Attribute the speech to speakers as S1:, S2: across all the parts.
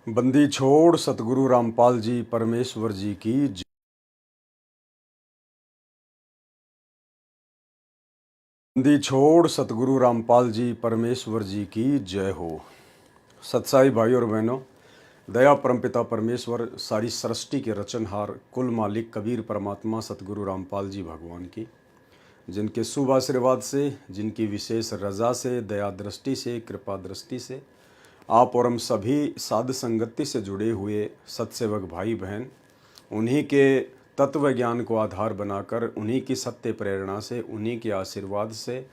S1: बंदी छोड़ सतगुरु रामपाल जी परमेश्वर जी की बंदी छोड़ सतगुरु रामपाल जी परमेश्वर जी की जय हो। सत्साई भाई और बहनों, दया परमपिता परमेश्वर सारी सृष्टि के रचनहार कुल मालिक कबीर परमात्मा सतगुरु रामपाल जी भगवान की, जिनके शुभ आशीर्वाद से, जिनकी विशेष रजा से, दया दृष्टि से, कृपा दृष्टि से आप और हम सभी साध संगति से जुड़े हुए सत्सेवक भाई बहन, उन्हीं के तत्व ज्ञान को आधार बनाकर, उन्हीं की सत्य प्रेरणा से, उन्हीं के आशीर्वाद से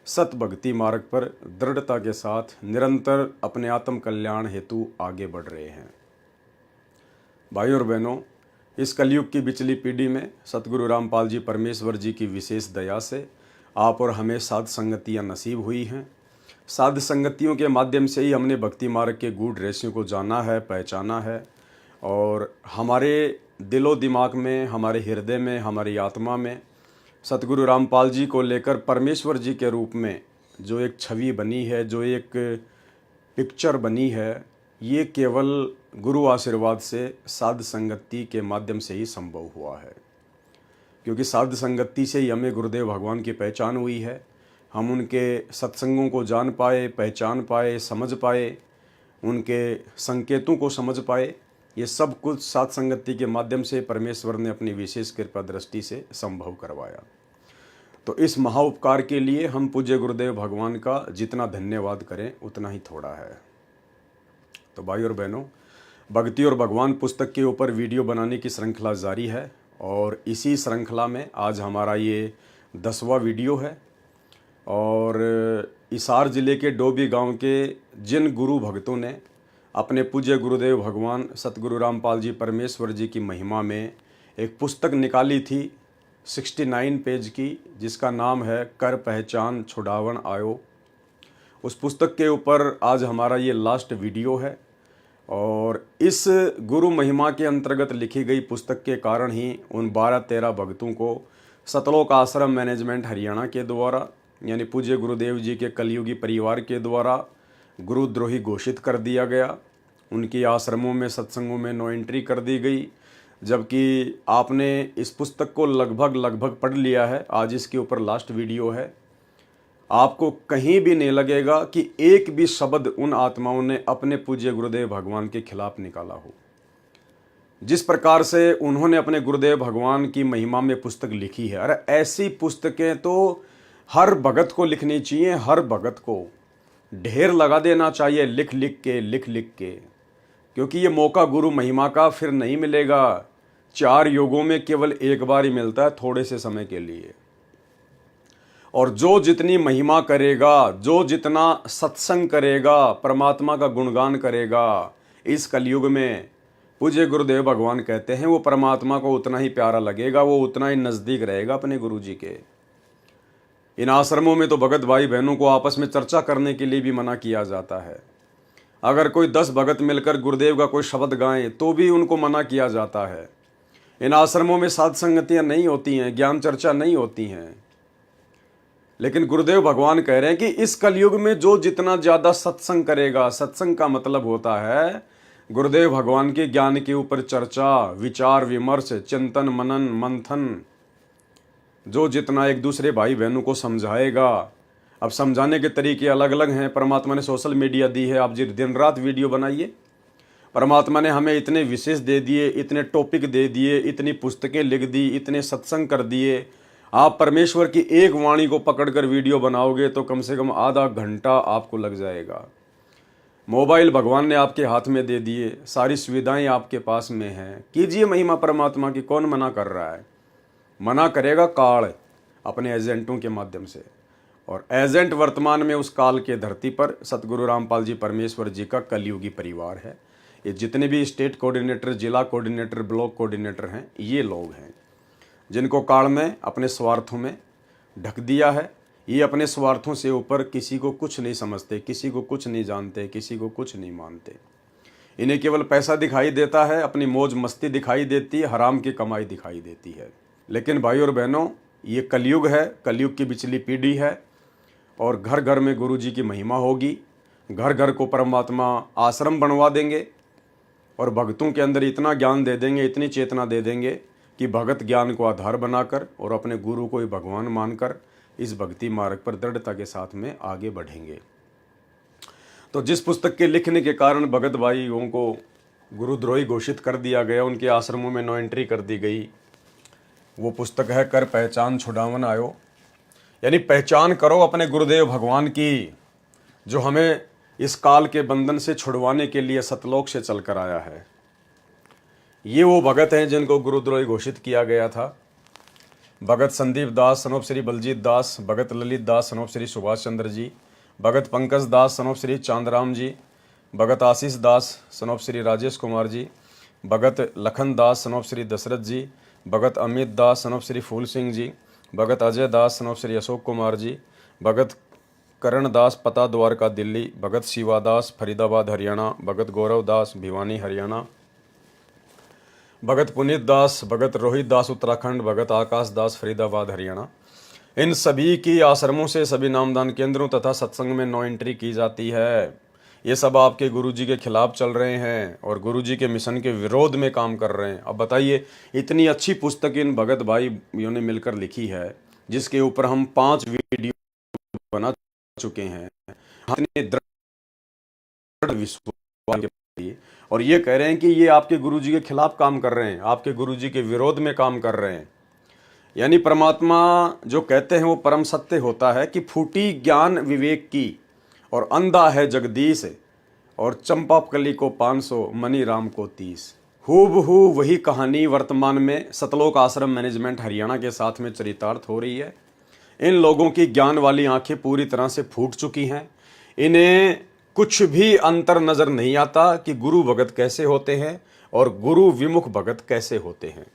S1: सत भक्ति मार्ग पर दृढ़ता के साथ निरंतर अपने आत्म कल्याण हेतु आगे बढ़ रहे हैं। भाई और बहनों, इस कलयुग की बिचली पीढ़ी में सतगुरु रामपाल जी परमेश्वर जी की विशेष दया से आप और हमें साध संगतियाँ नसीब हुई हैं। साध संगतियों के माध्यम से ही हमने भक्ति मार्ग के गूढ़ रहस्यों को जाना है, पहचाना है, और हमारे दिलो दिमाग में, हमारे हृदय में, हमारी आत्मा में सतगुरु रामपाल जी को लेकर परमेश्वर जी के रूप में जो एक छवि बनी है, जो एक पिक्चर बनी है, ये केवल गुरु आशीर्वाद से साध संगति के माध्यम से ही संभव हुआ है। क्योंकि साध संगति से ही हमें गुरुदेव भगवान की पहचान हुई है। हम उनके सत्संगों को जान पाए, पहचान पाए, समझ पाए, उनके संकेतों को समझ पाए। ये सब कुछ साध संगति के माध्यम से परमेश्वर ने अपनी विशेष कृपा दृष्टि से संभव करवाया। तो इस महाउपकार के लिए हम पूज्य गुरुदेव भगवान का जितना धन्यवाद करें उतना ही थोड़ा है। तो भाई और बहनों, भक्ति और भगवान पुस्तक के ऊपर वीडियो बनाने की श्रृंखला जारी है, और इसी श्रृंखला में आज हमारा ये 10वां वीडियो है। और हिसार ज़िले के डोभी गांव के जिन गुरु भक्तों ने अपने पूज्य गुरुदेव भगवान सतगुरु रामपाल जी परमेश्वर जी की महिमा में एक पुस्तक निकाली थी 69 पेज की, जिसका नाम है कर पहचान छुड़ावन आयो, उस पुस्तक के ऊपर आज हमारा ये लास्ट वीडियो है। और इस गुरु महिमा के अंतर्गत लिखी गई पुस्तक के कारण ही उन 12-13 भक्तों को सतलोक आश्रम मैनेजमेंट हरियाणा के द्वारा, यानी पूज्य गुरुदेव जी के कलयुगी परिवार के द्वारा गुरुद्रोही घोषित कर दिया गया। उनकी आश्रमों में, सत्संगों में नो एंट्री कर दी गई। जबकि आपने इस पुस्तक को लगभग पढ़ लिया है। आज इसके ऊपर लास्ट वीडियो है। आपको कहीं भी नहीं लगेगा कि एक भी शब्द उन आत्माओं ने अपने पूज्य गुरुदेव भगवान के खिलाफ निकाला हो। जिस प्रकार से उन्होंने अपने गुरुदेव भगवान की महिमा में पुस्तक लिखी है, अरे ऐसी पुस्तकें तो हर भगत को लिखनी चाहिए। हर भगत को ढेर लगा देना चाहिए, लिख लिख के, क्योंकि ये मौका गुरु महिमा का फिर नहीं मिलेगा। 4 युगों में केवल एक बार ही मिलता है, थोड़े से समय के लिए। और जो जितनी महिमा करेगा, जो जितना सत्संग करेगा, परमात्मा का गुणगान करेगा इस कलयुग में, पूज्य गुरुदेव भगवान कहते हैं वो परमात्मा को उतना ही प्यारा लगेगा, वो उतना ही नज़दीक रहेगा अपने गुरु जी के। इन आश्रमों में तो भगत भाई बहनों को आपस में चर्चा करने के लिए भी मना किया जाता है। अगर कोई 10 भगत मिलकर गुरुदेव का कोई शब्द गाएं तो भी उनको मना किया जाता है। इन आश्रमों में साध संगतियां नहीं होती हैं, ज्ञान चर्चा नहीं होती हैं। लेकिन गुरुदेव भगवान कह रहे हैं कि इस कलयुग में जो जितना ज़्यादा सत्संग करेगा, सत्संग का मतलब होता है गुरुदेव भगवान के ज्ञान के ऊपर चर्चा, विचार विमर्श, चिंतन मनन मंथन, जो जितना एक दूसरे भाई बहनों को समझाएगा। अब समझाने के तरीके अलग अलग हैं। परमात्मा ने सोशल मीडिया दी है, आप जी दिन रात वीडियो बनाइए। परमात्मा ने हमें इतने विशेष दे दिए, इतने टॉपिक दे दिए, इतनी पुस्तकें लिख दी, इतने सत्संग कर दिए। आप परमेश्वर की एक वाणी को पकड़कर वीडियो बनाओगे तो कम से कम आधा घंटा आपको लग जाएगा। मोबाइल भगवान ने आपके हाथ में दे दिए, सारी सुविधाएं आपके पास में हैं। कीजिए महिमा परमात्मा की, कौन मना कर रहा है? मना करेगा काल अपने एजेंटों के माध्यम से। और एजेंट वर्तमान में उस काल के धरती पर सतगुरु रामपाल जी परमेश्वर जी का कलयुगी परिवार है। ये जितने भी स्टेट कोऑर्डिनेटर, जिला कोऑर्डिनेटर, ब्लॉक कोऑर्डिनेटर हैं, ये लोग हैं जिनको काल ने अपने स्वार्थों में ढक दिया है। ये अपने स्वार्थों से ऊपर किसी को कुछ नहीं समझते, किसी को कुछ नहीं जानते, किसी को कुछ नहीं मानते। इन्हें केवल पैसा दिखाई देता है, अपनी मौज मस्ती दिखाई देती है, हराम की कमाई दिखाई देती है। लेकिन भाई और बहनों, ये कलयुग है, कलयुग की बिचली पीढ़ी है, और घर घर में गुरु जी की महिमा होगी। घर घर को परमात्मा आश्रम बनवा देंगे। और भक्तों के अंदर इतना ज्ञान दे देंगे, इतनी चेतना दे देंगे कि भगत ज्ञान को आधार बनाकर और अपने गुरु को ही भगवान मानकर इस भक्ति मार्ग पर दृढ़ता के साथ में आगे बढ़ेंगे। तो जिस पुस्तक के लिखने के कारण भगत भाइयों को गुरुद्रोही घोषित कर दिया गया, उनके आश्रमों में नो एंट्री कर दी गई, वो पुस्तक है कर पहचान छुड़ावन आयो। यानी पहचान करो अपने गुरुदेव भगवान की, जो हमें इस काल के बंधन से छुड़वाने के लिए सतलोक से चलकर आया है। ये वो भगत हैं जिनको गुरुद्रोही घोषित किया गया था। भगत संदीप दास सनोप श्री बलजीत दास, भगत ललित दास सनोप श्री सुभाष चंद्र जी, भगत पंकज दास सनोप श्री चांदराम जी, भगत आशीष दास सनोप श्री राजेश कुमार जी, भगत लखन दास सनोप श्री दशरथ जी, भगत अमित दास सनोप श्री फूल सिंह जी, भगत अजय दास सनोप श्री अशोक कुमार जी, भगत करण दास पता द्वारका दिल्ली, भगत शिवा दास फरीदाबाद हरियाणा, भगत गौरव दास भिवानी हरियाणा, भगत पुनीत दास, भगत रोहित दास उत्तराखंड, भगत आकाश दास फरीदाबाद हरियाणा। इन सभी की आश्रमों से सभी नामदान केंद्रों तथा सत्संग में नो एंट्री की जाती है। ये सब आपके गुरुजी के खिलाफ चल रहे हैं और गुरुजी के मिशन के विरोध में काम कर रहे हैं। अब बताइए, इतनी अच्छी पुस्तक इन भगत भाइयों ने मिलकर लिखी है, जिसके ऊपर हम 5 वीडियो बना चुके हैं, इतने दृढ़ विश्वास के, और ये कह रहे हैं कि ये आपके गुरुजी के खिलाफ काम कर रहे हैं, आपके गुरुजी के विरोध में काम कर रहे हैं। यानी परमात्मा जो कहते हैं वो परम सत्य होता है कि फूटी ज्ञान विवेक की और अंधा है जगदीश, और चंपाकली को 500 मनी राम को 30। हूबहू वही कहानी वर्तमान में सतलोक आश्रम मैनेजमेंट हरियाणा के साथ में चरितार्थ हो रही है। इन लोगों की ज्ञान वाली आंखें पूरी तरह से फूट चुकी हैं। इन्हें कुछ भी अंतर नजर नहीं आता कि गुरु भगत कैसे होते हैं और गुरु विमुख भगत कैसे होते हैं।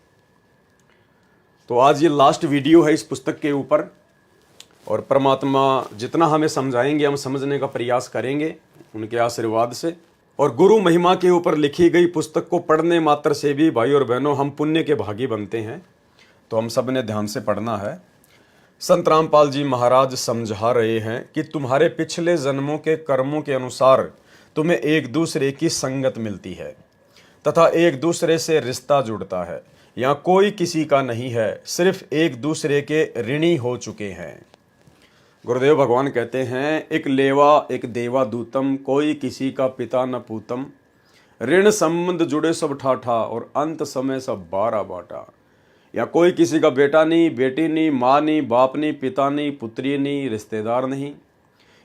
S1: तो आज ये लास्ट वीडियो है इस पुस्तक के ऊपर, और परमात्मा जितना हमें समझाएंगे हम समझने का प्रयास करेंगे उनके आशीर्वाद से। और गुरु महिमा के ऊपर लिखी गई पुस्तक को पढ़ने मात्र से भी भाई और बहनों हम पुण्य के भागी बनते हैं। तो हम सब ने ध्यान से पढ़ना है। संत रामपाल जी महाराज समझा रहे हैं कि तुम्हारे पिछले जन्मों के कर्मों के अनुसार तुम्हें एक दूसरे की संगत मिलती है तथा एक दूसरे से रिश्ता जुड़ता है। यहाँ कोई किसी का नहीं है, सिर्फ एक दूसरे के ऋणी हो चुके हैं। गुरुदेव भगवान कहते हैं, एक लेवा एक देवा दूतम, कोई किसी का पिता न पूतम, ऋण संबंध जुड़े सब ठाठा और अंत समय सब बारा बाटा। या कोई किसी का बेटा नहीं, बेटी नहीं, माँ नहीं, बाप नहीं, पिता नहीं, पुत्री नहीं, रिश्तेदार नहीं।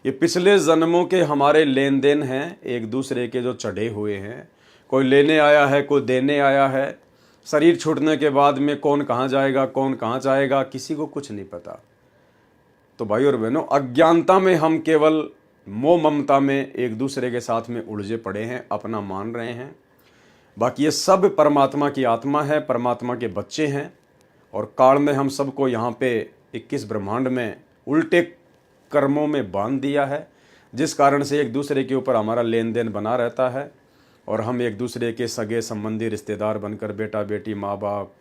S1: ये पिछले जन्मों के हमारे लेन देन हैं, एक दूसरे के जो चढ़े हुए हैं। कोई लेने आया है, कोई देने आया है। शरीर छूटने के बाद में कौन कहाँ जाएगा, कौन कहाँ जाएगा, किसी को कुछ नहीं पता। तो भाई और बहनों, अज्ञानता में हम केवल मोह ममता में एक दूसरे के साथ में उलझे पड़े हैं, अपना मान रहे हैं। बाकी ये सब परमात्मा की आत्मा है, परमात्मा के बच्चे हैं, और काल ने हम सबको यहाँ पे 21 ब्रह्मांड में उल्टे कर्मों में बांध दिया है, जिस कारण से एक दूसरे के ऊपर हमारा लेन देन बना रहता है और हम एक दूसरे के सगे संबंधी रिश्तेदार बनकर बेटा बेटी, माँ बाप,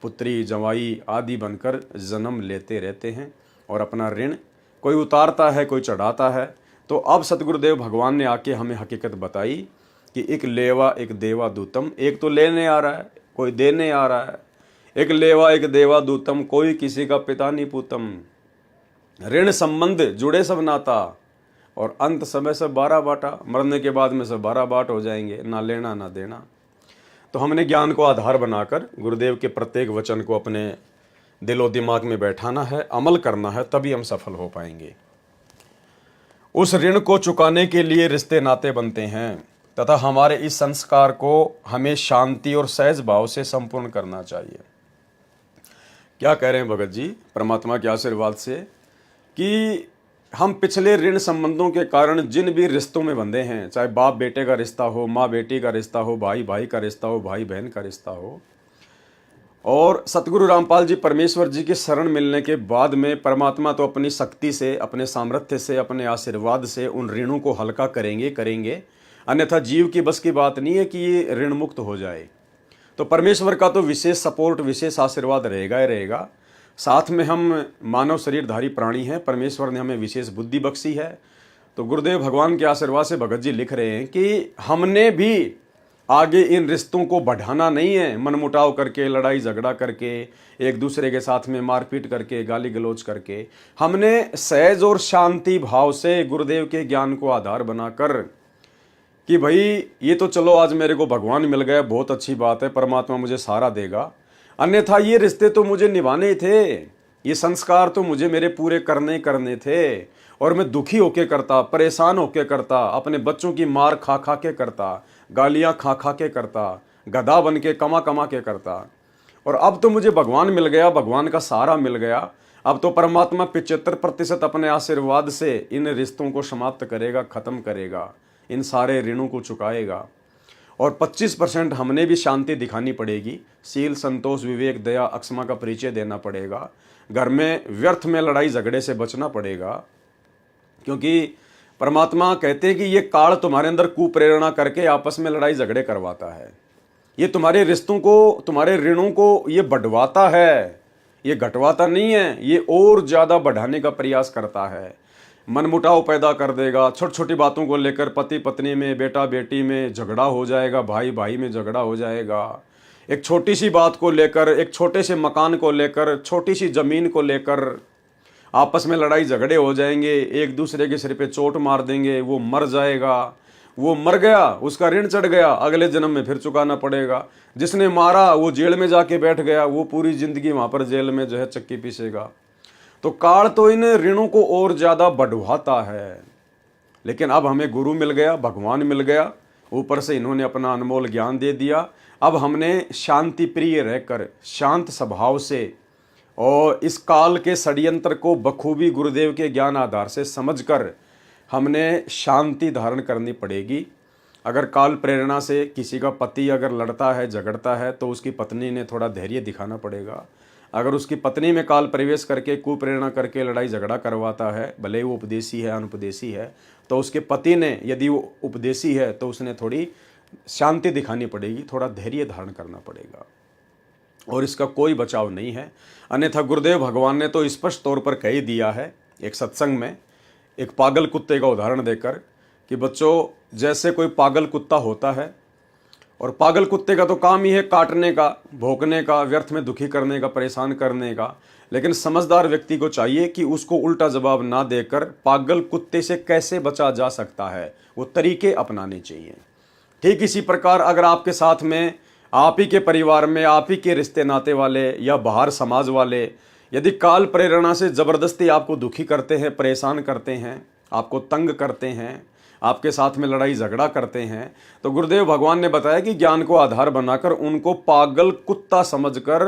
S1: पुत्री जवाई आदि बनकर जन्म लेते रहते हैं और अपना ऋण कोई उतारता है, कोई चढ़ाता है। तो अब सतगुरुदेव भगवान ने आके हमें हकीकत बताई कि एक लेवा एक देवा दूतम, एक तो लेने आ रहा है, कोई देने आ रहा है। एक लेवा एक देवा दूतम, कोई किसी का पिता नहीं पूतम, ऋण संबंध जुड़े सब नाता और अंत समय सब 12 बाटा। मरने के बाद में सब 12 बाट हो जाएंगे, ना लेना ना देना। तो हमने ज्ञान को आधार बनाकर गुरुदेव के प्रत्येक वचन को अपने दिलो दिमाग में बैठाना है, अमल करना है, तभी हम सफल हो पाएंगे। उस ऋण को चुकाने के लिए रिश्ते नाते बनते हैं तथा हमारे इस संस्कार को हमें शांति और सहज भाव से संपूर्ण करना चाहिए। क्या कह रहे हैं भगत जी परमात्मा के आशीर्वाद से कि हम पिछले ऋण संबंधों के कारण जिन भी रिश्तों में बंधे हैं, चाहे बाप बेटे का रिश्ता हो, माँ बेटी का रिश्ता हो, भाई भाई का रिश्ता हो, भाई बहन का रिश्ता हो, और सतगुरु रामपाल जी परमेश्वर जी की शरण मिलने के बाद में परमात्मा तो अपनी शक्ति से, अपने सामर्थ्य से, अपने आशीर्वाद से उन ऋणों को हल्का करेंगे। अन्यथा जीव की बस की बात नहीं है कि ये ऋण मुक्त हो जाए। तो परमेश्वर का तो विशेष सपोर्ट, विशेष आशीर्वाद रहेगा ही रहेगा। साथ में हम मानव शरीरधारी प्राणी हैं, परमेश्वर ने हमें विशेष बुद्धि बख्शी है। तो गुरुदेव भगवान के आशीर्वाद से भगत जी लिख रहे हैं कि हमने भी आगे इन रिश्तों को बढ़ाना नहीं है मनमुटाव करके, लड़ाई झगड़ा करके, एक दूसरे के साथ में मारपीट करके, गाली गलौज करके। हमने सहज और शांति भाव से गुरुदेव के ज्ञान को आधार बनाकर कि भाई ये तो चलो आज मेरे को भगवान मिल गया, बहुत अच्छी बात है, परमात्मा मुझे सहारा देगा, अन्यथा ये रिश्ते तो मुझे निभाने ही थे, ये संस्कार तो मुझे मेरे पूरे करने थे, और मैं दुखी होके करता, परेशान होके करता, अपने बच्चों की मार खा खा के करता, गालियां खा खा के करता, गधा बन के कमा कमा के करता, और अब तो मुझे भगवान मिल गया, भगवान का सहारा मिल गया। अब तो परमात्मा 75% अपने आशीर्वाद से इन रिश्तों को समाप्त करेगा, खत्म करेगा, इन सारे ऋणों को चुकाएगा, और 25% हमने भी शांति दिखानी पड़ेगी, शील, संतोष, विवेक, दया, अक्षमा का परिचय देना पड़ेगा। घर में व्यर्थ में लड़ाई झगड़े से बचना पड़ेगा, क्योंकि परमात्मा कहते हैं कि ये काल तुम्हारे अंदर कुप्रेरणा करके आपस में लड़ाई झगड़े करवाता है, ये तुम्हारे रिश्तों को, तुम्हारे ऋणों को ये बढ़वाता है, ये घटवाता नहीं है, ये और ज़्यादा बढ़ाने का प्रयास करता है, मनमुटाव पैदा कर देगा। छोटी छोटी बातों को लेकर पति पत्नी में, बेटा बेटी में झगड़ा हो जाएगा, भाई भाई में झगड़ा हो जाएगा, एक छोटी सी बात को लेकर, एक छोटे से मकान को लेकर, छोटी सी ज़मीन को लेकर आपस में लड़ाई झगड़े हो जाएंगे, एक दूसरे के सिर पे चोट मार देंगे, वो मर जाएगा, वो मर गया, उसका ऋण चढ़ गया, अगले जन्म में फिर चुकाना पड़ेगा। जिसने मारा वो जेल में जाके बैठ गया, वो पूरी जिंदगी वहां पर जेल में जो है चक्की पीसेगा। तो काल तो इन ऋणों को और ज्यादा बढ़वाता है। लेकिन अब हमें गुरु मिल गया, भगवान मिल गया, ऊपर से इन्होंने अपना अनमोल ज्ञान दे दिया। अब हमने शांति प्रिय रहकर, शांत स्वभाव से, और इस काल के षड्यंत्र को बखूबी गुरुदेव के ज्ञान आधार से समझकर हमने शांति धारण करनी पड़ेगी। अगर काल प्रेरणा से किसी का पति अगर लड़ता है, झगड़ता है, तो उसकी पत्नी ने थोड़ा धैर्य दिखाना पड़ेगा। अगर उसकी पत्नी में काल प्रवेश करके कुप्रेरणा करके लड़ाई झगड़ा करवाता है, भले वो उपदेशी है, अनुपदेशी है, तो उसके पति ने, यदि वो उपदेशी है, तो उसने थोड़ी शांति दिखानी पड़ेगी, थोड़ा धैर्य धारण करना पड़ेगा, और इसका कोई बचाव नहीं है। अन्यथा गुरुदेव भगवान ने तो स्पष्ट तौर पर कह ही दिया है एक सत्संग में, एक पागल कुत्ते का उदाहरण देकर, कि बच्चों जैसे कोई पागल कुत्ता होता है, और पागल कुत्ते का तो काम ही है काटने का, भौंकने का, व्यर्थ में दुखी करने का, परेशान करने का, लेकिन समझदार व्यक्ति को चाहिए कि उसको उल्टा जवाब ना देकर पागल कुत्ते से कैसे बचा जा सकता है, वो तरीके अपनाने चाहिए। ठीक इसी प्रकार अगर आपके साथ में, आप ही के परिवार में, आप ही के रिश्ते नाते वाले या बाहर समाज वाले यदि काल प्रेरणा से ज़बरदस्ती आपको दुखी करते हैं, परेशान करते हैं, आपको तंग करते हैं, आपके साथ में लड़ाई झगड़ा करते हैं, तो गुरुदेव भगवान ने बताया कि ज्ञान को आधार बनाकर उनको पागल कुत्ता समझकर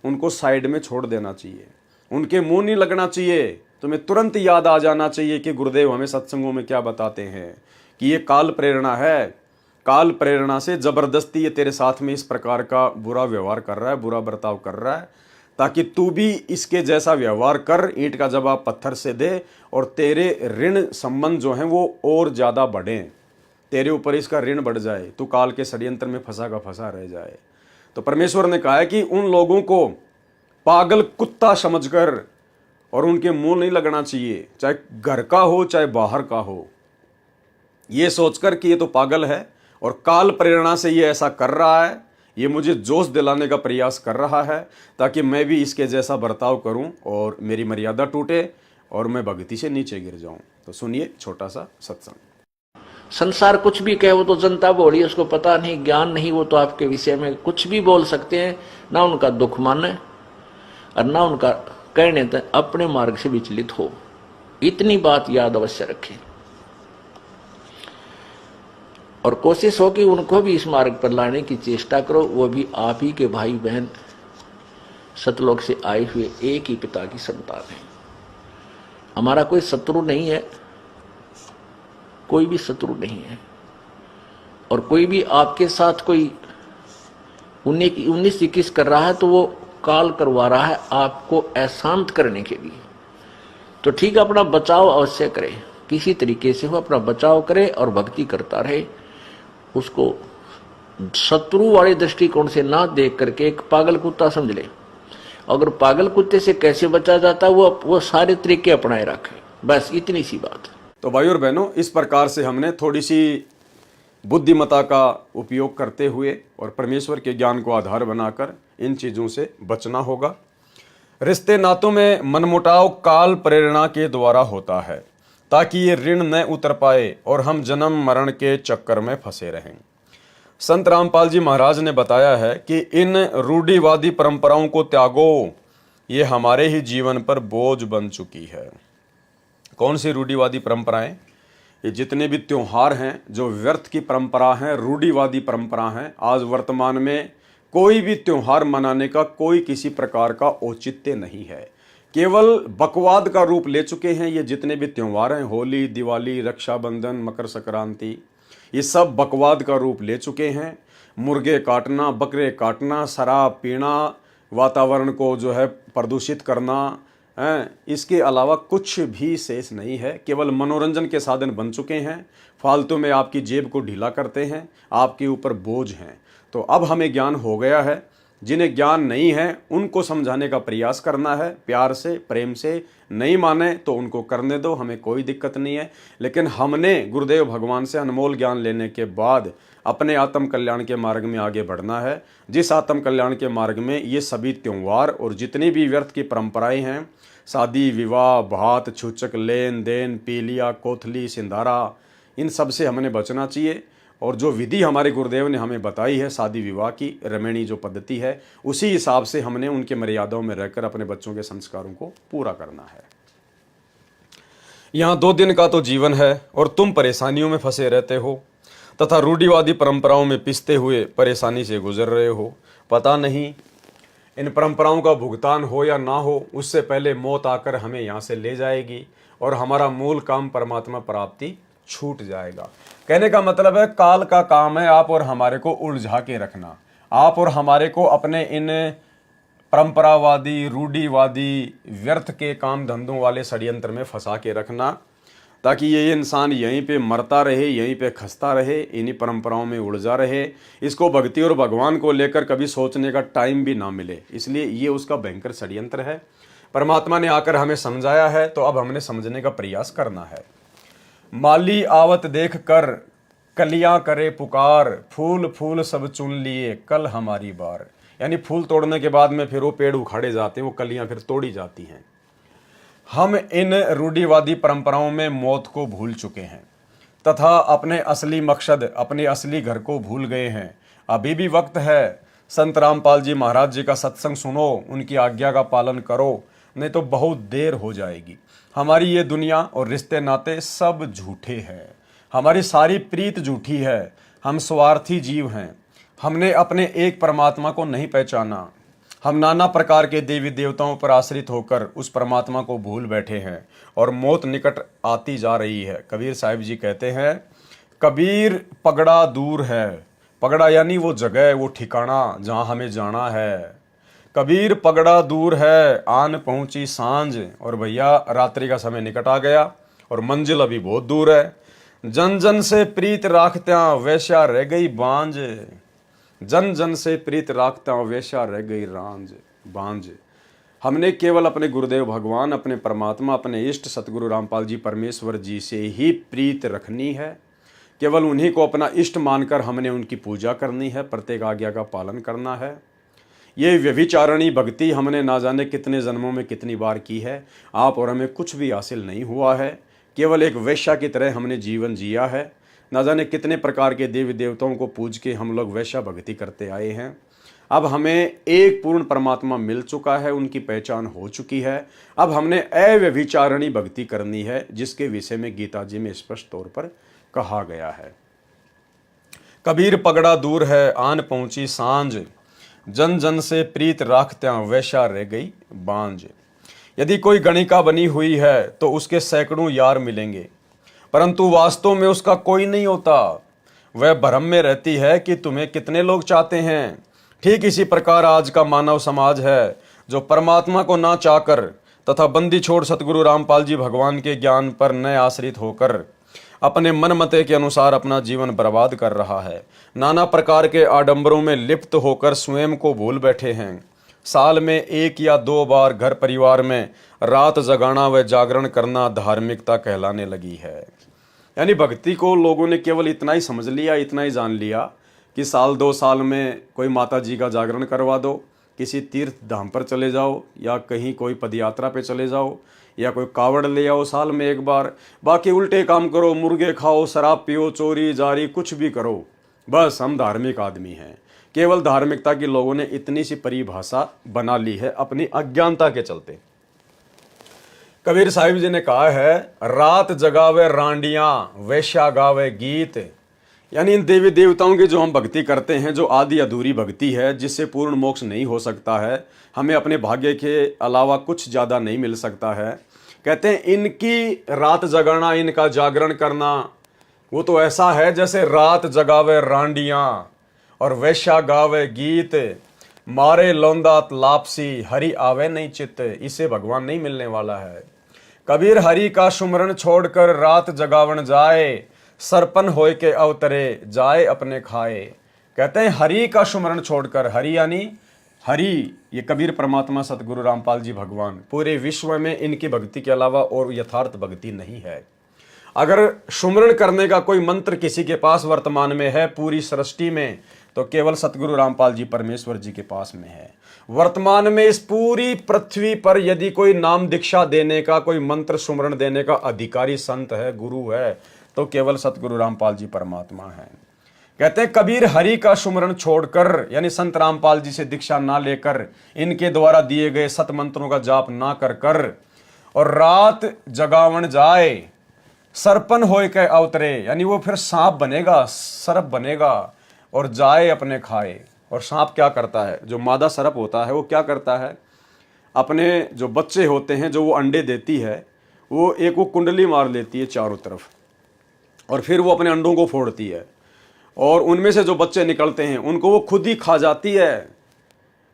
S1: उनको साइड में छोड़ देना चाहिए, उनके मुंह नहीं लगना चाहिए। तुम्हें तुरंत याद आ जाना चाहिए कि गुरुदेव हमें सत्संगों में क्या बताते हैं कि ये काल प्रेरणा है, काल प्रेरणा से जबरदस्ती ये तेरे साथ में इस प्रकार का बुरा व्यवहार कर रहा है, बुरा बर्ताव कर रहा है, ताकि तू भी इसके जैसा व्यवहार कर, ईंट का जवाब पत्थर से दे, और तेरे ऋण संबंध जो हैं वो और ज़्यादा बढ़ें, तेरे ऊपर इसका ऋण बढ़ जाए, तू काल के षड्यंत्र में फंसा का फंसा रह जाए। तो परमेश्वर ने कहा है कि उन लोगों को पागल कुत्ता समझकर और उनके मुंह नहीं लगना चाहिए, चाहे घर का हो चाहे बाहर का हो, ये सोचकर कि ये तो पागल है और काल प्रेरणा से ये ऐसा कर रहा है, ये मुझे जोश दिलाने का प्रयास कर रहा है ताकि मैं भी इसके जैसा बर्ताव करूं और मेरी मर्यादा टूटे और मैं भक्ति से नीचे गिर जाऊं। तो सुनिए छोटा सा सत्संग।
S2: संसार कुछ भी कहे, वो तो जनता बोली, उसको पता नहीं, ज्ञान नहीं, वो तो आपके विषय में कुछ भी बोल सकते हैं, ना उनका दुख माने और ना उनका कहने तक अपने मार्ग से विचलित हो। इतनी बात याद अवश्य रखें और कोशिश हो कि उनको भी इस मार्ग पर लाने की चेष्टा करो। वो भी आप ही के भाई बहन, सतलोक से आए हुए एक ही पिता की संतान है। हमारा कोई शत्रु नहीं है, कोई भी शत्रु नहीं है, और कोई भी आपके साथ कोई 19-21 कर रहा है तो वो काल करवा रहा है आपको अशांत करने के लिए। तो ठीक है, अपना बचाव अवश्य करे, किसी तरीके से हो अपना बचाव करे और भक्ति करता रहे। उसको शत्रु वाले दृष्टिकोण से ना देख करके एक पागल कुत्ता समझ ले। अगर पागल कुत्ते से कैसे बचा जाता है वो सारे तरीके अपनाए रखे, बस इतनी सी बात।
S1: तो भाई और बहनों, इस प्रकार से हमने थोड़ी सी बुद्धिमत्ता का उपयोग करते हुए और परमेश्वर के ज्ञान को आधार बनाकर इन चीज़ों से बचना होगा। रिश्ते नातों में मनमुटाव काल प्रेरणा के द्वारा होता है ताकि ये ऋण न उतर पाए और हम जन्म मरण के चक्कर में फंसे रहें। संत रामपाल जी महाराज ने बताया है कि इन रूढ़िवादी परंपराओं को त्यागो, ये हमारे ही जीवन पर बोझ बन चुकी है। कौन सी रूढ़िवादी परंपराएं? ये जितने भी त्योहार हैं जो व्यर्थ की परंपरा हैं, रूढ़िवादी परंपरा हैं। आज वर्तमान में कोई भी त्योहार मनाने का कोई किसी प्रकार का औचित्य नहीं है, केवल बकवाद का रूप ले चुके हैं। ये जितने भी त्योहार हैं, होली, दिवाली, रक्षाबंधन, मकर संक्रांति, ये सब बकवाद का रूप ले चुके हैं। मुर्गे काटना, बकरे काटना, शराब पीना, वातावरण को जो है प्रदूषित करना, इसके अलावा कुछ भी शेष नहीं है। केवल मनोरंजन के साधन बन चुके हैं, फालतू में आपकी जेब को ढीला करते हैं, आपके ऊपर बोझ हैं। तो अब हमें ज्ञान हो गया है, जिन्हें ज्ञान नहीं है उनको समझाने का प्रयास करना है, प्यार से, प्रेम से। नहीं माने तो उनको करने दो, हमें कोई दिक्कत नहीं है। लेकिन हमने गुरुदेव भगवान से अनमोल ज्ञान लेने के बाद अपने आत्म कल्याण के मार्ग में आगे बढ़ना है। जिस आत्म कल्याण के मार्ग में ये सभी त्योहार और जितनी भी व्यर्थ की परंपराएं हैं, शादी, विवाह, भात, छूचक, लेन देन, पीलिया, कोथली, सिंधारा, इन सब से हमने बचना चाहिए। और जो विधि हमारे गुरुदेव ने हमें बताई है शादी विवाह की, रमणीय जो पद्धति है, उसी हिसाब से हमने उनके मर्यादाओं में रहकर अपने बच्चों के संस्कारों को पूरा करना है। यहाँ 2 दिन का तो जीवन है और तुम परेशानियों में फंसे रहते हो तथा रूढ़िवादी परंपराओं में पिसते हुए परेशानी से गुजर रहे हो। पता नहीं इन परंपराओं का भुगतान हो या ना हो, उससे पहले मौत आकर हमें यहाँ से ले जाएगी और हमारा मूल काम परमात्मा प्राप्ति छूट जाएगा। कहने का मतलब है, काल का काम है आप और हमारे को उलझा के रखना, आप और हमारे को अपने इन परंपरावादी, रूढ़िवादी, व्यर्थ के काम धंधों वाले षड्यंत्र में फंसा के रखना, ताकि ये इंसान यहीं पे मरता रहे, यहीं पे खसता रहे, इन्हीं परंपराओं में उलझा रहे। इसको भक्ति और भगवान को लेकर कभी सोचने का टाइम भी ना मिले। इसलिए ये उसका भयंकर षड्यंत्र है। परमात्मा ने आकर हमें समझाया है, तो अब हमने समझने का प्रयास करना है। माली आवत देख कर कलियां करे पुकार, फूल फूल सब चुन लिए कल हमारी बार। यानी फूल तोड़ने के बाद में फिर वो पेड़ उखाड़े जाते हैं, वो कलियां फिर तोड़ी जाती हैं। हम इन रूढ़िवादी परंपराओं में मौत को भूल चुके हैं तथा अपने असली मकसद, अपने असली घर को भूल गए हैं। अभी भी वक्त है। संत रामपाल जी महाराज जी का सत्संग सुनो, उनकी आज्ञा का पालन करो, नहीं तो बहुत देर हो जाएगी। हमारी ये दुनिया और रिश्ते नाते सब झूठे हैं, हमारी सारी प्रीत झूठी है। हम स्वार्थी जीव हैं, हमने अपने एक परमात्मा को नहीं पहचाना। हम नाना प्रकार के देवी देवताओं पर आश्रित होकर उस परमात्मा को भूल बैठे हैं और मौत निकट आती जा रही है। कबीर साहिब जी कहते हैं, कबीर पगड़ा दूर है। पगड़ा यानी वो जगह, वो ठिकाना जहाँ हमें जाना है। कबीर पगड़ा दूर है, आन पहुंची सांझ। और भैया रात्रि का समय निकट आ गया और मंजिल अभी बहुत दूर है। जन जन से प्रीत राखत्या वैश्या रह गई बांझ। जन जन से प्रीत राखत्या वैश्या रह गई बांझ। हमने केवल अपने गुरुदेव भगवान, अपने परमात्मा, अपने इष्ट सतगुरु रामपाल जी परमेश्वर जी से ही प्रीत रखनी है। केवल उन्हीं को अपना इष्ट मानकर हमने उनकी पूजा करनी है, प्रत्येक आज्ञा का पालन करना है। ये व्यभिचारणी भक्ति हमने ना जाने कितने जन्मों में कितनी बार की है। आप और हमें कुछ भी हासिल नहीं हुआ है, केवल एक वैश्या की तरह हमने जीवन जिया है। ना जाने कितने प्रकार के देवी देवताओं को पूज के हम लोग वैश्या भक्ति करते आए हैं। अब हमें एक पूर्ण परमात्मा मिल चुका है, उनकी पहचान हो चुकी है। अब हमने अव्यभिचारणी भक्ति करनी है, जिसके विषय में गीता जी में स्पष्ट तौर पर कहा गया है। कबीर पगड़ा दूर है, आन पहुंची सांझ। जन जन से प्रीत राखत्या वैश्या रह गई बांझ। यदि कोई गणिका बनी हुई है तो उसके सैकड़ों यार मिलेंगे, परंतु वास्तव में उसका कोई नहीं होता। वह भ्रम में रहती है कि तुम्हें कितने लोग चाहते हैं। ठीक इसी प्रकार आज का मानव समाज है, जो परमात्मा को ना चाहकर तथा बंदी छोड़ सतगुरु रामपाल जी भगवान के ज्ञान पर न आश्रित होकर अपने मन मते के अनुसार अपना जीवन बर्बाद कर रहा है। नाना प्रकार के आडंबरों में लिप्त होकर स्वयं को भूल बैठे हैं। साल में 1 या 2 बार घर परिवार में रात जगाना व जागरण करना धार्मिकता कहलाने लगी है। यानी भक्ति को लोगों ने केवल इतना ही समझ लिया, इतना ही जान लिया कि साल 2 साल में कोई माता जी का जागरण करवा दो, किसी तीर्थ धाम पर चले जाओ, या कहीं कोई पदयात्रा पे चले जाओ, या कोई कावड़ ले आओ साल में एक बार, बाकी उल्टे काम करो, मुर्गे खाओ, शराब पियो, चोरी जारी कुछ भी करो, बस हम धार्मिक आदमी हैं। केवल धार्मिकता की लोगों ने इतनी सी परिभाषा बना ली है अपनी अज्ञानता के चलते। कबीर साहिब जी ने कहा है, रात जगावे रांडियां वेश्या गावे गीत। यानी इन देवी देवताओं की जो हम भक्ति करते हैं, जो आदि अधूरी भक्ति है, जिससे पूर्ण मोक्ष नहीं हो सकता है, हमें अपने भाग्य के अलावा कुछ ज़्यादा नहीं मिल सकता है। कहते हैं इनकी रात जगाना, इनका जागरण करना, वो तो ऐसा है जैसे रात जगावे रांडियां और वेश्या गावे गीत, मारे लौंदात लापसी हरि आवे नहीं चित्त। इसे भगवान नहीं मिलने वाला है। कबीर हरि का सुमरण छोड़कर रात जगावन जाए, सरपन होय के अवतरे जाए अपने खाए। कहते हैं हरि का सुमरण छोड़कर, हरि यानी हरि, ये कबीर परमात्मा सतगुरु रामपाल जी भगवान, पूरे विश्व में इनकी भक्ति के अलावा और यथार्थ भक्ति नहीं है। अगर सुमरण करने का कोई मंत्र किसी के पास वर्तमान में है पूरी सृष्टि में, तो केवल सतगुरु रामपाल जी परमेश्वर जी के पास में है। वर्तमान में इस पूरी पृथ्वी पर यदि कोई नाम दीक्षा देने का, कोई मंत्र सुमरण देने का अधिकारी संत है, गुरु है, तो केवल सतगुरु रामपाल जी परमात्मा है। कहते हैं कबीर हरि का सुमरण छोड़कर, यानी संत रामपाल जी से दीक्षा ना लेकर, इनके द्वारा दिए गए सत मंत्रों का जाप ना कर और रात जगावन जाए, सरपन होय के अवतरे, यानी वो फिर सांप बनेगा, सर्प बनेगा और जाए अपने खाए। और सांप क्या करता है, जो मादा सर्प होता है वो क्या करता है, अपने जो बच्चे होते हैं, जो वो अंडे देती है, वो एक वो कुंडली मार लेती है चारों तरफ, और फिर वो अपने अंडों को फोड़ती है, और उनमें से जो बच्चे निकलते हैं उनको वो खुद ही खा जाती है।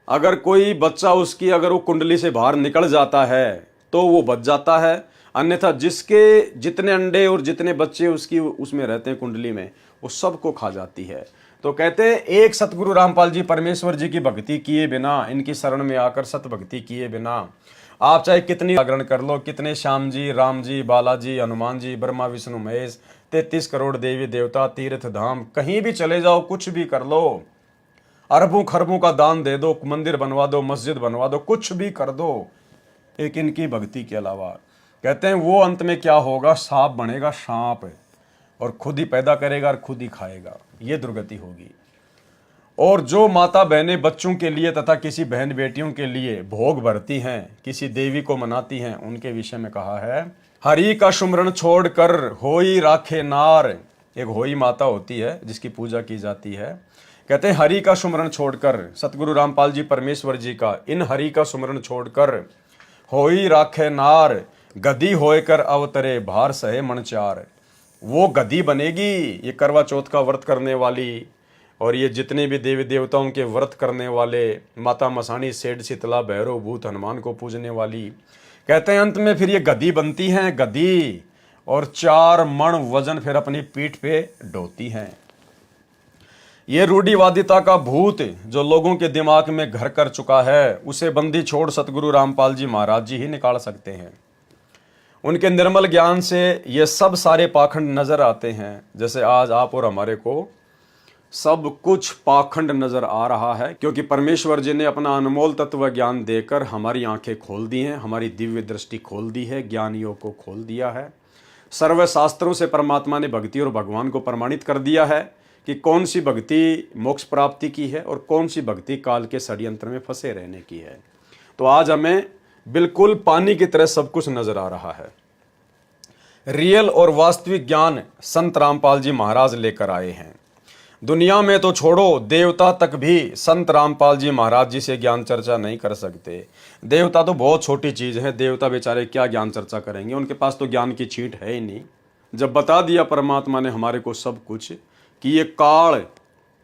S1: अगर कोई बच्चा उसकी, अगर वो कुंडली से बाहर निकल जाता है तो वो बच जाता है, अन्यथा जिसके जितने अंडे और जितने बच्चे उसकी उसमें रहते हैं कुंडली में, वो सबको खा जाती है। तो कहते हैं एक सतगुरु रामपाल जी परमेश्वर जी की भक्ति किए बिना, इनकी शरण में आकर सत भक्ति किए बिना, आप चाहे कितनी जागरण कर लो, कितने श्याम जी, राम जी, बालाजी, हनुमान जी, ब्रह्मा विष्णु महेश, 33 करोड़ देवी देवता, तीर्थ धाम, कहीं भी चले जाओ, कुछ भी कर लो, अरबों खरबों का दान दे दो, मंदिर बनवा दो, मस्जिद बनवा दो, कुछ भी कर दो, एक इनकी भक्ति के अलावा। कहते हैं वो अंत में क्या होगा, सांप बनेगा, सांप, और खुद ही पैदा करेगा और खुद ही खाएगा, ये दुर्गति होगी। और जो माता बहनें बच्चों के लिए तथा किसी बहन बेटियों के लिए भोग भरती हैं, किसी देवी को मनाती हैं, उनके विषय में कहा है, हरि का सुमरण छोड़कर होई राखे नार। एक होई माता होती है जिसकी पूजा की जाती है। कहते हैं हरि का सुमरण छोड़कर, सतगुरु रामपाल जी परमेश्वर जी का इन हरि का सुमरण छोड़कर होई राखे नार, गदी होकर अवतरे भार सहे मनचार। वो गदी बनेगी, ये करवा चौथ का व्रत करने वाली, और ये जितने भी देवी देवताओं के व्रत करने वाले, माता मसानी, सेठ शीतला, भैरव, भूत, हनुमान को पूजने वाली। कहते हैं अंत में फिर ये गदी बनती हैं, गदी, और 4 मण वजन फिर अपनी पीठ पे ढोती हैं। ये रूढ़िवादिता का भूत जो लोगों के दिमाग में घर कर चुका है, उसे बंदी छोड़ सतगुरु रामपाल जी महाराज जी ही निकाल सकते हैं। उनके निर्मल ज्ञान से ये सब सारे पाखंड नजर आते हैं। जैसे आज आप और हमारे को सब कुछ पाखंड नजर आ रहा है, क्योंकि परमेश्वर जी ने अपना अनमोल तत्व ज्ञान देकर हमारी आंखें खोल दी हैं, हमारी दिव्य दृष्टि खोल दी है, ज्ञानियों को खोल दिया है। सर्व शास्त्रों से परमात्मा ने भक्ति और भगवान को प्रमाणित कर दिया है कि कौन सी भक्ति मोक्ष प्राप्ति की है और कौन सी भक्ति काल के षड्यंत्र में फंसे रहने की है। तो आज हमें बिल्कुल पानी की तरह सब कुछ नजर आ रहा है। रियल और वास्तविक ज्ञान संत रामपाल जी महाराज लेकर आए हैं। दुनिया में तो छोड़ो, देवता तक भी संत रामपाल जी महाराज जी से ज्ञान चर्चा नहीं कर सकते। देवता तो बहुत छोटी चीज़ है, देवता बेचारे क्या ज्ञान चर्चा करेंगे, उनके पास तो ज्ञान की छींट है ही नहीं। जब बता दिया परमात्मा ने हमारे को सब कुछ कि ये काल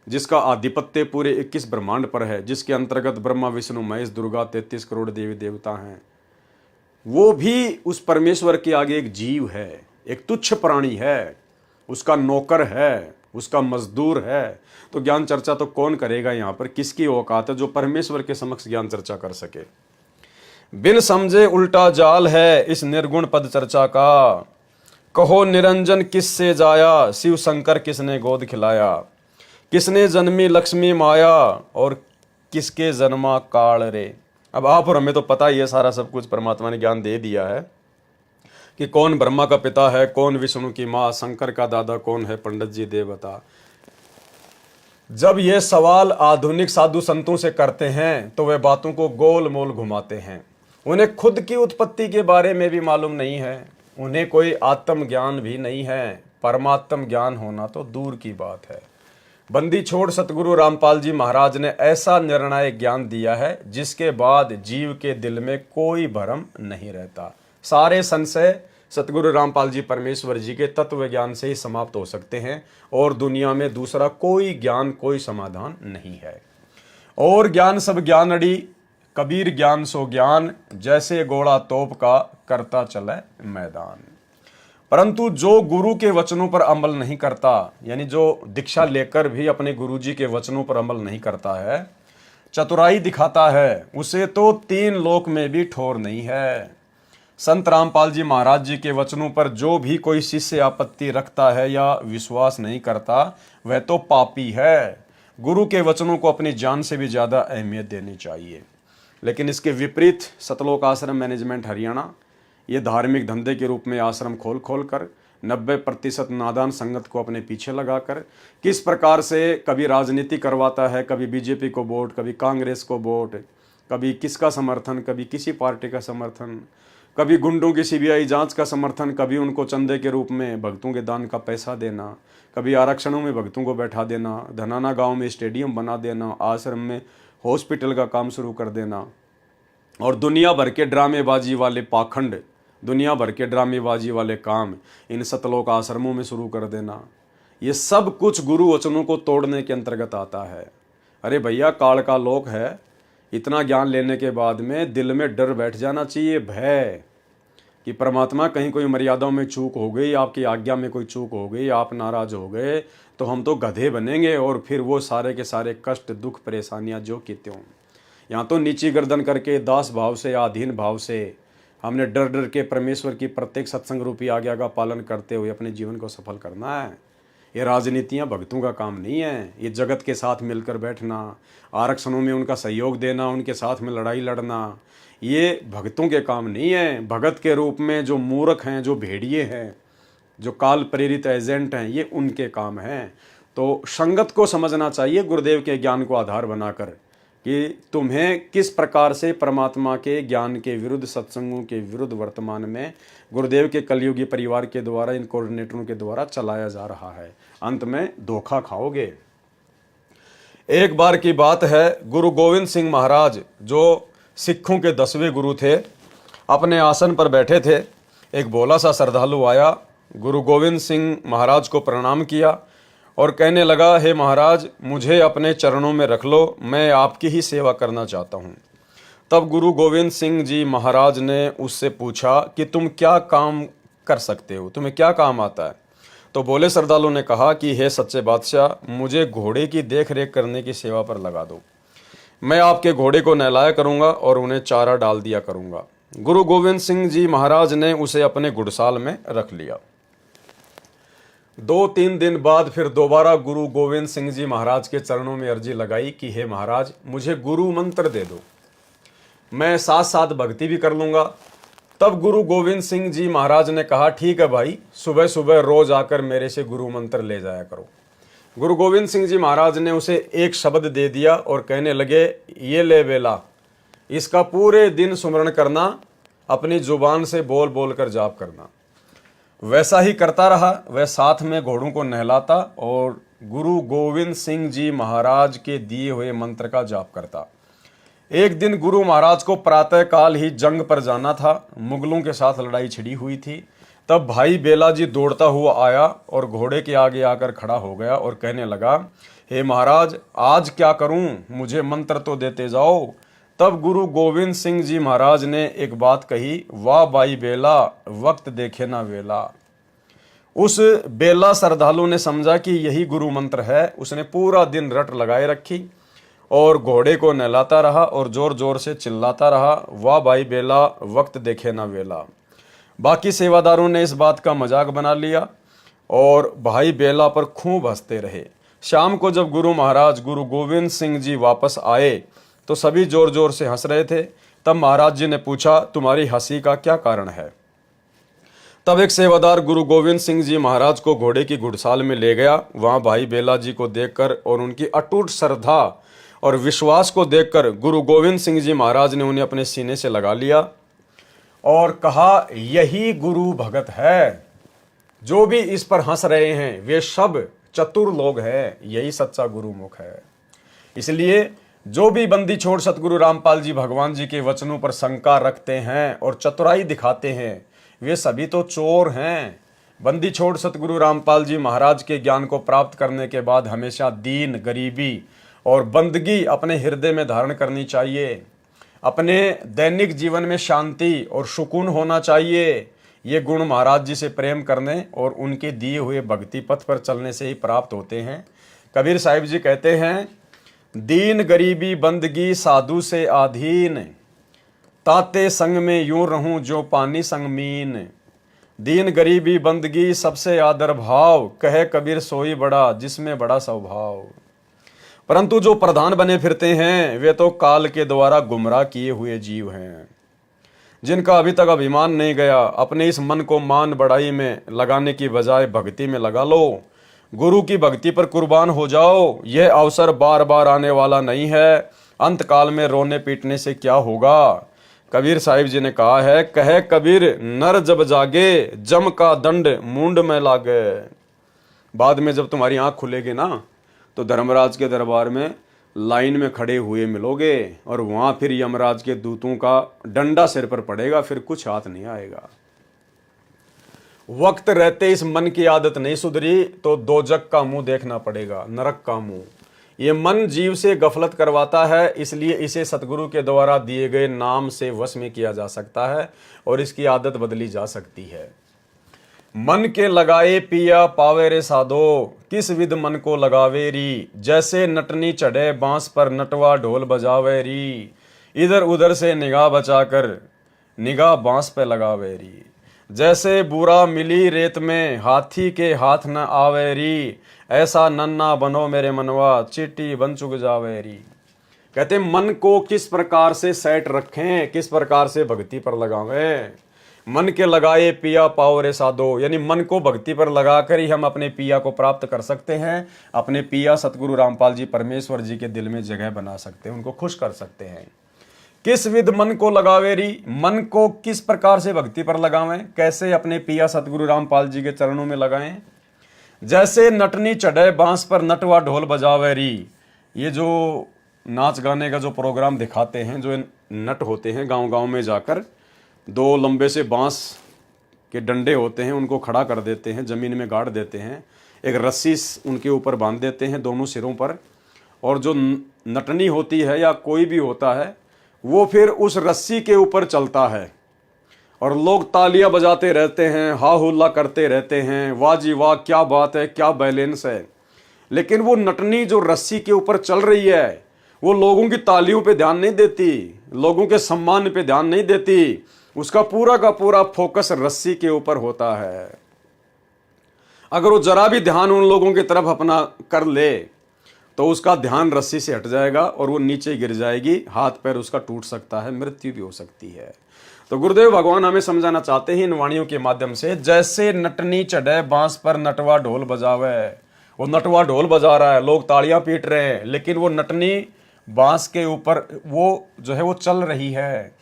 S1: जिसका आधिपत्य पूरे 21 ब्रह्मांड पर है, जिसके अंतर्गत ब्रह्मा विष्णु महेश दुर्गा 33 करोड़ देवी देवता हैं, वो भी उस परमेश्वर के आगे एक जीव है, एक तुच्छ प्राणी है, उसका नौकर है, उसका मजदूर है। तो ज्ञान चर्चा तो कौन करेगा यहाँ पर, किसकी औकात है जो परमेश्वर के समक्ष ज्ञान चर्चा कर सके। बिन समझे उल्टा जाल है इस निर्गुण पद चर्चा का, कहो निरंजन किससे जाया, शिव शंकर किसने गोद खिलाया, किसने जन्मी लक्ष्मी माया और किसके जन्मा काल रे। अब आप और हमें तो पता ही है सारा सब कुछ, परमात्मा ने ज्ञान दे दिया है कि कौन ब्रह्मा का पिता है, कौन विष्णु की माँ, शंकर का दादा कौन है, पंडित जी दे बता। जब ये सवाल आधुनिक साधु संतों से करते हैं तो वे बातों को गोल मोल घुमाते हैं। उन्हें खुद की उत्पत्ति के बारे में भी मालूम नहीं है, उन्हें कोई आत्म ज्ञान भी नहीं है, परमात्म ज्ञान होना तो दूर की बात है। बंदी छोड़ सतगुरु रामपाल जी महाराज ने ऐसा निर्णायक ज्ञान दिया है जिसके बाद जीव के दिल में कोई भ्रम नहीं रहता। सारे संशय सतगुरु रामपाल जी परमेश्वर जी के तत्व ज्ञान से ही समाप्त हो सकते हैं और दुनिया में दूसरा कोई ज्ञान, कोई समाधान नहीं है। और ज्ञान सब ज्ञान अड़ी, कबीर ज्ञान सो ज्ञान, जैसे घोड़ा तोप का करता चले मैदान। परंतु जो गुरु के वचनों पर अमल नहीं करता, यानी जो दीक्षा लेकर भी अपने गुरु जी के वचनों पर अमल नहीं करता है, चतुराई दिखाता है, उसे तो 3 लोक में भी ठौर नहीं है। संत रामपाल जी महाराज जी के वचनों पर जो भी कोई शिष्य आपत्ति रखता है या विश्वास नहीं करता, वह तो पापी है। गुरु के वचनों को अपनी जान से भी ज़्यादा अहमियत देनी चाहिए। लेकिन इसके विपरीत सतलोक आश्रम मैनेजमेंट हरियाणा ये धार्मिक धंधे के रूप में आश्रम खोल खोल कर 90% नादान संगत को अपने पीछे लगाकर किस प्रकार से कभी राजनीति करवाता है, कभी बीजेपी को वोट, कभी कांग्रेस को वोट, कभी किसका समर्थन, कभी किसी पार्टी का समर्थन, कभी गुंडों की सीबीआई जांच का समर्थन, कभी उनको चंदे के रूप में भक्तों के दान का पैसा देना, कभी आरक्षणों में भक्तों को बैठा देना, धनाना गांव में स्टेडियम बना देना, आश्रम में हॉस्पिटल का काम शुरू कर देना, और दुनिया भर के ड्रामेबाजी वाले पाखंड, दुनिया भर के ड्रामेबाजी वाले काम इन सतलोक आश्रमों में शुरू कर देना। ये सब कुछ गुरु वचनों को तोड़ने के अंतर्गत आता है। अरे भैया, काल का लोक है, इतना ज्ञान लेने के बाद में दिल में डर बैठ जाना चाहिए, भय, कि परमात्मा कहीं कोई मर्यादाओं में चूक हो गई, आपकी आज्ञा में कोई चूक हो गई, आप नाराज हो गए तो हम तो गधे बनेंगे और फिर वो सारे के सारे कष्ट, दुख, परेशानियां जो की त्यों। यहाँ तो नीची गर्दन करके दास भाव से, आधीन भाव से हमने डर डर के परमेश्वर की प्रत्येक सत्संग रूपी आज्ञा का पालन करते हुए अपने जीवन को सफल करना है। ये राजनीतियाँ भक्तों का काम नहीं है। ये जगत के साथ मिलकर बैठना, आरक्षणों में उनका सहयोग देना, उनके साथ में लड़ाई लड़ना, ये भक्तों के काम नहीं है। भगत के रूप में जो मूर्ख हैं, जो भेड़िए हैं, जो काल प्रेरित एजेंट हैं, ये उनके काम हैं। तो संगत को समझना चाहिए गुरुदेव के ज्ञान को आधार बनाकर कि तुम्हें किस प्रकार से परमात्मा के ज्ञान के विरुद्ध, सत्संगों के विरुद्ध वर्तमान में गुरुदेव के कलयुगी परिवार के द्वारा, इन कोऑर्डिनेटरों के द्वारा चलाया जा रहा है। अंत में धोखा खाओगे। एक बार की बात है, गुरु गोविंद सिंह महाराज जो सिखों के 10वें गुरु थे, अपने आसन पर बैठे थे। एक भोला सा श्रद्धालु आया, गुरु गोविंद सिंह महाराज को प्रणाम किया और कहने लगा, हे महाराज, मुझे अपने चरणों में रख लो, मैं आपकी ही सेवा करना चाहता हूँ। तब गुरु गोविंद सिंह जी महाराज ने उससे पूछा कि तुम क्या काम कर सकते हो, तुम्हें क्या काम आता है। तो भोले श्रद्धालु ने कहा कि हे सच्चे बादशाह, मुझे घोड़े की देख रेख करने की सेवा पर लगा दो। मैं आपके घोड़े को नहलाया करूँगा और उन्हें चारा डाल दिया करूँगा। गुरु गोविंद सिंह जी महाराज ने उसे अपने घुड़साल में रख लिया। 2-3 दिन बाद फिर दोबारा गुरु गोविंद सिंह जी महाराज के चरणों में अर्जी लगाई कि हे महाराज, मुझे गुरु मंत्र दे दो, मैं साथ साथ भक्ति भी कर लूँगा। तब गुरु गोविंद सिंह जी महाराज ने कहा, ठीक है भाई, सुबह सुबह रोज आकर मेरे से गुरु मंत्र ले जाया करो। गुरु गोविंद सिंह जी महाराज ने उसे एक शब्द दे दिया और कहने लगे, ये ले बेला, इसका पूरे दिन सुमरण करना, अपनी जुबान से बोल बोल कर जाप करना। वैसा ही करता रहा। वह साथ में घोड़ों को नहलाता और गुरु गोविंद सिंह जी महाराज के दिए हुए मंत्र का जाप करता। एक दिन गुरु महाराज को प्रातःकाल ही जंग पर जाना था, मुगलों के साथ लड़ाई छिड़ी हुई थी। तब भाई बेला जी दौड़ता हुआ आया और घोड़े के आगे आकर खड़ा हो गया और कहने लगा, हे महाराज, आज क्या करूं, मुझे मंत्र तो देते जाओ। तब गुरु गोविंद सिंह जी महाराज ने एक बात कही, वाह भाई बेला, वक्त देखे ना वेला। उस बेला श्रद्धालु ने समझा कि यही गुरु मंत्र है। उसने पूरा दिन रट लगाए रखी और घोड़े को नहलाता रहा और जोर जोर से चिल्लाता रहा, वाह भाई बेला, वक्त देखे ना वेला। बाकी सेवादारों ने इस बात का मजाक बना लिया और भाई बेला पर खूब हंसते रहे। शाम को जब गुरु महाराज गुरु गोविंद सिंह जी वापस आए तो सभी जोर जोर से हंस रहे थे। तब महाराज जी ने पूछा, तुम्हारी हंसी का क्या कारण है? तब एक सेवादार गुरु गोविंद सिंह जी महाराज को घोड़े की घुड़साल में ले गया। वहां भाई बेला जी को देखकर और उनकी अटूट श्रद्धा और विश्वास को देखकर गुरु गोविंद सिंह जी महाराज ने उन्हें अपने सीने से लगा लिया और कहा, यही गुरु भगत है। जो भी इस पर हंस रहे हैं वे सब चतुर लोग हैं, यही सच्चा गुरुमुख है। इसलिए जो भी बंदी छोड़ सतगुरु रामपाल जी भगवान जी के वचनों पर शंका रखते हैं और चतुराई दिखाते हैं, वे सभी तो चोर हैं। बंदी छोड़ सतगुरु रामपाल जी महाराज के ज्ञान को प्राप्त करने के बाद हमेशा दीन, गरीबी और बंदगी अपने हृदय में धारण करनी चाहिए। अपने दैनिक जीवन में शांति और सुकून होना चाहिए। ये गुण महाराज जी से प्रेम करने और उनके दिए हुए भक्ति पथ पर चलने से ही प्राप्त होते हैं। कबीर साहिब जी कहते हैं, दीन गरीबी बंदगी साधु से आधीन, ताते संग में यूं रहूं जो पानी संग मीन। दीन गरीबी बंदगी सबसे आदर भाव, कहे कबीर सोई बड़ा जिसमें बड़ा स्वभाव। परंतु जो प्रधान बने फिरते हैं वे तो काल के द्वारा गुमराह किए हुए जीव हैं, जिनका अभी तक अभिमान नहीं गया। अपने इस मन को मान बढ़ाई में लगाने की बजाय भक्ति में लगा लो। गुरु की भक्ति पर कुर्बान हो जाओ। यह अवसर बार बार आने वाला नहीं है। अंत काल में रोने पीटने से क्या होगा? कबीर साहिब जी ने कहा है, कहे कबीर नर जब जागे जम का दंड मूंड में लागे। बाद में जब तुम्हारी आंख खुलेगी ना तो धर्मराज के दरबार में लाइन में खड़े हुए मिलोगे और वहां फिर यमराज के दूतों का डंडा सिर पर पड़ेगा, फिर कुछ हाथ नहीं आएगा। वक्त रहते इस मन की आदत नहीं सुधरी तो दोजक का मुंह देखना पड़ेगा, नरक का मुंह। ये मन जीव से गफलत करवाता है, इसलिए इसे सतगुरु के द्वारा दिए गए नाम से वश में किया जा सकता है और इसकी आदत बदली जा सकती है। मन के लगाए पिया पावे रे साधो, किस विध मन को लगावे री। जैसे नटनी चढ़े बांस पर नटवा ढोल बजावे री। इधर उधर से निगाह बचाकर निगाह बांस पे लगावे री। जैसे बुरा मिली रेत में हाथी के हाथ न आवे री। ऐसा नन्ना बनो मेरे मनवा चीटी बन चुक जावे री। कहते मन को किस प्रकार से सेट रखें, किस प्रकार से भक्ति पर लगावें। मन के लगाए पिया पाओ रे साधो, यानी मन को भक्ति पर लगाकर ही हम अपने पिया को प्राप्त कर सकते हैं। अपने पिया सतगुरु रामपाल जी परमेश्वर जी के दिल में जगह बना सकते हैं, उनको खुश कर सकते हैं। किस विध मन को लगावे री, मन को किस प्रकार से भक्ति पर लगावें, कैसे अपने पिया सतगुरु रामपाल जी के चरणों में लगाएं। जैसे नटनी चढ़े बांस पर नटवा ढोल बजावे री। ये जो नाच गाने का जो प्रोग्राम दिखाते हैं, जो नट होते हैं गांव गांव में जाकर दो लंबे से बांस के डंडे होते हैं, उनको खड़ा कर देते हैं, ज़मीन में गाड़ देते हैं, एक रस्सी उनके ऊपर बांध देते हैं दोनों सिरों पर, और जो नटनी होती है या कोई भी होता है वो फिर उस रस्सी के ऊपर चलता है और लोग तालियां बजाते रहते हैं, हा हुल्ला करते रहते हैं, वाह जी वाह क्या बात है, क्या बैलेंस है। लेकिन वो नटनी जो रस्सी के ऊपर चल रही है वो लोगों की तालियों पे ध्यान नहीं देती, लोगों के सम्मान पे ध्यान नहीं देती। उसका पूरा का पूरा फोकस रस्सी के ऊपर होता है। अगर वो जरा भी ध्यान उन लोगों की तरफ अपना कर ले तो उसका ध्यान रस्सी से हट जाएगा और वो नीचे गिर जाएगी, हाथ पैर उसका टूट सकता है, मृत्यु भी हो सकती है। तो गुरुदेव भगवान हमें समझाना चाहते हैं इन वाणियों के माध्यम से, जैसे नटनी चढ़े बांस पर नटवा ढोल बजावे। वो नटवा ढोल बजा रहा है, लोग तालियां पीट रहे हैं, लेकिन वो नटनी बांस के ऊपर वो जो है वो चल रही है।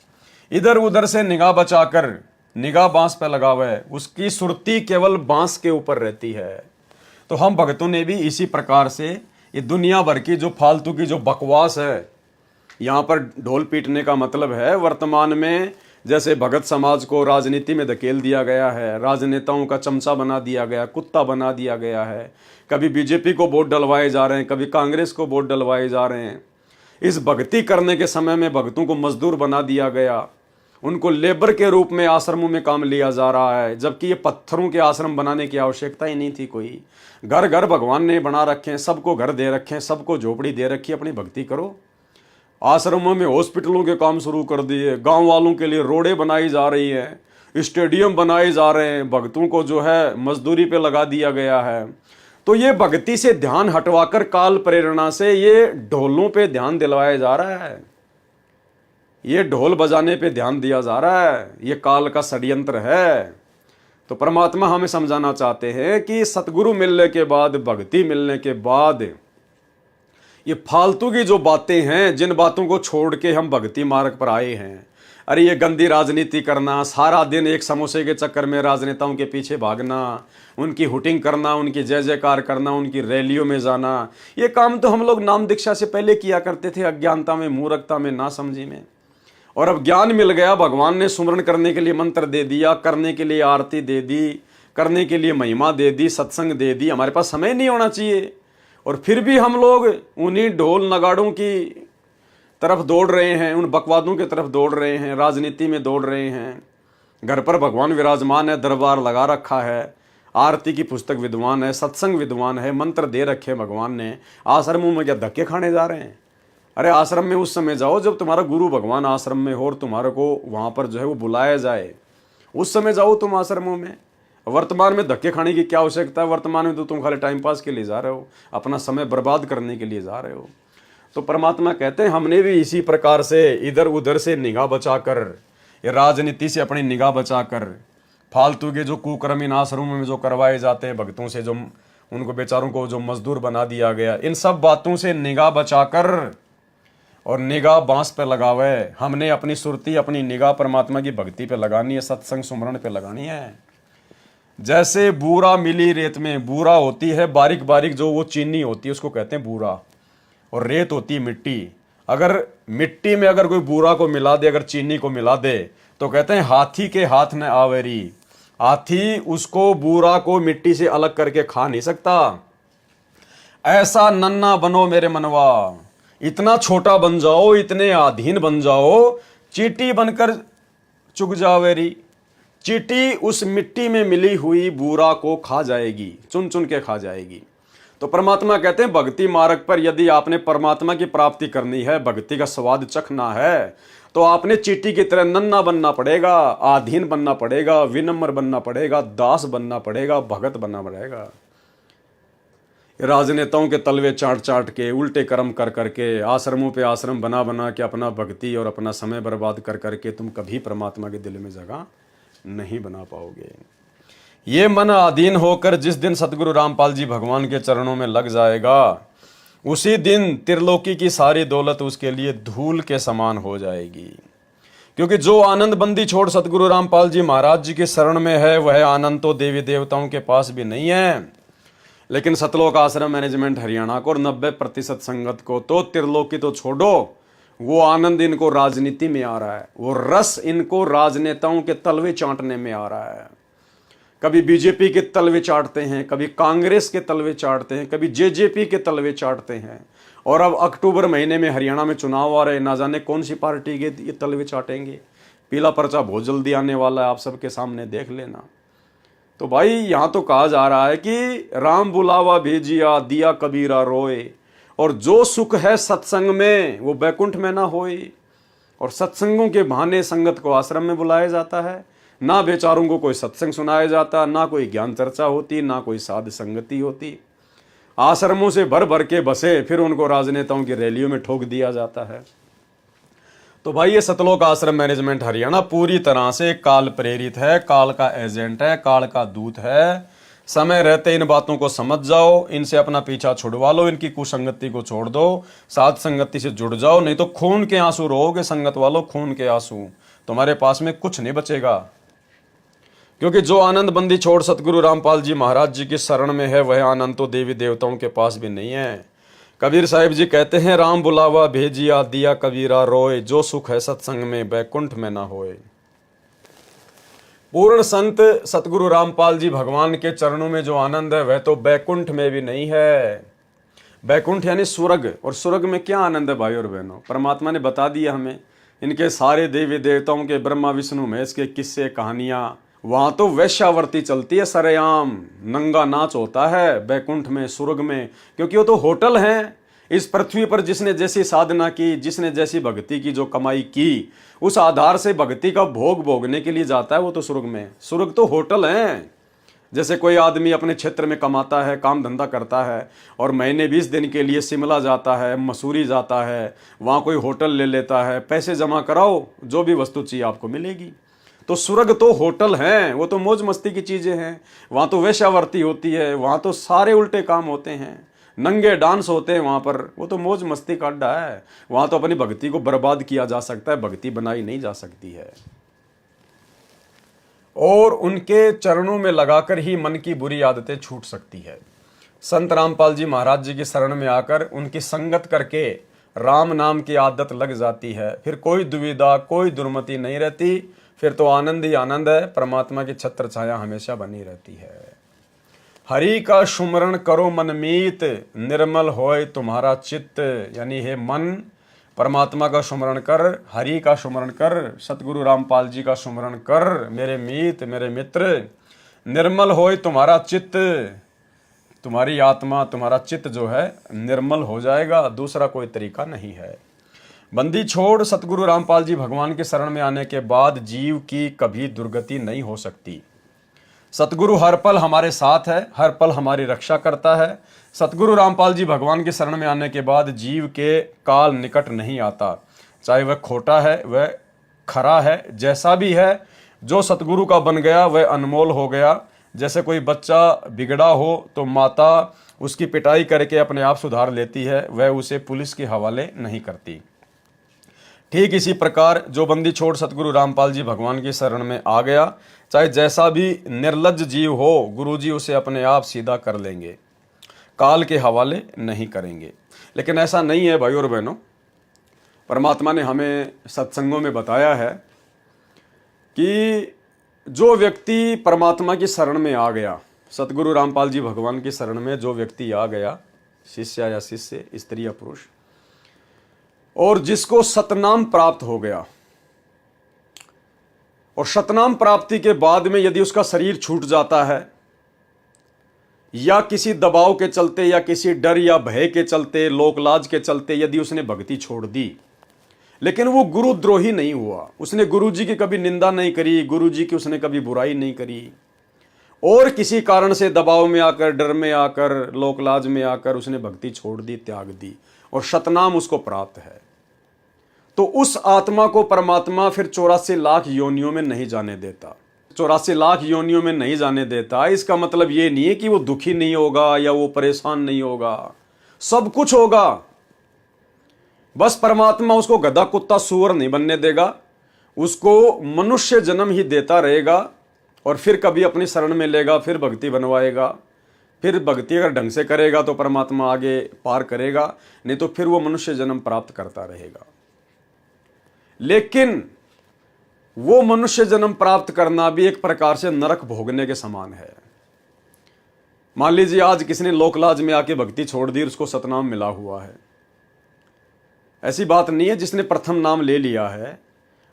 S1: इधर उधर से निगाह बचाकर निगाह बांस पर लगावे, उसकी सुरती केवल बांस के ऊपर रहती है। तो हम भक्तों ने भी इसी प्रकार से ये दुनिया भर की जो फालतू की जो बकवास है, यहाँ पर ढोल पीटने का मतलब है वर्तमान में जैसे भगत समाज को राजनीति में धकेल दिया गया है, राजनेताओं का चमचा बना दिया गया, कुत्ता बना दिया गया है। कभी बीजेपी को वोट डलवाए जा रहे हैं, कभी कांग्रेस को वोट डलवाए जा रहे हैं। इस भक्ति करने के समय में भक्तों को मजदूर बना दिया गया, उनको लेबर के रूप में आश्रमों में काम लिया जा रहा है, जबकि ये पत्थरों के आश्रम बनाने की आवश्यकता ही नहीं थी। कोई घर घर भगवान ने बना रखे हैं, सबको घर दे रखे हैं, सबको झोपड़ी दे रखी है, अपनी भक्ति करो। आश्रमों में हॉस्पिटलों के काम शुरू कर दिए, गांव वालों के लिए रोडें बनाई जा रही हैं, स्टेडियम बनाए जा रहे हैं, भक्तों को जो है मजदूरी पे लगा दिया गया है। तो ये भक्ति से ध्यान हटवाकर काल प्रेरणा से ये ढोलों पे ध्यान दिलवाया जा रहा है, ये ढोल बजाने पे ध्यान दिया जा रहा है, ये काल का षड्यंत्र है। तो परमात्मा हमें समझाना चाहते हैं कि सतगुरु मिलने के बाद, भक्ति मिलने के बाद, ये फालतू की जो बातें हैं, जिन बातों को छोड़ के हम भक्ति मार्ग पर आए हैं, अरे ये गंदी राजनीति करना, सारा दिन एक समोसे के चक्कर में राजनेताओं के पीछे भागना, उनकी हुटिंग करना, उनकी जय जयकार करना, उनकी रैलियों में जाना, ये काम तो हम लोग नाम दीक्षा से पहले किया करते थे, अज्ञानता में, मूर्खता में, नासमझी में। और अब ज्ञान मिल गया, भगवान ने सुमरण करने के लिए मंत्र दे दिया, करने के लिए आरती दे दी, करने के लिए महिमा दे दी, सत्संग दे दी, हमारे पास समय नहीं होना चाहिए। और फिर भी हम लोग उन्हीं ढोल नगाड़ों की तरफ दौड़ रहे हैं, उन बकवादों की तरफ दौड़ रहे हैं, राजनीति में दौड़ रहे हैं। घर पर भगवान विराजमान है, दरबार लगा रखा है, आरती की पुस्तक विद्वान है, सत्संग विद्वान है, मंत्र दे रखे भगवान ने, आश्रमों में क्या धक्के खाने जा रहे हैं? अरे आश्रम में उस समय जाओ जब तुम्हारा गुरु भगवान आश्रम में हो और तुम्हारे को वहाँ पर जो है वो बुलाया जाए, उस समय जाओ तुम आश्रमों में। वर्तमान में धक्के खाने की क्या आवश्यकता है? वर्तमान में तो तुम खाली टाइम पास के लिए जा रहे हो, अपना समय बर्बाद करने के लिए जा रहे हो। तो परमात्मा कहते हैं हमने भी इसी प्रकार से इधर उधर से निगाह बचाकर, ये राजनीति से अपनी निगाह बचाकर, फालतू के जो कुकर्म इन आश्रमों में जो करवाए जाते हैं भक्तों से, जो उनको बेचारों को जो मजदूर बना दिया गया, इन सब बातों से निगाह बचाकर और निगाह बांस पे लगावे, हमने अपनी सुरती, अपनी निगाह परमात्मा की भक्ति पे लगानी है, सत्संग सुमरण पे लगानी है। जैसे बूरा मिली रेत में, बूरा होती है बारीक बारीक जो वो चीनी होती है उसको कहते हैं बूरा, और रेत होती है मिट्टी। अगर मिट्टी में अगर कोई बूरा को मिला दे, अगर चीनी को मिला दे, तो कहते हैं हाथी के हाथ न आवेरी, हाथी उसको बूरा को मिट्टी से अलग करके खा नहीं सकता। ऐसा नन्ना बनो मेरे मनवा, इतना छोटा बन जाओ, इतने अधीन बन जाओ, चींटी बनकर चुग जावेरी, चींटी उस मिट्टी में मिली हुई बूरा को खा जाएगी, चुन चुन के खा जाएगी। तो परमात्मा कहते हैं भक्ति मार्ग पर यदि आपने परमात्मा की प्राप्ति करनी है, भक्ति का स्वाद चखना है, तो आपने चींटी की तरह नन्ना बनना पड़ेगा, आधीन बनना पड़ेगा, विनम्र बनना पड़ेगा, दास बनना पड़ेगा, भगत बनना पड़ेगा। राजनेताओं के तलवे चाट चाट के, उल्टे कर्म कर करके, आश्रमों पे आश्रम बना बना के अपना भक्ति और अपना समय बर्बाद कर करके तुम कभी परमात्मा के दिल में जगह नहीं बना पाओगे। ये मन अधीन होकर जिस दिन सतगुरु रामपाल जी भगवान के चरणों में लग जाएगा, उसी दिन त्रिलोकी की सारी दौलत उसके लिए धूल के समान हो जाएगी। क्योंकि जो आनंद बंदी छोड़ सतगुरु रामपाल जी महाराज जी के शरण में है, वह आनंद तो देवी देवताओं के पास भी नहीं है। लेकिन सतलोक आश्रम मैनेजमेंट हरियाणा को और 90% संगत को तो त्रिलोकी तो छोड़ो, वो आनंद इनको राजनीति में आ रहा है, वो रस इनको राजनेताओं के तलवे चाटने में आ रहा है। कभी बीजेपी के तलवे चाटते हैं, कभी कांग्रेस के तलवे चाटते हैं, कभी जेजेपी के तलवे चाटते हैं। और अब अक्टूबर महीने में हरियाणा में चुनाव आ रहे, ना जाने कौन सी पार्टी के ये तलवे चाटेंगे। पीला पर्चा बहुत जल्दी आने वाला है, आप सबके सामने देख लेना। तो भाई यहाँ तो कहा जा रहा है कि राम बुलावा भेजिया, दिया कबीरा रोए, और जो सुख है सत्संग में वो बैकुंठ में ना होए। और सत्संगों के बहाने संगत को आश्रम में बुलाया जाता है, ना बेचारों को कोई सत्संग सुनाया जाता, ना कोई ज्ञान चर्चा होती, ना कोई साध संगति होती। आश्रमों से भर भर के बसे, फिर उनको राजनेताओं की रैलियों में ठोक दिया जाता है। तो भाई ये सतलोक आश्रम मैनेजमेंट हरियाणा पूरी तरह से काल प्रेरित है, काल का एजेंट है, काल का दूत है। समय रहते इन बातों को समझ जाओ, इनसे अपना पीछा छुड़वा लो, इनकी कुसंगति को छोड़ दो, साध संगति से जुड़ जाओ, नहीं तो खून के आंसू रोओगे संगत वालों, खून के आंसू। तुम्हारे पास में कुछ नहीं बचेगा। क्योंकि जो आनंद बंदी छोड़ सतगुरु रामपाल जी महाराज जी की शरण में है, वह आनंद तो देवी देवताओं के पास भी नहीं है। कबीर साहिब जी कहते हैं, राम बुलावा भेजिया, दिया कबीरा रोए, जो सुख है सत्संग में बैकुंठ में ना होए। पूर्ण संत सतगुरु रामपाल जी भगवान के चरणों में जो आनंद है, वह तो बैकुंठ में भी नहीं है। बैकुंठ यानी स्वर्ग, और स्वर्ग में क्या आनंद है भाई और बहनों? परमात्मा ने बता दिया हमें। इनके सारे देवी देवताओं के, ब्रह्मा विष्णु महेश के किस्से कहानियां, वहां तो वैश्यावर्ती चलती है, सरेआम नंगा नाच होता है बैकुंठ में, स्वर्ग में। क्योंकि वो तो होटल हैं, इस पृथ्वी पर जिसने जैसी साधना की, जिसने जैसी भक्ति की, जो कमाई की, उस आधार से भक्ति का भोग भोगने के लिए जाता है वो तो स्वर्ग में। स्वर्ग तो होटल है। जैसे कोई आदमी अपने क्षेत्र में कमाता है, काम धंधा करता है और महीने 20 दिन के लिए शिमला जाता है, मसूरी जाता है, वहाँ कोई होटल ले लेता है, पैसे जमा कराओ, जो भी वस्तु चाहिए आपको मिलेगी। तो स्वर्ग तो होटल हैं, वो तो मौज मस्ती की चीज़ें हैं। वहाँ तो वेश्यावृत्ति होती है, वहाँ तो सारे उल्टे काम होते हैं, नंगे डांस होते हैं वहाँ पर। वो तो मौज मस्ती का अड्डा है। वहाँ तो अपनी भक्ति को बर्बाद किया जा सकता है, भक्ति बनाई नहीं जा सकती है। और उनके चरणों में लगाकर ही मन की बुरी आदतें छूट सकती है। संत रामपाल जी महाराज जी की शरण में आकर उनकी संगत करके राम नाम की आदत लग जाती है, फिर कोई दुविधा, कोई दुर्मति नहीं रहती, फिर तो आनंद ही आनंद है। परमात्मा की छत्र छाया हमेशा बनी रहती है। हरि का सुमरण करो मनमीत, निर्मल होए तुम्हारा चित्त। यानी हे मन, परमात्मा का सुमरण कर, हरि का सुमरण कर, सतगुरु रामपाल जी का सुमरण कर मेरे मीत, मेरे मित्र। निर्मल होए तुम्हारा चित्त, तुम्हारी आत्मा, तुम्हारा चित्त जो है निर्मल हो जाएगा। दूसरा कोई तरीका नहीं है। बंदी छोड़ सतगुरु रामपाल जी भगवान के शरण में आने के बाद जीव की कभी दुर्गति नहीं हो सकती। सतगुरु हर पल हमारे साथ है, हर पल हमारी रक्षा करता है। सतगुरु रामपाल जी भगवान के शरण में आने के बाद जीव के काल निकट नहीं आता, चाहे वह खोटा है, वह खरा है, जैसा भी है। जो सतगुरु का बन गया वह अनमोल हो गया। जैसे कोई बच्चा बिगड़ा हो तो माता उसकी पिटाई करके अपने आप सुधार लेती है, वह उसे पुलिस के हवाले नहीं करती। ठीक इसी प्रकार जो बंदी छोड़ सतगुरु रामपाल जी भगवान की शरण में आ गया, चाहे जैसा भी निर्लज्ज जीव हो, गुरुजी उसे अपने आप सीधा कर लेंगे, काल के हवाले नहीं करेंगे। लेकिन ऐसा नहीं है भाई और बहनों। परमात्मा ने हमें सत्संगों में बताया है कि जो व्यक्ति परमात्मा की शरण में आ गया, सतगुरु रामपाल जी भगवान की शरण में जो व्यक्ति आ गया, शिष्य या शिष्य, स्त्री या पुरुष, और जिसको सतनाम प्राप्त हो गया, और सतनाम प्राप्ति के बाद में यदि उसका शरीर छूट जाता है, या किसी दबाव के चलते, या किसी डर या भय के चलते, लोकलाज के चलते यदि उसने भक्ति छोड़ दी, लेकिन वो गुरुद्रोही नहीं हुआ, उसने गुरुजी की कभी निंदा नहीं करी, गुरुजी की उसने कभी बुराई नहीं करी, और किसी कारण से दबाव में आकर, डर में आकर, लोकलाज में आकर उसने भक्ति छोड़ दी, त्याग दी, और सतनाम उसको प्राप्त है, तो उस आत्मा को परमात्मा फिर 84 लाख योनियों में नहीं जाने देता। 84 लाख योनियों में नहीं जाने देता, इसका मतलब ये नहीं है कि वो दुखी नहीं होगा या वो परेशान नहीं होगा, सब कुछ होगा। बस परमात्मा उसको गधा, कुत्ता, सूअर नहीं बनने देगा, उसको मनुष्य जन्म ही देता रहेगा, और फिर कभी अपनी शरण में लेगा, फिर भक्ति बनवाएगा, फिर भक्ति अगर ढंग से करेगा तो परमात्मा आगे पार करेगा, नहीं तो फिर वो मनुष्य जन्म प्राप्त करता रहेगा। लेकिन वो मनुष्य जन्म प्राप्त करना भी एक प्रकार से नरक भोगने के समान है। मान लीजिए आज किसी ने लोकलाज में आके भक्ति छोड़ दी, उसको सतनाम मिला हुआ है। ऐसी बात नहीं है, जिसने प्रथम नाम ले लिया है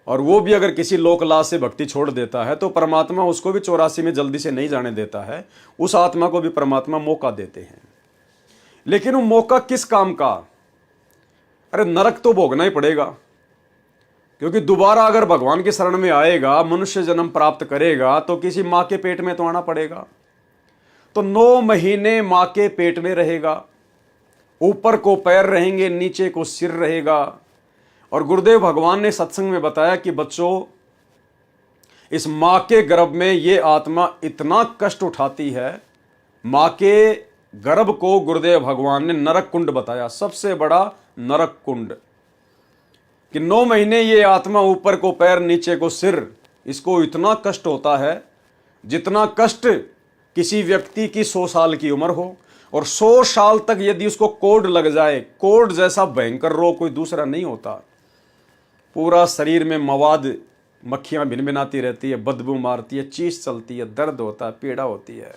S1: और वो भी अगर किसी लोकलाज से भक्ति छोड़ देता है तो परमात्मा उसको भी 84 में जल्दी से नहीं जाने देता है, उस आत्मा को भी परमात्मा मौका देते हैं। लेकिन वो मौका किस काम का? अरे नरक तो भोगना ही पड़ेगा, क्योंकि दोबारा अगर भगवान की शरण में आएगा, मनुष्य जन्म प्राप्त करेगा, तो किसी माँ के पेट में तो आना पड़ेगा। तो 9 महीने माँ के पेट में रहेगा, ऊपर को पैर रहेंगे, नीचे को सिर रहेगा। और गुरुदेव भगवान ने सत्संग में बताया कि बच्चों, इस माँ के गर्भ में ये आत्मा इतना कष्ट उठाती है। माँ के गर्भ को गुरुदेव भगवान ने नरक कुंड बताया, सबसे बड़ा नरक कुंड, कि 9 महीने ये आत्मा ऊपर को पैर, नीचे को सिर, इसको इतना कष्ट होता है जितना कष्ट किसी व्यक्ति की 100 साल की उम्र हो। और 100 साल तक यदि उसको कोढ़ लग जाए, कोढ़ जैसा भयंकर रोग कोई दूसरा नहीं होता। पूरा शरीर में मवाद, मक्खियां भिनभिनाती रहती है, बदबू मारती है, चीस चलती है, दर्द होता है, पीड़ा होती है।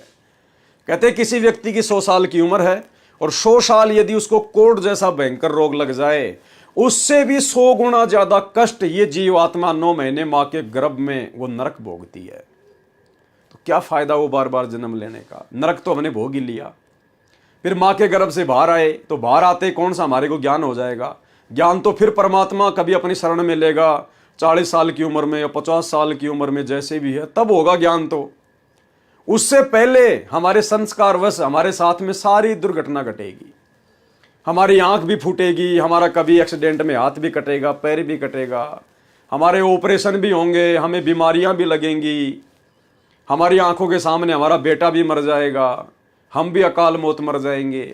S1: कहते हैं किसी व्यक्ति की 100 साल की उम्र है और 100 साल यदि उसको कोढ़ जैसा भयंकर रोग लग जाए, उससे भी 100 गुना ज्यादा कष्ट ये जीव आत्मा 9 महीने मां के गर्भ में वो नरक भोगती है। तो क्या फायदा वो बार बार जन्म लेने का? नरक तो हमने भोग ही लिया। फिर माँ के गर्भ से बाहर आए, तो बाहर आते कौन सा हमारे को ज्ञान हो जाएगा? ज्ञान तो फिर परमात्मा कभी अपनी शरण में लेगा 40 साल की उम्र में या 50 साल की उम्र में, जैसे भी है तब होगा ज्ञान। तो उससे पहले हमारे संस्कारवश हमारे साथ में सारी दुर्घटना घटेगी, हमारी आंख भी फूटेगी, हमारा कभी एक्सीडेंट में हाथ भी कटेगा, पैर भी कटेगा, हमारे ऑपरेशन भी होंगे, हमें बीमारियां भी लगेंगी, हमारी आंखों के सामने हमारा बेटा भी मर जाएगा, हम भी अकाल मौत मर जाएंगे।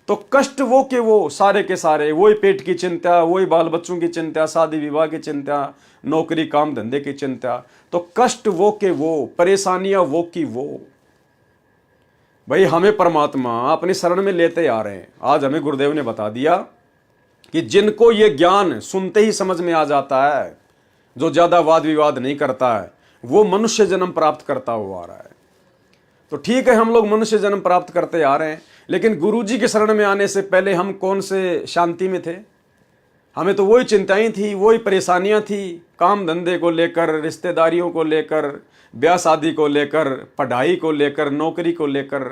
S1: तो कष्ट वो के वो सारे के सारे, वही पेट की चिंता, वही बाल बच्चों की चिंता, शादी विवाह की चिंता, नौकरी काम धंधे की चिंता। तो कष्ट वो के वो, परेशानियां वो की वो। भाई हमें परमात्मा अपनी शरण में लेते आ रहे हैं। आज हमें गुरुदेव ने बता दिया कि जिनको ये ज्ञान सुनते ही समझ में आ जाता है, जो ज्यादा वाद विवाद नहीं करता है, वो मनुष्य जन्म प्राप्त करता हुआ आ रहा है। तो ठीक है, हम लोग मनुष्य जन्म प्राप्त करते आ रहे हैं, लेकिन गुरुजी की शरण में आने से पहले हम कौन से शांति में थे? हमें तो वही चिंताएं थी, वही परेशानियां थी, काम धंधे को लेकर, रिश्तेदारियों को लेकर, ब्याह शादी को लेकर, पढ़ाई को लेकर, नौकरी को लेकर।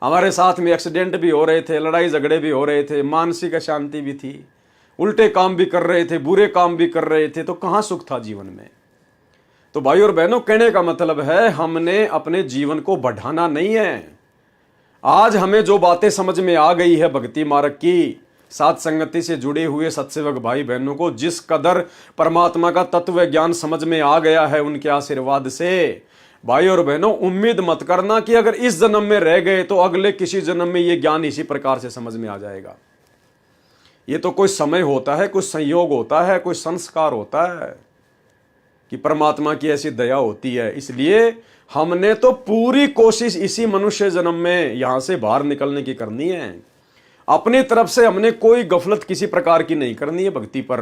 S1: हमारे साथ में एक्सीडेंट भी हो रहे थे, लड़ाई झगड़े भी हो रहे थे, मानसिक अशांति भी थी, उल्टे काम भी कर रहे थे, बुरे काम भी कर रहे थे। तो कहाँ सुख था जीवन में? तो भाई और बहनों, कहने का मतलब है हमने अपने जीवन को बढ़ाना नहीं है। आज हमें जो बातें समझ में आ गई है भक्ति मार्ग की, साथ संगति से जुड़े हुए सत्सेवक भाई बहनों को जिस कदर परमात्मा का तत्व ज्ञान समझ में आ गया है उनके आशीर्वाद से, भाई और बहनों उम्मीद मत करना कि अगर इस जन्म में रह गए तो अगले किसी जन्म में ये ज्ञान इसी प्रकार से समझ में आ जाएगा। ये तो कोई समय होता है, कुछ संयोग होता है, कोई संस्कार होता है कि परमात्मा की ऐसी दया होती है। इसलिए हमने तो पूरी कोशिश इसी मनुष्य जन्म में यहां से बाहर निकलने की करनी है। अपनी तरफ से हमने कोई गफलत किसी प्रकार की नहीं करनी है भक्ति पर।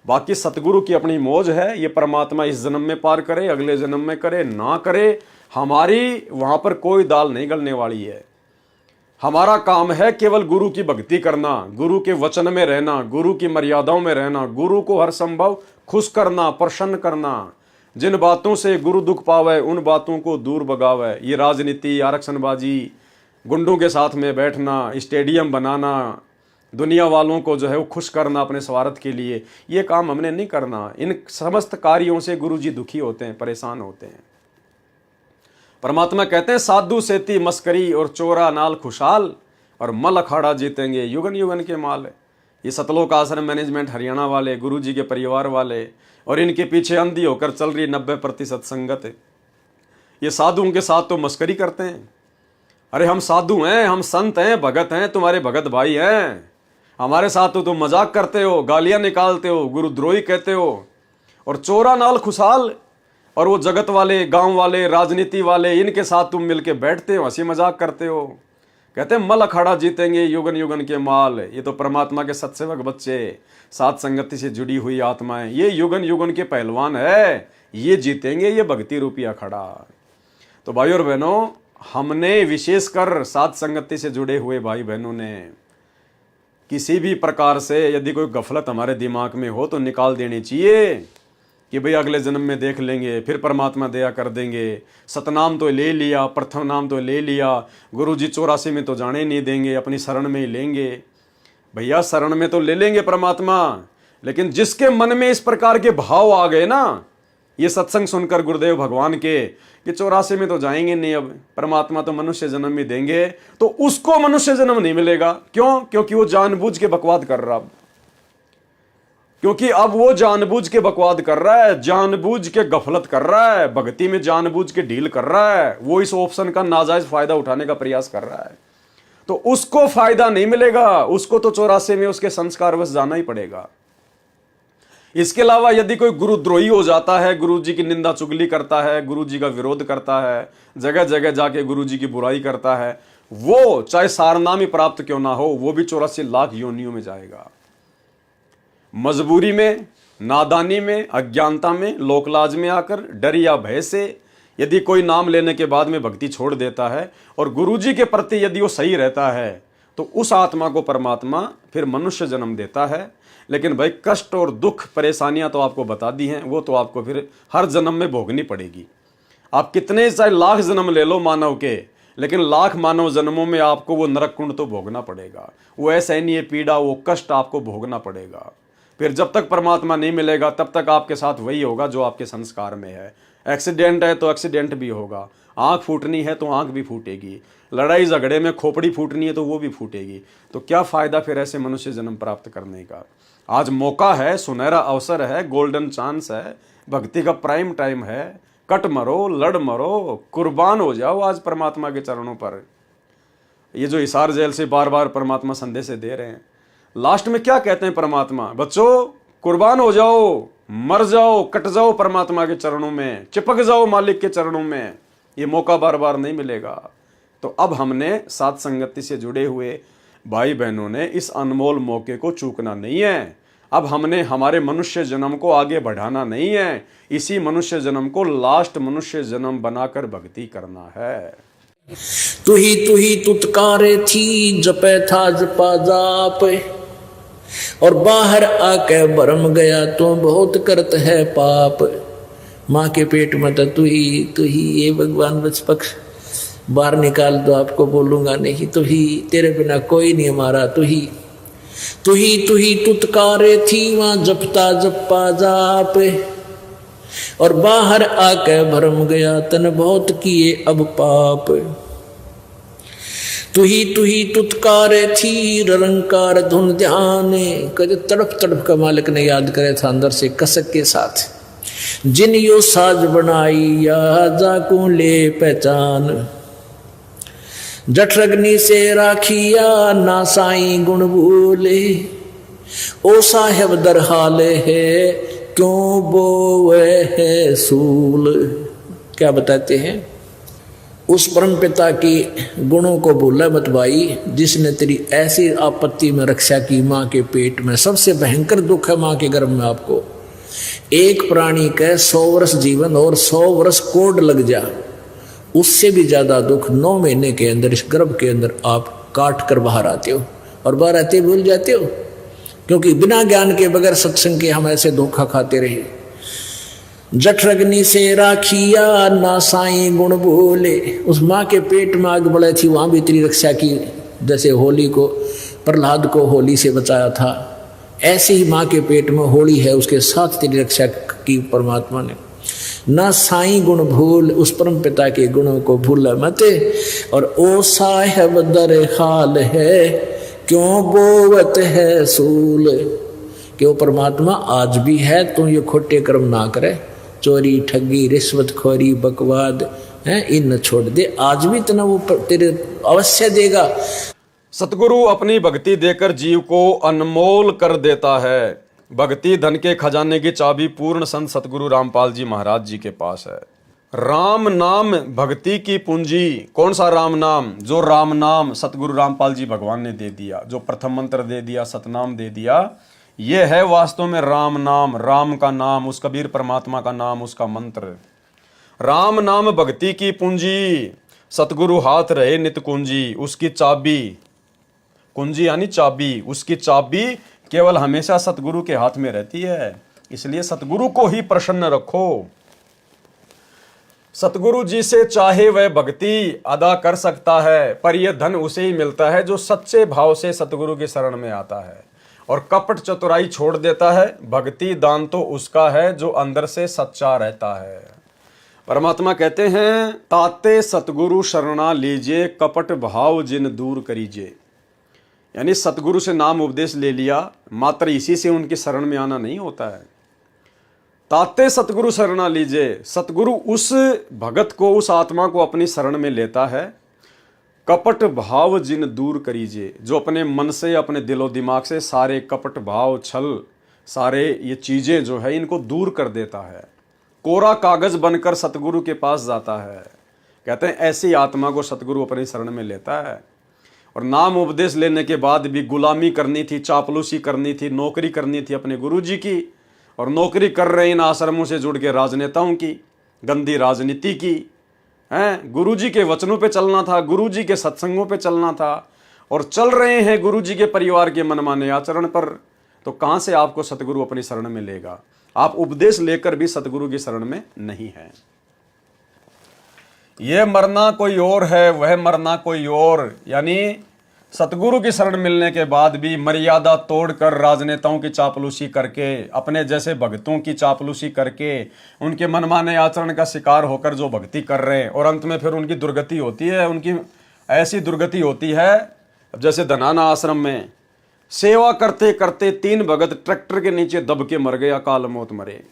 S1: बाकी सतगुरु की अपनी मौज है, ये परमात्मा इस जन्म में पार करे, अगले जन्म में करे ना करे, हमारी वहां पर कोई दाल नहीं गलने वाली है। हमारा काम है केवल गुरु की भक्ति करना, गुरु के वचन में रहना, गुरु की मर्यादाओं में रहना, गुरु को हर संभव खुश करना, प्रसन्न करना। जिन बातों से गुरु दुख पावे उन बातों को दूर भगावे। ये राजनीति, आरक्षणबाजी, गुंडों के साथ में बैठना, स्टेडियम बनाना, दुनिया वालों को जो है वो खुश करना अपने स्वार्थ के लिए, ये काम हमने नहीं करना। इन समस्त कार्यों से गुरु जी दुखी होते हैं, परेशान होते हैं। परमात्मा कहते हैं साधु सेती मस्करी और चोरा नाल खुशहाल और मल अखाड़ा जीतेंगे युगन युगन के माल। ये सतलोक आश्रम मैनेजमेंट हरियाणा वाले, गुरु जी के परिवार वाले और इनके पीछे अंधी होकर चल रही 90% संगत, ये साधुओं के साथ तो मस्करी करते हैं। अरे हम साधु हैं, हम संत हैं, भगत हैं, तुम्हारे भगत भाई हैं, हमारे साथ तो तुम मजाक करते हो, गालियां निकालते हो, गुरुद्रोही कहते हो। और चोरा नाल खुशहाल और वो जगत वाले, गांव वाले, राजनीति वाले, इनके साथ तुम मिलके बैठते हो, हंसी मजाक करते हो। कहते हैं मल अखाड़ा जीतेंगे युगन युगन के माल। ये तो परमात्मा के सत्सेवक बच्चे, साथ संगति से जुड़ी हुई आत्माएं, ये युगन युगन के पहलवान है, ये जीतेंगे, ये भक्ति रूपी अखाड़ा। तो भाई और बहनों, हमने विशेषकर साथ संगति से जुड़े हुए भाई बहनों ने किसी भी प्रकार से यदि कोई गफलत हमारे दिमाग में हो तो निकाल देनी चाहिए कि भाई अगले जन्म में देख लेंगे, फिर परमात्मा दया कर देंगे। सतनाम तो ले लिया, प्रथम नाम तो ले लिया, गुरु जी 84 में तो जाने नहीं देंगे, अपनी शरण में ही लेंगे। भैया शरण में तो ले लेंगे परमात्मा, लेकिन जिसके मन में इस प्रकार के भाव आ गए ना, ये सत्संग सुनकर गुरुदेव भगवान के कि 84 में तो जाएंगे नहीं, अब परमात्मा तो मनुष्य जन्म ही देंगे, तो उसको मनुष्य जन्म नहीं मिलेगा। क्यों? क्योंकि वो जानबूझ के बकवाद कर रहा, क्योंकि अब वो जानबूझ के बकवाद कर रहा है, जानबूझ के गफलत कर रहा है, भक्ति में जानबूझ के डील कर रहा है, वो इस ऑप्शन का नाजायज फायदा उठाने का प्रयास कर रहा है। तो उसको फायदा नहीं मिलेगा, उसको तो 84 में उसके संस्कारवश जाना ही पड़ेगा। इसके अलावा यदि कोई गुरुद्रोही हो जाता है, गुरु जी की निंदा चुगली करता है, गुरु जी का विरोध करता है, जगह जगह जाके गुरु जी की बुराई करता है, वो चाहे सारनामी प्राप्त क्यों ना हो, वो भी 84 लाख योनियों में जाएगा। मजबूरी में, नादानी में, अज्ञानता में, लोकलाज में आकर, डर या भय से यदि कोई नाम लेने के बाद में भक्ति छोड़ देता है और गुरु जी के प्रति यदि वो सही रहता है, तो उस आत्मा को परमात्मा फिर मनुष्य जन्म देता है। लेकिन भाई कष्ट और दुख, परेशानियां तो आपको बता दी हैं, वो तो आपको फिर हर जन्म में भोगनी पड़ेगी। आप कितने चाहे लाख जन्म ले लो मानव के, लेकिन लाख मानव जन्मों में आपको वो नरक कुंड तो भोगना पड़ेगा, वो असहनीय पीड़ा, वो कष्ट आपको भोगना पड़ेगा। फिर जब तक परमात्मा नहीं मिलेगा तब तक आपके साथ वही होगा जो आपके संस्कार में है। एक्सीडेंट है तो एक्सीडेंट भी होगा, आंख फूटनी है तो आंख भी फूटेगी, लड़ाई झगड़े में खोपड़ी फूटनी है तो वो भी फूटेगी। तो क्या फ़ायदा फिर ऐसे मनुष्य जन्म प्राप्त करने का। आज मौका है, सुनहरा अवसर है, गोल्डन चांस है, भक्ति का प्राइम टाइम है। कट मरो, लड़ मरो, कुर्बान हो जाओ आज परमात्मा के चरणों पर। ये जो हिसार जेल से बार बार परमात्मा संदेश दे रहे हैं, लास्ट में क्या कहते हैं परमात्मा, बच्चों कुर्बान हो जाओ, मर जाओ, कट जाओ परमात्मा के चरणों में, चिपक जाओ मालिक के चरणों में। ये मौका बार बार नहीं मिलेगा। तो अब हमने साथ संगति से जुड़े हुए भाई बहनों ने इस अनमोल मौके को चूकना नहीं है। अब हमने हमारे मनुष्य जन्म को आगे बढ़ाना नहीं है, इसी मनुष्य जन्म को लास्ट मनुष्य जन्म बनाकर भक्ति करना है।
S2: तू ही तुतकारे थी, जपे था जपा जाप, और बाहर आके भरम गया तो बहुत करत है पाप। माँ के पेट में तो तू ही ये भगवान बचपक्ष बाहर निकाल दो, आपको बोलूंगा नहीं, तू ही, तेरे बिना कोई नहीं हमारा, तू ही तुतकारे थी, वहां जपता जपा जाप, और बाहर आके भरम गया तन बहुत किए अब पाप। तू ही तुतकारे थी, रंकार धुन ध्यान, कद तड़प तड़प का मालिक ने याद करे था अंदर से कसक के साथ। जिन यो साज बनाई या जाकू ले पहचान, जठरग्नि से राखिया ना साई गुण भूले, ओ साहेब दर हाले है क्यों बोवे है सूल। क्या बताते हैं, उस परम पिता की गुणों को भूला मत भाई, जिसने तेरी ऐसी आपत्ति में रक्षा की माँ के पेट में। सबसे भयंकर दुख है माँ के गर्भ में आपको। एक प्राणी का 100 वर्ष जीवन और 100 वर्ष कोड लग जा, उससे भी ज्यादा दुख 9 महीने के अंदर इस गर्भ के अंदर आप काट कर बाहर आते हो, और बाहर आते भूल जाते हो, क्योंकि बिना ज्ञान के बगैर सत्संग के हम ऐसे धोखा खाते रहे। जठरग्नि से राखिया ना साई गुण भूले, उस माँ के पेट में आग बढ़े थी, वहां भी तेरी रक्षा की। जैसे होली को, प्रहलाद को होली से बचाया था, ऐसे ही माँ के पेट में होली है, उसके साथ तेरी रक्षा की परमात्मा ने। ना साई गुण भूल, उस परम पिता के गुणों को भूल मत। और ओ साहेब दर हाल है क्यों बोवत है सूल, क्यों परमात्मा आज भी है, तू ये खोटे कर्म ना करे, चोरी ठगी रिश्वतखोरी बकवाद है, इन छोड़ दे, आज भी इतना वो तेरे अवश्य देगा।
S1: सतगुरु अपनी भक्ति देकर जीव को अनमोल कर देता है। भक्ति धन के खजाने की चाबी पूर्ण संत सतगुरु रामपाल जी महाराज जी के पास है। राम नाम भक्ति की पूंजी। कौन सा राम नाम? जो राम नाम सतगुरु रामपाल जी भगवान ने दे दिया, जो प्रथम मंत्र दे दिया, सतनाम दे दिया, ये है वास्तव में राम नाम, राम का नाम, उस कबीर परमात्मा का नाम, उसका मंत्र। राम नाम भक्ति की पूंजी, सतगुरु हाथ रहे नित कुंजी, उसकी चाबी, कुंजी यानी चाबी, उसकी चाबी केवल हमेशा सतगुरु के हाथ में रहती है। इसलिए सतगुरु को ही प्रसन्न रखो। सतगुरु जी से चाहे वह भक्ति अदा कर सकता है, पर यह धन उसे ही मिलता है जो सच्चे भाव से सतगुरु की शरण में आता है और कपट चतुराई छोड़ देता है। भक्ति दान तो उसका है जो अंदर से सच्चा रहता है। परमात्मा कहते हैं, ताते सतगुरु शरणा लीजिए, कपट भाव जिन दूर करीजिए। यानी सतगुरु से नाम उपदेश ले लिया, मात्र इसी से उनकी शरण में आना नहीं होता है। ताते सतगुरु शरणा लीजिए, सतगुरु उस भगत को, उस आत्मा को अपनी शरण में लेता है। कपट भाव जिन दूर करीजिए, जो अपने मन से, अपने दिलो दिमाग से सारे कपट भाव, छल, सारे ये चीज़ें जो है इनको दूर कर देता है। कोरा कागज बनकर सतगुरु के पास जाता है। कहते हैं ऐसी आत्मा को सतगुरु अपनी शरण में लेता है। और नाम उपदेश लेने के बाद भी गुलामी करनी थी, चापलूसी करनी थी, नौकरी करनी थी अपने गुरुजी की, और नौकरी कर रहे इन आश्रमों से जुड़ के राजनेताओं की, गंदी राजनीति की, हैं, गुरुजी के वचनों पे चलना था, गुरुजी के सत्संगों पे चलना था, और चल रहे हैं गुरुजी के परिवार के मनमाने आचरण पर। तो कहाँ से आपको सतगुरु अपनी शरण में लेगा? आप उपदेश लेकर भी सतगुरु की शरण में नहीं है। ये मरना कोई और है, वह मरना कोई और। यानी सतगुरु की शरण मिलने के बाद भी मर्यादा तोड़कर, राजनेताओं की चापलूसी करके, अपने जैसे भक्तों की चापलूसी करके, उनके मनमाने आचरण का शिकार होकर जो भक्ति कर रहे हैं, और अंत में फिर उनकी दुर्गति होती है। उनकी ऐसी दुर्गति होती है, जैसे धनाना आश्रम में सेवा करते करते 3 भगत ट्रैक्टर के नीचे दब के मर गए, अकाल मौत मरे।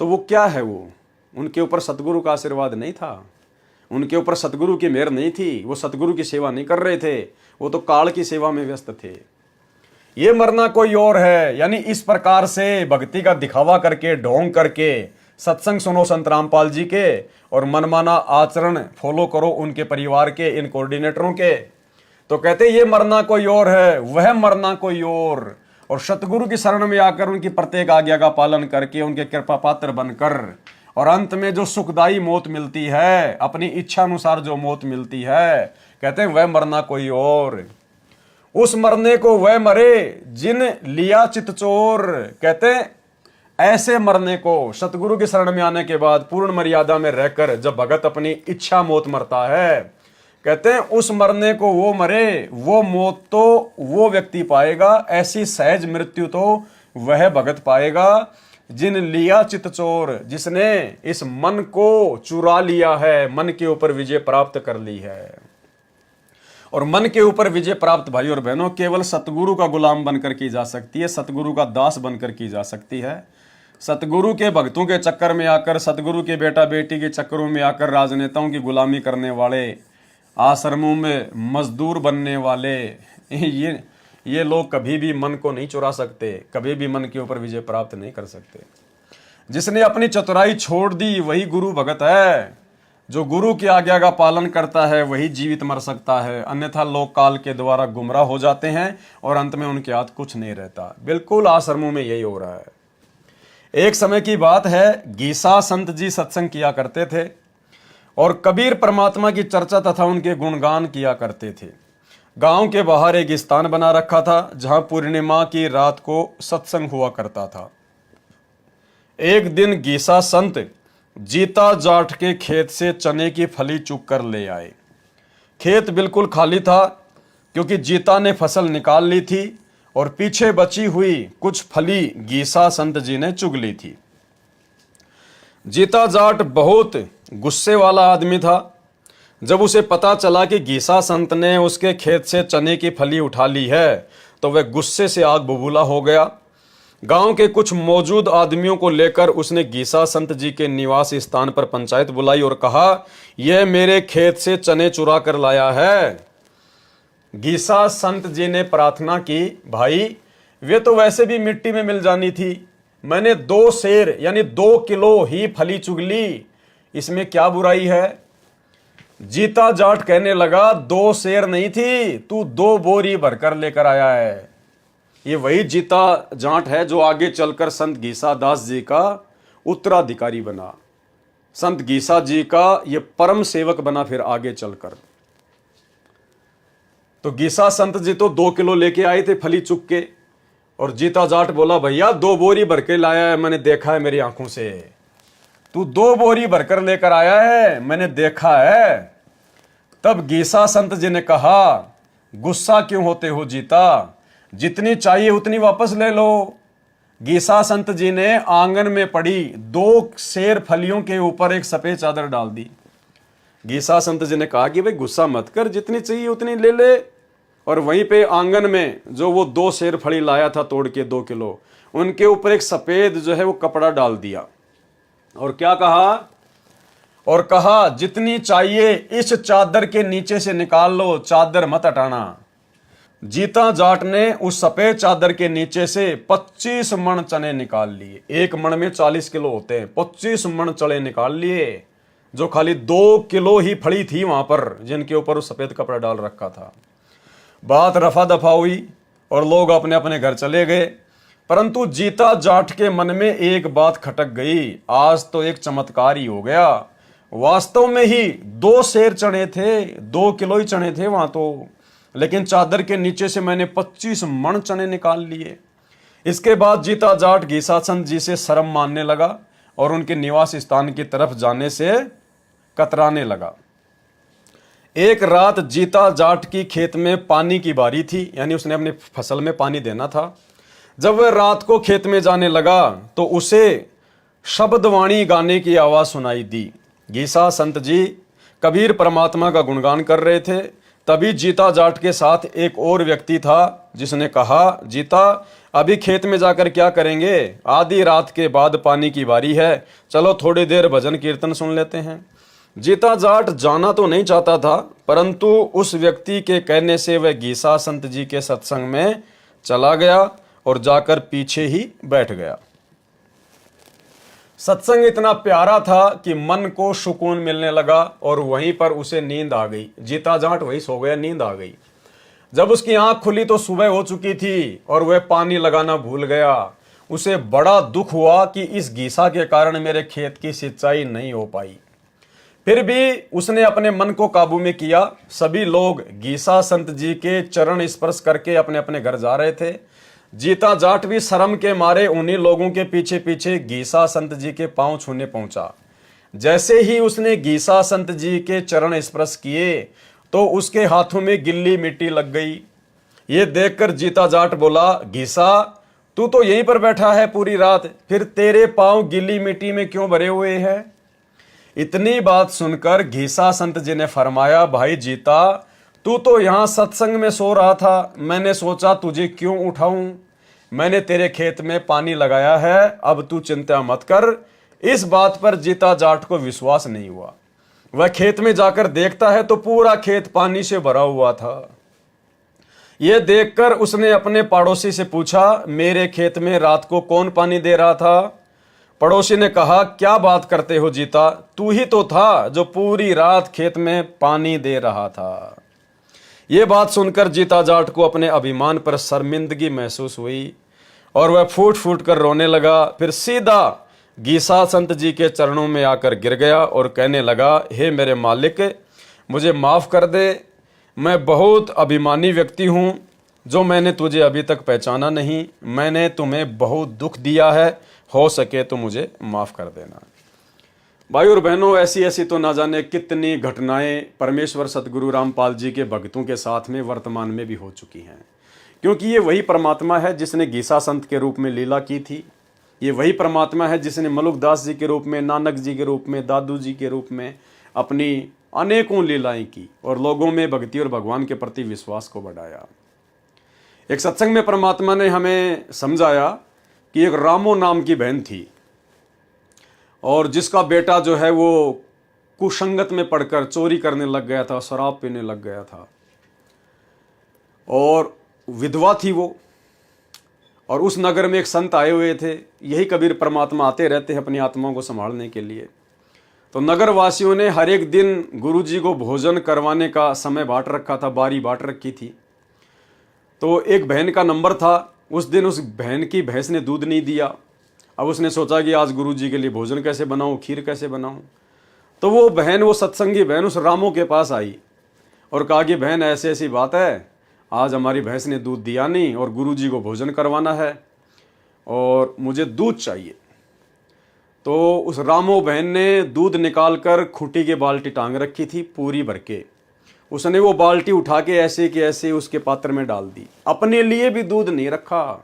S1: तो वो क्या है? वो उनके ऊपर सतगुरु का आशीर्वाद नहीं था, उनके ऊपर सतगुरु की मेहर नहीं थी, वो सतगुरु की सेवा नहीं कर रहे थे, वो तो काल की सेवा में व्यस्त थे। ये मरना कोई और है। यानी इस प्रकार से भक्ति का दिखावा करके, ढोंग करके सत्संग सुनो संत रामपाल जी के, और मनमाना आचरण फॉलो करो उनके परिवार के, इन कोऑर्डिनेटरों के। तो कहते ये मरना कोई और है, वह मरना कोई और सतगुरु की शरण में आकर उनकी प्रत्येक आज्ञा का पालन करके, उनके कृपा पात्र बनकर, और अंत में जो सुखदायी मौत मिलती है, अपनी इच्छा अनुसार जो मौत मिलती है, कहते हैं वह मरना कोई और। उस मरने को वह मरे जिन लिया चित चोर। कहते हैं ऐसे मरने को, सतगुरु की शरण में आने के बाद पूर्ण मर्यादा में रहकर जब भगत अपनी इच्छा मौत मरता है, कहते हैं उस मरने को वो मरे, वो मौत तो वो व्यक्ति पाएगा, ऐसी सहज मृत्यु तो वह भगत पाएगा जिन लिया चित चोर, जिसने इस मन को चुरा लिया है, मन के ऊपर विजय प्राप्त कर ली है। और मन के ऊपर विजय प्राप्त भाई और बहनों केवल सतगुरु का गुलाम बनकर की जा सकती है, सतगुरु का दास बनकर की जा सकती है। सतगुरु के भक्तों के चक्कर में आकर, सतगुरु के बेटा बेटी के चक्करों में आकर राजनेताओं की गुलामी करने वाले, आश्रमों में मजदूर बनने वाले, ये लोग कभी भी मन को नहीं चुरा सकते, कभी भी मन के ऊपर विजय प्राप्त नहीं कर सकते। जिसने अपनी चतुराई छोड़ दी वही गुरु भगत है। जो गुरु की आज्ञा का पालन करता है वही जीवित मर सकता है, अन्यथा लोग काल के द्वारा गुमराह हो जाते हैं और अंत में उनके हाथ कुछ नहीं रहता। बिल्कुल आश्रमों में यही हो रहा है। एक समय की बात है, गीसा संत जी सत्संग किया करते थे और कबीर परमात्मा की चर्चा तथा उनके गुणगान किया करते थे। गांव के बाहर एक स्थान बना रखा था जहां पूर्णिमा की रात को सत्संग हुआ करता था। एक दिन गीसा संत जीता जाट के खेत से चने की फली चुग कर ले आए। खेत बिल्कुल खाली था क्योंकि जीता ने फसल निकाल ली थी और पीछे बची हुई कुछ फली गीसा संत जी ने चुग ली थी। जीता जाट बहुत गुस्से वाला आदमी था। जब उसे पता चला कि गीसा संत ने उसके खेत से चने की फली उठा ली है तो वह गुस्से से आग बबूला हो गया। गांव के कुछ मौजूद आदमियों को लेकर उसने गीसा संत जी के निवास स्थान पर पंचायत बुलाई और कहा, यह मेरे खेत से चने चुरा कर लाया है। गीसा संत जी ने प्रार्थना की, भाई वे तो वैसे भी मिट्टी में मिल जानी थी, मैंने 2 सेर यानी 2 किलो ही फली चुग ली, इसमें क्या बुराई है। जीता जाट कहने लगा, 2 सेर नहीं थी, तू 2 बोरी भरकर लेकर आया है। ये वही जीता जाट है जो आगे चलकर संत गीसा दास जी का उत्तराधिकारी बना, संत गीसा जी का ये परम सेवक बना फिर आगे चलकर। तो गीसा संत जी तो 2 किलो लेके आए थे फली चुग के, और जीता जाट बोला, भैया 2 बोरी भर के लाया है, मैंने देखा है मेरी आंखों से। तू 2 बोरी भरकर लेकर आया है, मैंने देखा है। तब गीसा संत जी ने कहा, गुस्सा क्यों होते हो जीता, जितनी चाहिए उतनी वापस ले लो। गीसा संत जी ने आंगन में पड़ी 2 सेर फलियों के ऊपर एक सफेद चादर डाल दी। गीसा संत जी ने कहा कि भाई गुस्सा मत कर, जितनी चाहिए उतनी ले ले। और वहीं पे आंगन में जो वो 2 सेर फली लाया था तोड़ के 2 किलो, उनके ऊपर एक सफेद जो है वो कपड़ा डाल दिया और क्या कहा, और कहा जितनी चाहिए इस चादर के नीचे से निकाल लो, चादर मत हटाना। जीता जाट ने उस सफेद चादर के नीचे से 25 मण चने निकाल लिए। एक मण में 40 किलो होते हैं, 25 मण चने निकाल लिए, जो खाली 2 किलो ही फड़ी थी वहां पर, जिनके ऊपर उस सफेद कपड़ा डाल रखा था। बात रफा दफा हुई और लोग अपने अपने घर चले गए, परंतु जीता जाट के मन में एक बात खटक गई, आज तो एक चमत्कार ही हो गया। वास्तव में ही 2 सेर चने थे, 2 किलो ही चने थे वहां तो, लेकिन चादर के नीचे से मैंने 25 मण चने निकाल लिए। इसके बाद जीता जाट गीसा संत जी से शर्म मानने लगा और उनके निवास स्थान की तरफ जाने से कतराने लगा। एक रात जीता जाट की खेत में पानी की बारी थी, यानी उसने अपनी फसल में पानी देना था। जब वह रात को खेत में जाने लगा तो उसे शब्दवाणी गाने की आवाज सुनाई दी। गीसा संत जी कबीर परमात्मा का गुणगान कर रहे थे। तभी जीता जाट के साथ एक और व्यक्ति था जिसने कहा, जीता अभी खेत में जाकर क्या करेंगे, आधी रात के बाद पानी की बारी है, चलो थोड़ी देर भजन कीर्तन सुन लेते हैं। जीता जाट जाना तो नहीं चाहता था, परंतु उस व्यक्ति के कहने से वह गीसा संत जी के सत्संग में चला गया और जाकर पीछे ही बैठ गया। सत्संग इतना प्यारा था कि मन को सुकून मिलने लगा और वहीं पर उसे नींद आ गई। जीता जाट वही सो गया, नींद आ गई। जब उसकी आंख खुली तो सुबह हो चुकी थी और वह पानी लगाना भूल गया। उसे बड़ा दुख हुआ कि इस गीसा के कारण मेरे खेत की सिंचाई नहीं हो पाई। फिर भी उसने अपने मन को काबू में किया। सभी लोग गीसा संत जी के चरण स्पर्श करके अपने अपने घर जा रहे थे। जीता जाट भी शर्म के मारे उन्हीं लोगों के पीछे पीछे गीसा संत जी के पांव छूने पहुंचा। जैसे ही उसने गीसा संत जी के चरण स्पर्श किए तो उसके हाथों में गिल्ली मिट्टी लग गई। ये देखकर जीता जाट बोला, गीसा तू तो यहीं पर बैठा है पूरी रात, फिर तेरे पांव गिल्ली मिट्टी में क्यों भरे हुए हैं? इतनी बात सुनकर गीसा संत जी ने फरमाया, भाई जीता तू तो यहां सत्संग में सो रहा था, मैंने सोचा तुझे क्यों उठाऊं। मैंने तेरे खेत में पानी लगाया है, अब तू चिंता मत कर। इस बात पर जीता जाट को विश्वास नहीं हुआ। वह खेत में जाकर देखता है तो पूरा खेत पानी से भरा हुआ था। यह देखकर उसने अपने पड़ोसी से पूछा, मेरे खेत में रात को कौन पानी दे रहा था? पड़ोसी ने कहा, क्या बात करते हो जीता, तू ही तो था जो पूरी रात खेत में पानी दे रहा था। ये बात सुनकर जीता जाट को अपने अभिमान पर शर्मिंदगी महसूस हुई और वह फूट फूट कर रोने लगा। फिर सीधा गीसा संत जी के चरणों में आकर गिर गया और कहने लगा, हे मेरे मालिक मुझे माफ़ कर दे, मैं बहुत अभिमानी व्यक्ति हूँ जो मैंने तुझे अभी तक पहचाना नहीं। मैंने तुम्हें बहुत दुख दिया है, हो सके तो मुझे माफ़ कर देना। भाई और बहनों, ऐसी ऐसी तो ना जाने कितनी घटनाएं परमेश्वर सतगुरु रामपाल जी के भक्तों के साथ में वर्तमान में भी हो चुकी हैं, क्योंकि ये वही परमात्मा है जिसने गीसा संत के रूप में लीला की थी। ये वही परमात्मा है जिसने मलुकदास जी के रूप में, नानक जी के रूप में, दादू जी के रूप में अपनी अनेकों लीलाएं की और लोगों में भक्ति और भगवान के प्रति विश्वास को बढ़ाया। एक सत्संग में परमात्मा ने हमें समझाया कि एक रामो नाम की बहन थी और जिसका बेटा जो है वो कुसंगत में पड़कर चोरी करने लग गया था, शराब पीने लग गया था और विधवा थी वो। और उस नगर में एक संत आए हुए थे। यही कबीर परमात्मा आते रहते हैं अपनी आत्माओं को संभालने के लिए। तो नगर वासियों ने हर एक दिन गुरुजी को भोजन करवाने का समय बांट रखा था, बारी बांट रखी थी। तो एक बहन का नंबर था। उस दिन उस बहन की भैंस ने दूध नहीं दिया। अब उसने सोचा कि आज गुरुजी के लिए भोजन कैसे बनाऊं, खीर कैसे बनाऊं। तो वो बहन, वो सत्संगी बहन उस रामो के पास आई और कहा कि बहन ऐसी ऐसी बात है, आज हमारी भैंस ने दूध दिया नहीं और गुरुजी को भोजन करवाना है और मुझे दूध चाहिए। तो उस रामो बहन ने दूध निकाल कर खूंटी के बाल्टी टांग रखी थी पूरी भर के। उसने वो बाल्टी उठा के ऐसे कि ऐसे उसके पात्र में डाल दी। अपने लिए भी दूध नहीं रखा।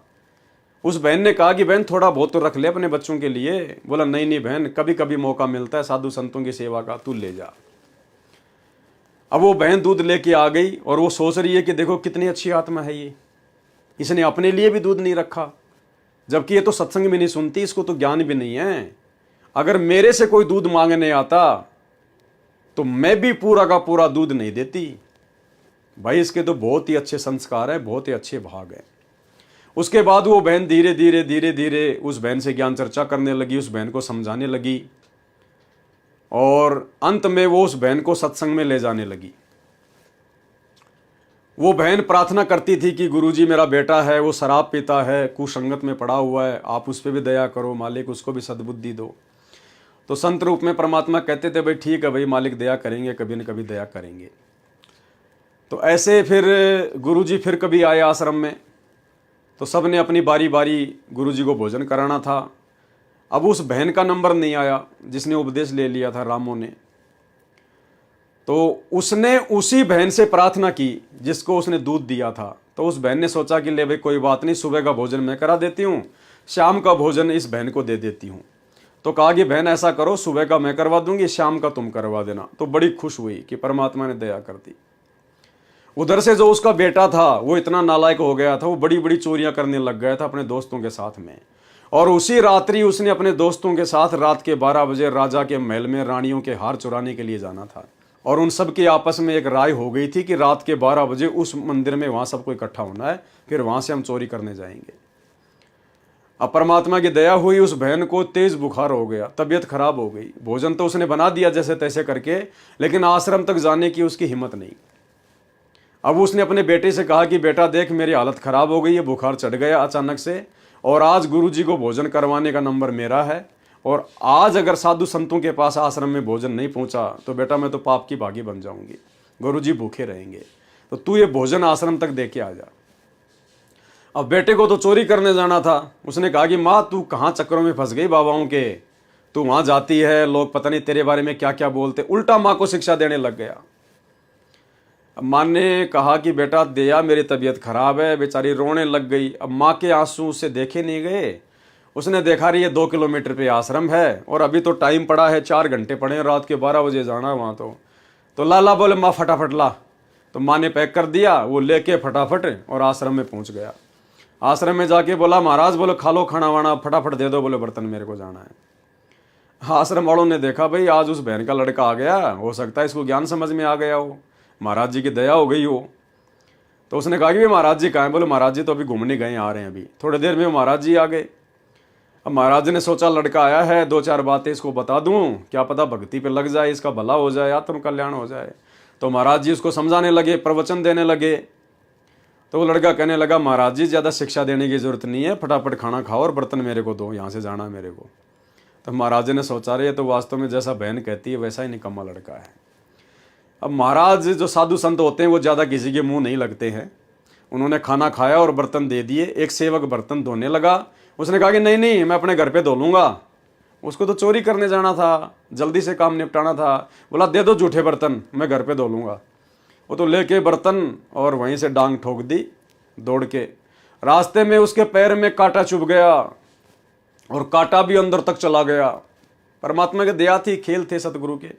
S1: उस बहन ने कहा कि बहन थोड़ा बहुत तो रख ले अपने बच्चों के लिए। बोला नहीं नहीं बहन, कभी कभी मौका मिलता है साधु संतों की सेवा का, तू ले जा। अब वो बहन दूध लेके आ गई और वो सोच रही है कि देखो कितनी अच्छी आत्मा है ये, इसने अपने लिए भी दूध नहीं रखा, जबकि ये तो सत्संग भी नहीं सुनती, इसको तो ज्ञान भी नहीं है। अगर मेरे से कोई दूध मांगने आता तो मैं भी पूरा का पूरा दूध नहीं देती। भाई इसके तो बहुत ही अच्छे संस्कार हैं, बहुत ही अच्छे भाग हैं। उसके बाद वो बहन धीरे धीरे धीरे धीरे उस बहन से ज्ञान चर्चा करने लगी, उस बहन को समझाने लगी और अंत में वो उस बहन को सत्संग में ले जाने लगी। वो बहन प्रार्थना करती थी कि गुरुजी मेरा बेटा है, वो शराब पीता है, कुसंगत में पड़ा हुआ है, आप उस पर भी दया करो मालिक, उसको भी सद्बुद्धि दो। तो संत रूप में परमात्मा कहते थे भाई ठीक है भाई मालिक, दया करेंगे, कभी न कभी दया करेंगे। तो ऐसे फिर गुरुजी फिर कभी आए आश्रम में, तो सब ने अपनी बारी बारी गुरुजी को भोजन कराना था। अब उस बहन का नंबर नहीं आया जिसने उपदेश ले लिया था रामो ने। तो उसने उसी बहन से प्रार्थना की जिसको उसने दूध दिया था। तो उस बहन ने सोचा कि ले भाई कोई बात नहीं, सुबह का भोजन मैं करा देती हूँ, शाम का भोजन इस बहन को दे देती हूँ। तो कहा कि बहन ऐसा करो, सुबह का मैं करवा दूंगी, शाम का तुम करवा देना। तो बड़ी खुश हुई कि परमात्मा ने दया कर दी। उधर से जो उसका बेटा था वो इतना नालायक हो गया था, वो बड़ी बड़ी चोरियां करने लग गया था अपने दोस्तों के साथ में। और उसी रात्रि उसने अपने दोस्तों के साथ रात के 12 बजे राजा के महल में रानियों के हार चुराने के लिए जाना था। और उन सब की आपस में एक राय हो गई थी कि रात के 12 बजे उस मंदिर में वहां सबको इकट्ठा होना है, फिर वहां से हम चोरी करने जाएंगे। अब परमात्मा की दया हुई, उस बहन को तेज बुखार हो गया, तबीयत खराब हो गई। भोजन तो उसने बना दिया जैसे तैसे करके, लेकिन आश्रम तक जाने की उसकी हिम्मत नहीं। अब उसने अपने बेटे से कहा कि बेटा देख, मेरी हालत खराब हो गई है, बुखार चढ़ गया अचानक से, और आज गुरुजी को भोजन करवाने का नंबर मेरा है, और आज अगर साधु संतों के पास आश्रम में भोजन नहीं पहुंचा तो बेटा मैं तो पाप की भागी बन जाऊंगी, गुरुजी भूखे रहेंगे, तो तू ये भोजन आश्रम तक दे के आ जा। अब बेटे को तो चोरी करने जाना था। उसने कहा कि माँ तू कहाँ चक्करों में फंस गई बाबाओं के, तू वहां जाती है, लोग पता नहीं तेरे बारे में क्या क्या बोलते। उल्टा माँ को शिक्षा देने लग गया। अब माँ ने कहा कि बेटा दया मेरी तबीयत खराब है, बेचारी रोने लग गई। अब माँ के आंसू उससे देखे नहीं गए। उसने देखा रही है 2 किलोमीटर पे आश्रम है और अभी तो टाइम पड़ा है, 4 घंटे पड़े हैं, रात के 12 बजे जाना है वहाँ। तो लाला बोले माँ फटाफट ला। तो माँ ने पैक कर दिया, वो लेके फटाफट और आश्रम में पहुँच गया। आश्रम में जाके बोला महाराज बोले खा लो खाना वाना, फटाफट दे दो, बोले बर्तन मेरे को जाना है। आश्रम वालों ने देखा भाई आज उस बहन का लड़का आ गया, हो सकता है इसको ज्ञान समझ में आ गया हो, महाराज जी की दया हो गई हो। तो उसने कहा कि भाई महाराज जी कहाँ हैं? बोले महाराज जी तो अभी घूमने गए, आ रहे हैं अभी थोड़ी देर में। महाराज जी आ गए। अब महाराज ने सोचा लड़का आया है, 2-4 बातें इसको बता दूं, क्या पता भक्ति पे लग जाए, इसका भला हो जाए, आत्म कल्याण हो जाए। तो महाराज जी उसको समझाने लगे, प्रवचन देने लगे। तो वो लड़का कहने लगा महाराज जी ज़्यादा शिक्षा देने की जरूरत नहीं है, फटाफट खाना खाओ और बर्तन मेरे को दो, यहाँ से जाना मेरे को। तो महाराज ने सोचा रहे तो वास्तव में जैसा बहन कहती है वैसा ही निकम्मा लड़का है। अब महाराज जो साधु संत होते हैं वो ज़्यादा किसी के मुंह नहीं लगते हैं। उन्होंने खाना खाया और बर्तन दे दिए। एक सेवक बर्तन धोने लगा। उसने कहा कि नहीं नहीं मैं अपने घर पे धो लूँगा, उसको तो चोरी करने जाना था, जल्दी से काम निपटाना था। बोला दे दो जूठे बर्तन, मैं घर पे धो लूँगा। वो तो लेके बर्तन और वहीं से डांग ठोक दी दौड़ के। रास्ते में उसके पैर में कांटा चुभ गया और कांटा भी अंदर तक चला गया। परमात्मा की दया थी, खेल थे सतगुरु के।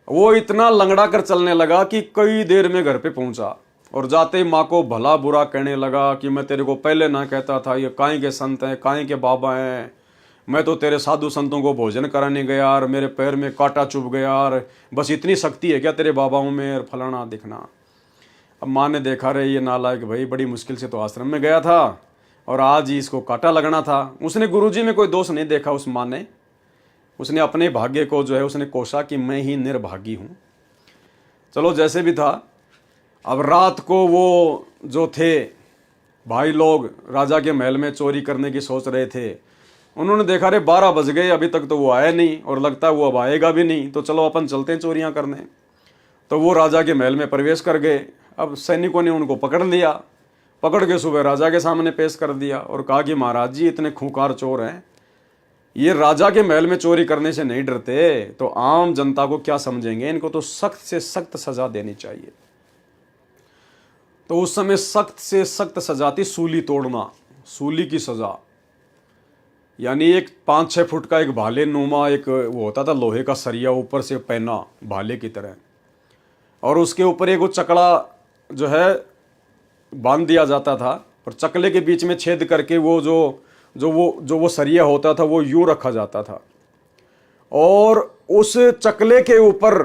S1: वो इतना लंगड़ा कर चलने लगा कि कई देर में घर पे पहुंचा और जाते ही माँ को भला बुरा कहने लगा कि मैं तेरे को पहले ना कहता था, ये काहीं के संत हैं, काहीं के बाबा हैं, मैं तो तेरे साधु संतों को भोजन कराने गया और मेरे पैर में कांटा चुभ गया और बस इतनी शक्ति है क्या तेरे बाबाओं में, और फलाना दिखना। अब माँ ने देखा रहे ये नालायक भाई बड़ी मुश्किल से तो आश्रम में गया था और आज ही इसको कांटा लगना था। उसने गुरुजी में कोई दोष नहीं देखा उस माँ ने। उसने अपने भाग्य को जो है उसने कोसा कि मैं ही निर्भागी हूँ। चलो जैसे भी था, अब रात को वो जो थे भाई लोग राजा के महल में चोरी करने की सोच रहे थे। उन्होंने देखा रे 12 बज गए, अभी तक तो वो आया नहीं और लगता है वो अब आएगा भी नहीं, तो चलो अपन चलते हैं चोरियां करने। तो वो राजा के महल में प्रवेश कर गए। अब सैनिकों ने उनको पकड़ लिया, पकड़ के सुबह राजा के सामने पेश कर दिया और कहा कि महाराज जी इतने खूंखार चोर हैं, ये राजा के महल में चोरी करने से नहीं डरते तो आम जनता को क्या समझेंगे, इनको तो सख्त से सख्त सजा देनी चाहिए। तो उस समय सख्त से सख्त सजा थी सूली तोड़ना, सूली की सजा। यानी एक 5-6 फुट का एक भाले नुमा एक वो होता था लोहे का सरिया ऊपर से पहना भाले की तरह, और उसके ऊपर एक वो चकड़ा जो है बांध दिया जाता था और चकले के बीच में छेद करके वो जो सरिया होता था वो यूं रखा जाता था और उस चकले के ऊपर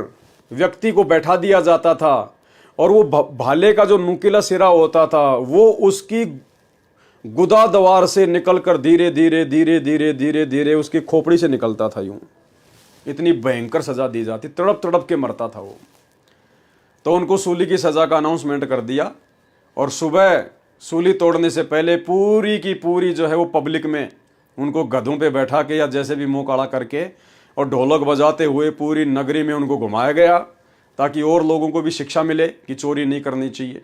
S1: व्यक्ति को बैठा दिया जाता था और वो भाले का जो नुकीला सिरा होता था वो उसकी गुदा द्वार से निकलकर धीरे धीरे धीरे धीरे धीरे धीरे उसकी खोपड़ी से निकलता था यूं। इतनी भयंकर सजा दी जाती, तड़प तड़प के मरता था वो। तो उनको सूली की सजा का अनाउंसमेंट कर दिया और सुबह सूली तोड़ने से पहले पूरी की पूरी जो है वो पब्लिक में उनको गधों पे बैठा के या जैसे भी मुंह काला करके और ढोलक बजाते हुए पूरी नगरी में उनको घुमाया गया ताकि और लोगों को भी शिक्षा मिले कि चोरी नहीं करनी चाहिए।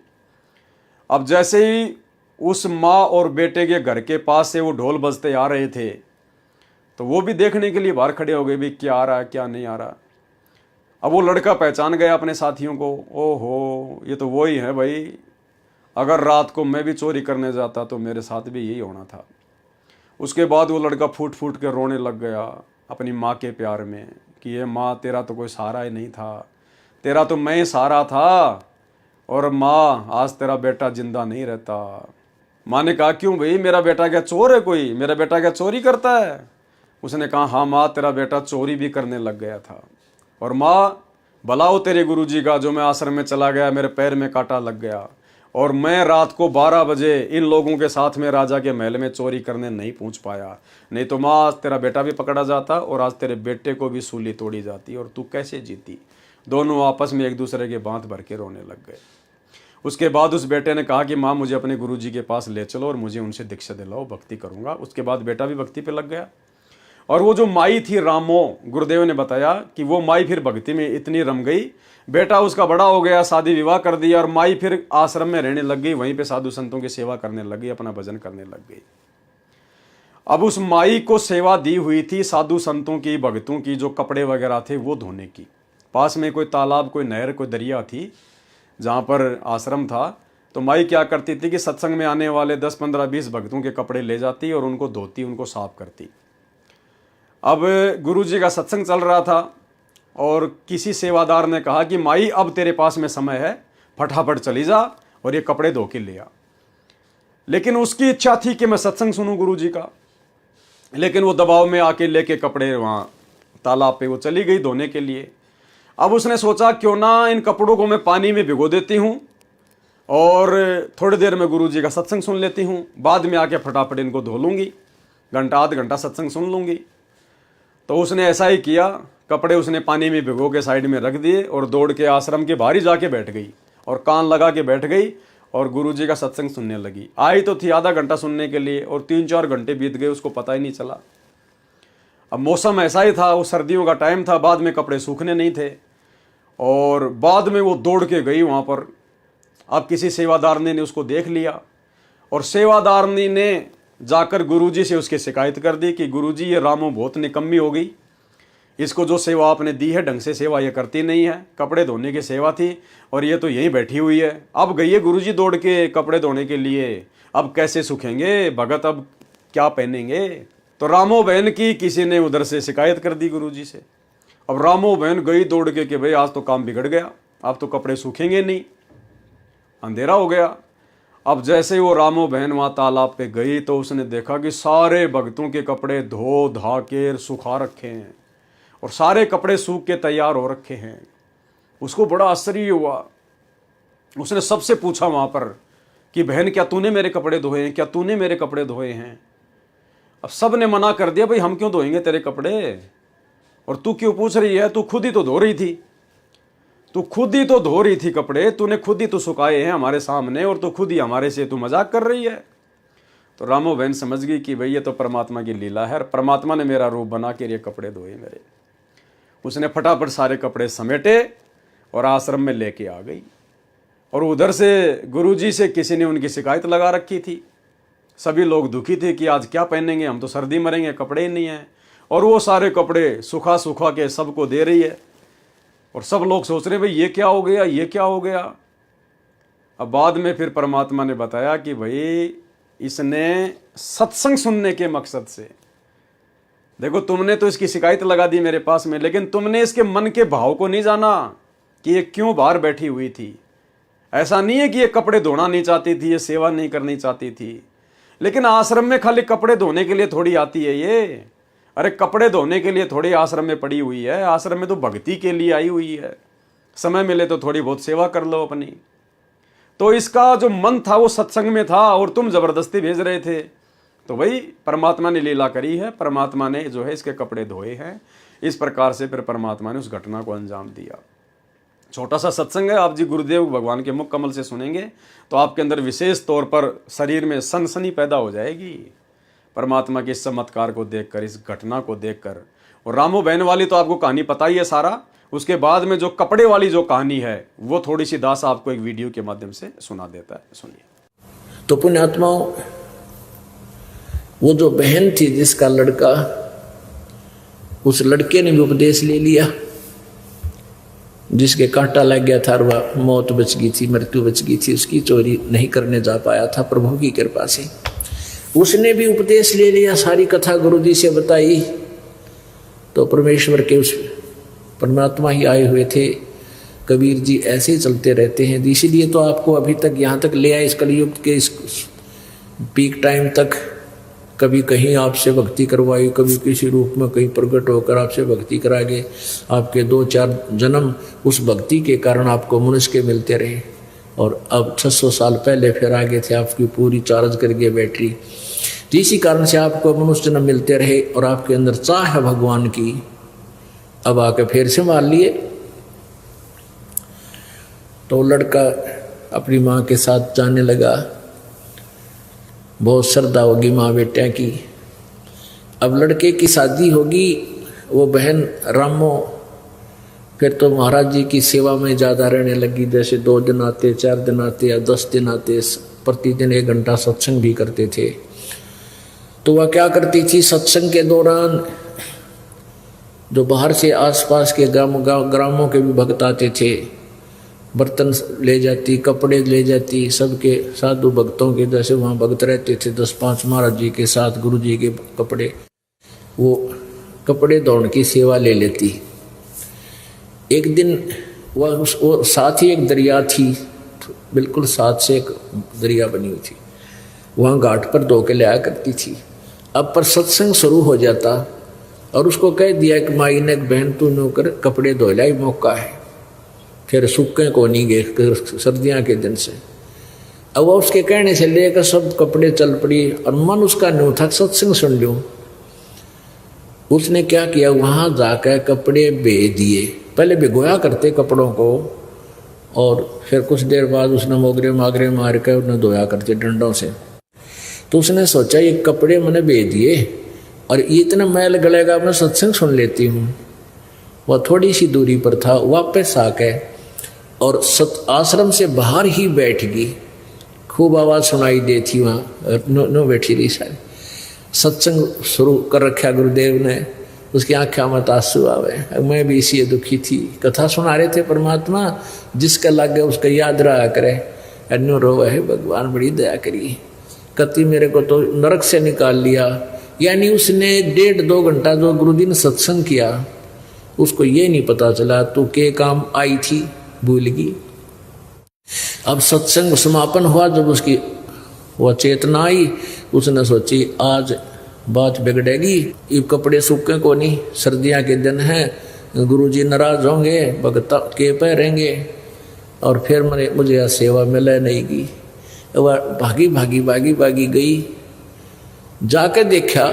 S1: अब जैसे ही उस माँ और बेटे के घर के पास से वो ढोल बजते आ रहे थे तो वो भी देखने के लिए बाहर खड़े हो गए भी क्या आ रहा है क्या नहीं आ रहा। अब वो लड़का पहचान गया अपने साथियों को, ओहो ये तो वही है भाई, अगर रात को मैं भी चोरी करने जाता तो मेरे साथ भी यही होना था। उसके बाद वो लड़का फूट फूट के रोने लग गया अपनी माँ के प्यार में कि ये माँ तेरा तो कोई सहारा ही नहीं था, तेरा तो मैं ही सहारा था, और माँ आज तेरा बेटा जिंदा नहीं रहता। माँ ने कहा क्यों भाई, मेरा बेटा क्या चोर है कोई, मेरा बेटा क्या चोरी करता है? उसने कहा हाँ माँ, तेरा बेटा चोरी भी करने लग गया था, और माँ बुलाओ तेरे गुरुजी का, जो मैं आश्रम में चला गया मेरे पैर में कांटा लग गया और मैं रात को 12 बजे इन लोगों के साथ में राजा के महल में चोरी करने नहीं पहुंच पाया, नहीं तो माँ आज तेरा बेटा भी पकड़ा जाता और आज तेरे बेटे को भी सूली तोड़ी जाती और तू कैसे जीती। दोनों आपस में एक दूसरे के बांध भर के रोने लग गए। उसके बाद उस बेटे ने कहा कि माँ मुझे अपने गुरुजी के पास ले चलो और मुझे उनसे दीक्षा दिलाओ, भक्ति करूँगा। उसके बाद बेटा भी भक्ति पे लग गया। और वो जो माई थी रामो, गुरुदेव ने बताया कि वो माई फिर भक्ति में इतनी रम गई, बेटा उसका बड़ा हो गया, शादी विवाह कर दिया और माई फिर आश्रम में रहने लग गई, वहीं पे साधु संतों की सेवा करने लग गई, अपना भजन करने लग गई। अब उस माई को सेवा दी हुई थी साधु संतों की, भक्तों की, जो कपड़े वगैरह थे वो धोने की। पास में कोई तालाब, कोई नहर, कोई दरिया थी जहाँ पर आश्रम था। तो माई क्या करती थी कि सत्संग में आने वाले 10, 15, 20 भक्तों के कपड़े ले जाती और उनको धोती, उनको साफ करती। अब गुरुजी का सत्संग चल रहा था और किसी सेवादार ने कहा कि माई अब तेरे पास में समय है, फटाफट चली जा और ये कपड़े धो के ले आ। लेकिन उसकी इच्छा थी कि मैं सत्संग सुनूं गुरुजी का, लेकिन वो दबाव में आके लेके कपड़े वहाँ तालाब पे वो चली गई धोने के लिए। अब उसने सोचा क्यों ना इन कपड़ों को मैं पानी में भिगो देती हूँ और थोड़ी देर में गुरुजी का सत्संग सुन लेती हूँ, बाद में आके फटाफट इनको धो लूँगी, घंटा आध घंटा सत्संग सुन लूँगी। तो उसने ऐसा ही किया, कपड़े उसने पानी में भिगो के साइड में रख दिए और दौड़ के आश्रम के बाहर ही जाके बैठ गई और कान लगा के बैठ गई और गुरुजी का सत्संग सुनने लगी। आई तो थी आधा घंटा सुनने के लिए और 3-4 घंटे बीत गए, उसको पता ही नहीं चला। अब मौसम ऐसा ही था, वो सर्दियों का टाइम था, बाद में कपड़े सूखने नहीं थे और बाद में वो दौड़ के गई वहाँ पर। अब किसी सेवादारनी ने उसको देख लिया और सेवादारनी ने जाकर गुरुजी से उसकी शिकायत कर दी कि गुरुजी ये रामो बहुत निकम्मी हो गई, इसको जो सेवा आपने दी है ढंग से सेवा ये करती नहीं है, कपड़े धोने की सेवा थी और ये तो यहीं बैठी हुई है। अब गई है गुरुजी दौड़ के कपड़े धोने के लिए, अब कैसे सूखेंगे भगत, अब क्या पहनेंगे। तो रामो बहन की किसी ने उधर से शिकायत कर दी गुरुजी से। अब रामो बहन गई दौड़ के कि भाई आज तो काम बिगड़ गया, अब तो कपड़े सूखेंगे नहीं, अंधेरा हो गया। अब जैसे वो रामो बहन वहाँ तालाब पे गई तो उसने देखा कि सारे भक्तों के कपड़े धो धा के सुखा रखे हैं और सारे कपड़े सूख के तैयार हो रखे हैं। उसको बड़ा आश्चर्य हुआ। उसने सबसे पूछा वहाँ पर कि बहन क्या तूने मेरे कपड़े धोए हैं, क्या तूने मेरे कपड़े धोए हैं? अब सब ने मना कर दिया, भाई हम क्यों धोएंगे तेरे कपड़े, और तू क्यों पूछ रही है, तू खुद ही तो धो रही थी, तू खुद ही तो धो रही थी कपड़े, तूने खुद ही तो सुखाए हैं हमारे सामने और तू खुद ही हमारे से तू मजाक कर रही है। तो रामो बहन समझ गई कि भाई ये तो परमात्मा की लीला है, परमात्मा ने मेरा रूप बना के ये कपड़े धोए मेरे। उसने फटाफट सारे कपड़े समेटे और आश्रम में लेके आ गई। और उधर से गुरुजी से किसी ने उनकी शिकायत लगा रखी थी, सभी लोग दुखी थे कि आज क्या पहनेंगे, हम तो सर्दी मरेंगे, कपड़े ही नहीं हैं। और वो सारे कपड़े सुखा सुखा के सबको दे रही है और सब लोग सोच रहे भाई ये क्या हो गया, ये क्या हो गया। अब बाद में फिर परमात्मा ने बताया कि भाई इसने सत्संग सुनने के मकसद से, देखो तुमने तो इसकी शिकायत लगा दी मेरे पास में, लेकिन तुमने इसके मन के भाव को नहीं जाना कि ये क्यों बाहर बैठी हुई थी। ऐसा नहीं है कि ये कपड़े धोना नहीं चाहती थी, ये सेवा नहीं करनी चाहती थी, लेकिन आश्रम में खाली कपड़े धोने के लिए थोड़ी आती है ये। अरे कपड़े धोने के लिए थोड़ी आश्रम में पड़ी हुई है, आश्रम में तो भक्ति के लिए आई हुई है। समय मिले तो थोड़ी बहुत सेवा कर लो अपनी। तो इसका जो मन था वो सत्संग में था और तुम जबरदस्ती भेज रहे थे। तो भाई परमात्मा ने लीला करी है, परमात्मा ने जो है इसके कपड़े धोए हैं। इस प्रकार से फिर परमात्मा ने उस घटना को अंजाम दिया। छोटा सा सत्संग है, आप जी गुरुदेव भगवान के मुख कमल से सुनेंगे तो आपके अंदर विशेष तौर पर शरीर में सनसनी पैदा हो जाएगी परमात्मा के इस चमत्कार को देखकर, इस घटना को देखकर। और रामो बहन वाली तो आपको कहानी पता ही है सारा। उसके बाद में जो कपड़े वाली जो कहानी है वो थोड़ी सी दास आपको एक वीडियो के माध्यम से सुना देता है, सुनिए।
S2: तो पुण्यात्माओं, वो जो बहन थी जिसका लड़का, उस लड़के ने भी उपदेश ले लिया जिसके कांटा लग गया था और वह मौत बच गई थी, मृत्यु बच गई थी, उसकी चोरी नहीं करने जा पाया था प्रभु की कृपा से। उसने भी उपदेश ले लिया, सारी कथा गुरु जी से बताई। तो परमेश्वर के उस परमात्मा ही आए हुए थे। कबीर जी ऐसे ही चलते रहते हैं, इसीलिए तो आपको अभी तक यहाँ तक ले आए, इस कलयुग के इस पीक टाइम तक। कभी कहीं आपसे भक्ति करवाई, कभी किसी रूप में कहीं प्रकट होकर आपसे भक्ति करागे। आपके 2-4 जन्म उस भक्ति के कारण आपको मनुष्य के मिलते रहे, और अब 600 साल पहले फिर आगे थे, आपकी पूरी चार्ज कर गई बैटरी। तो इसी कारण से आपको मनुष्य जन्म मिलते रहे, और आपके अंदर चाह है भगवान की, अब आके फिर से मान लिए। तो लड़का अपनी माँ के साथ जाने लगा। बहुत श्रद्धा होगी माँ बेटिया की। अब लड़के की शादी होगी, वो बहन रामो फिर तो महाराज जी की सेवा में ज़्यादा रहने लगी। जैसे 2 दिन आते, 4 दिन आते या 10 दिन आते, प्रतिदिन 1 घंटा सत्संग भी करते थे। तो वह क्या करती थी, सत्संग के दौरान जो बाहर से आसपास के ग्रामों के भी भक्त आते थे, बर्तन ले जाती, कपड़े ले जाती, सबके साधु भक्तों के जैसे वहाँ भक्त रहते थे 10-5 महाराज जी के साथ, गुरु जी के कपड़े, वो कपड़े धोने की सेवा ले लेती। एक दिन वो साथ ही एक दरिया थी, बिल्कुल साथ से एक दरिया बनी हुई थी, वहाँ घाट पर धो के लाया करती थी। अब पर सत्संग शुरू हो जाता और उसको कह दिया कि माई ने बहन तू नौकर कपड़े धो लाई, मौका है। फिर सूखे को नहीं गए सर्दियाँ के दिन से। अब वो उसके कहने से लेकर सब कपड़े चल पड़ी, और मन उसका न्यू था सत्संग सुन लूँ। उसने क्या किया, वहाँ जाकर कपड़े बे दिए। पहले भिगोया करते कपड़ों को, और फिर कुछ देर बाद उसने मोगरे मागरे मार कर उन्हें धोया करते डंडों से। तो उसने सोचा ये कपड़े मैंने बे दिए और ये इतना मैल गलेगा, मैं सत्संग सुन लेती हूँ। वह थोड़ी सी दूरी पर था, वापस आके और आश्रम से बाहर ही बैठ गई। खूब आवाज़ सुनाई देती वहाँ, नो बैठी रही सारी। सत्संग शुरू कर रखा गुरुदेव ने, उसकी आँखें में आंसू आवे। मैं भी इसी दुखी थी। कथा सुना रहे थे परमात्मा, जिसका लग गया उसका याद रहा करे। अन्य रो है भगवान बड़ी दया करी, कति मेरे को तो नरक से निकाल लिया। यानी उसने 1.5-2 घंटा जो गुरु जी ने सत्संग किया, उसको ये नहीं पता चला तू के काम आई थी, भूल गई। अब सत्संग समापन हुआ, जब उसकी वह चेतना आई, उसने सोची आज बात बिगड़ेगी। ये कपड़े सूखे को नहीं, सर्दियाँ के दिन हैं, गुरुजी नाराज होंगे, भगत के पहरेंगे और फिर मुझे यह सेवा मिले नहीं की। वह भागी गई। जाकर देखा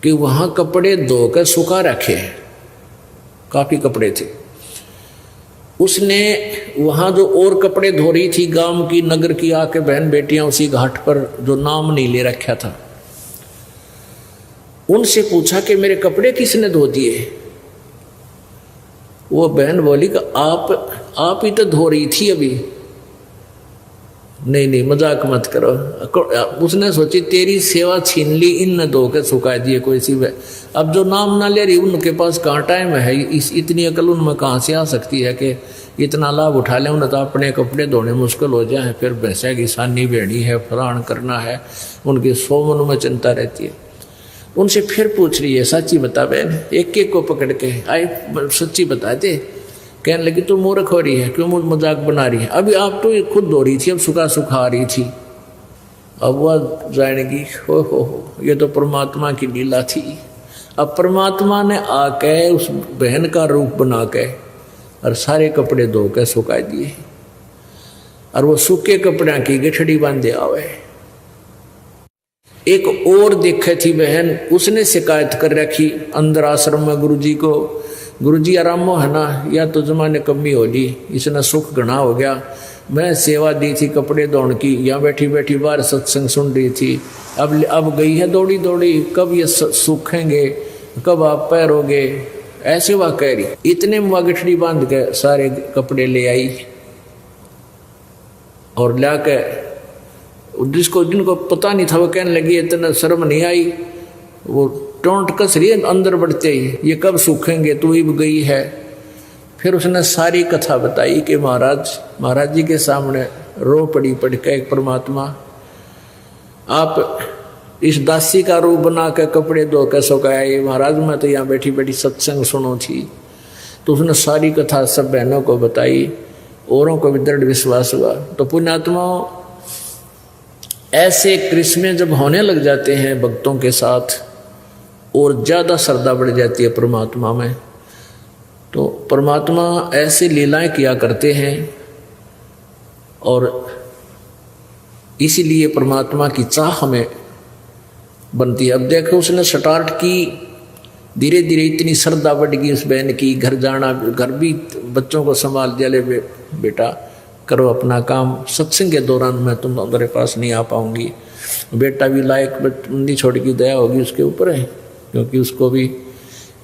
S2: कि वहाँ कपड़े धोकर सुखा रखे हैं, काफ़ी कपड़े थे। उसने वहाँ जो और कपड़े धो रही थी गांव की, नगर की आके बहन बेटियां उसी घाट पर जो नाम नहीं ले रखा था, उनसे पूछा कि मेरे कपड़े किसने धो दिए। वो बहन बोली कि आप ही तो धो रही थी अभी। नहीं मजाक मत करो। उसने सोची तेरी सेवा छीन ली, इन न धो के सुखा दिए कोई सी। अब जो नाम ना ले रही उनके पास कहाँ टाइम है, इतनी अकल उनमें कहाँ से आ सकती है कि इतना लाभ उठा लें। उन्हें तो अपने कपड़े धोने मुश्किल हो जाए, फिर भैंसा की सानी बेड़ी है, फलान करना है, उनकी 100 मन में चिंता रहती है। उनसे फिर पूछ रही है, सच्ची बता बहन, एक को पकड़ के आए सच्ची बता दे। कहने लगी तू मूर्ख हो रही है, क्यों मजाक बना रही है, अभी आप तो खुद धो रही थी, अब सुखा आ रही थी। अब वह जानेगी हो ये तो परमात्मा की लीला थी। अब परमात्मा ने आके उस बहन का रूप बना के और सारे कपड़े धो के सुखा दिए, और वो सूखे कपड़े की गठड़ी बांधे आवे। एक और देखे थी बहन, उसने शिकायत कर रखी अंदर आश्रम में गुरुजी को, गुरुजी आराम है ना, या तो जमाने कमी हो ली, इसने सुख घना हो गया। मैं सेवा दी थी कपड़े धोने की, यहाँ बैठी बाहर सत्संग सुन रही थी, अब गई है दौड़ी, कब ये सूखेंगे, कब आप पैरोगे, ऐसे वह कह रही। इतने में गठड़ी बांध के सारे कपड़े ले आई और ला के जिनको पता नहीं था वो कहने लगी इतना शर्म नहीं आई, वो टोंट कस रही है अंदर बढ़ते ही, ये कब सूखेंगे, तू इब गई है। फिर उसने सारी कथा बताई कि महाराज जी के सामने रो पड़ी पड़ के एक परमात्मा, आप इस दासी का रूप बना के कपड़े धो के सुखाया, ये महाराज मैं तो यहाँ बैठी बैठी सत्संग सुनो थी। तो उसने सारी कथा सब बहनों को बताई, औरों को भी दृढ़ विश्वास हुआ। तो पुण्यात्मा ऐसे क्रिस्में जब होने लग जाते हैं भक्तों के साथ और ज़्यादा श्रद्धा बढ़ जाती है परमात्मा में, तो परमात्मा ऐसी लीलाएं किया करते हैं और इसीलिए परमात्मा की चाह हमें बनती है। अब देखो उसने स्टार्ट की, धीरे धीरे इतनी श्रद्धा बढ़ गई उस बहन की, घर जाना, घर भी बच्चों को संभाल दिया, ले बेटा करो अपना काम, सत्संग के दौरान मैं तुम्हारे पास नहीं आ पाऊंगी। बेटा भी लायक बंदी छोड़ की दया होगी उसके ऊपर है, क्योंकि उसको भी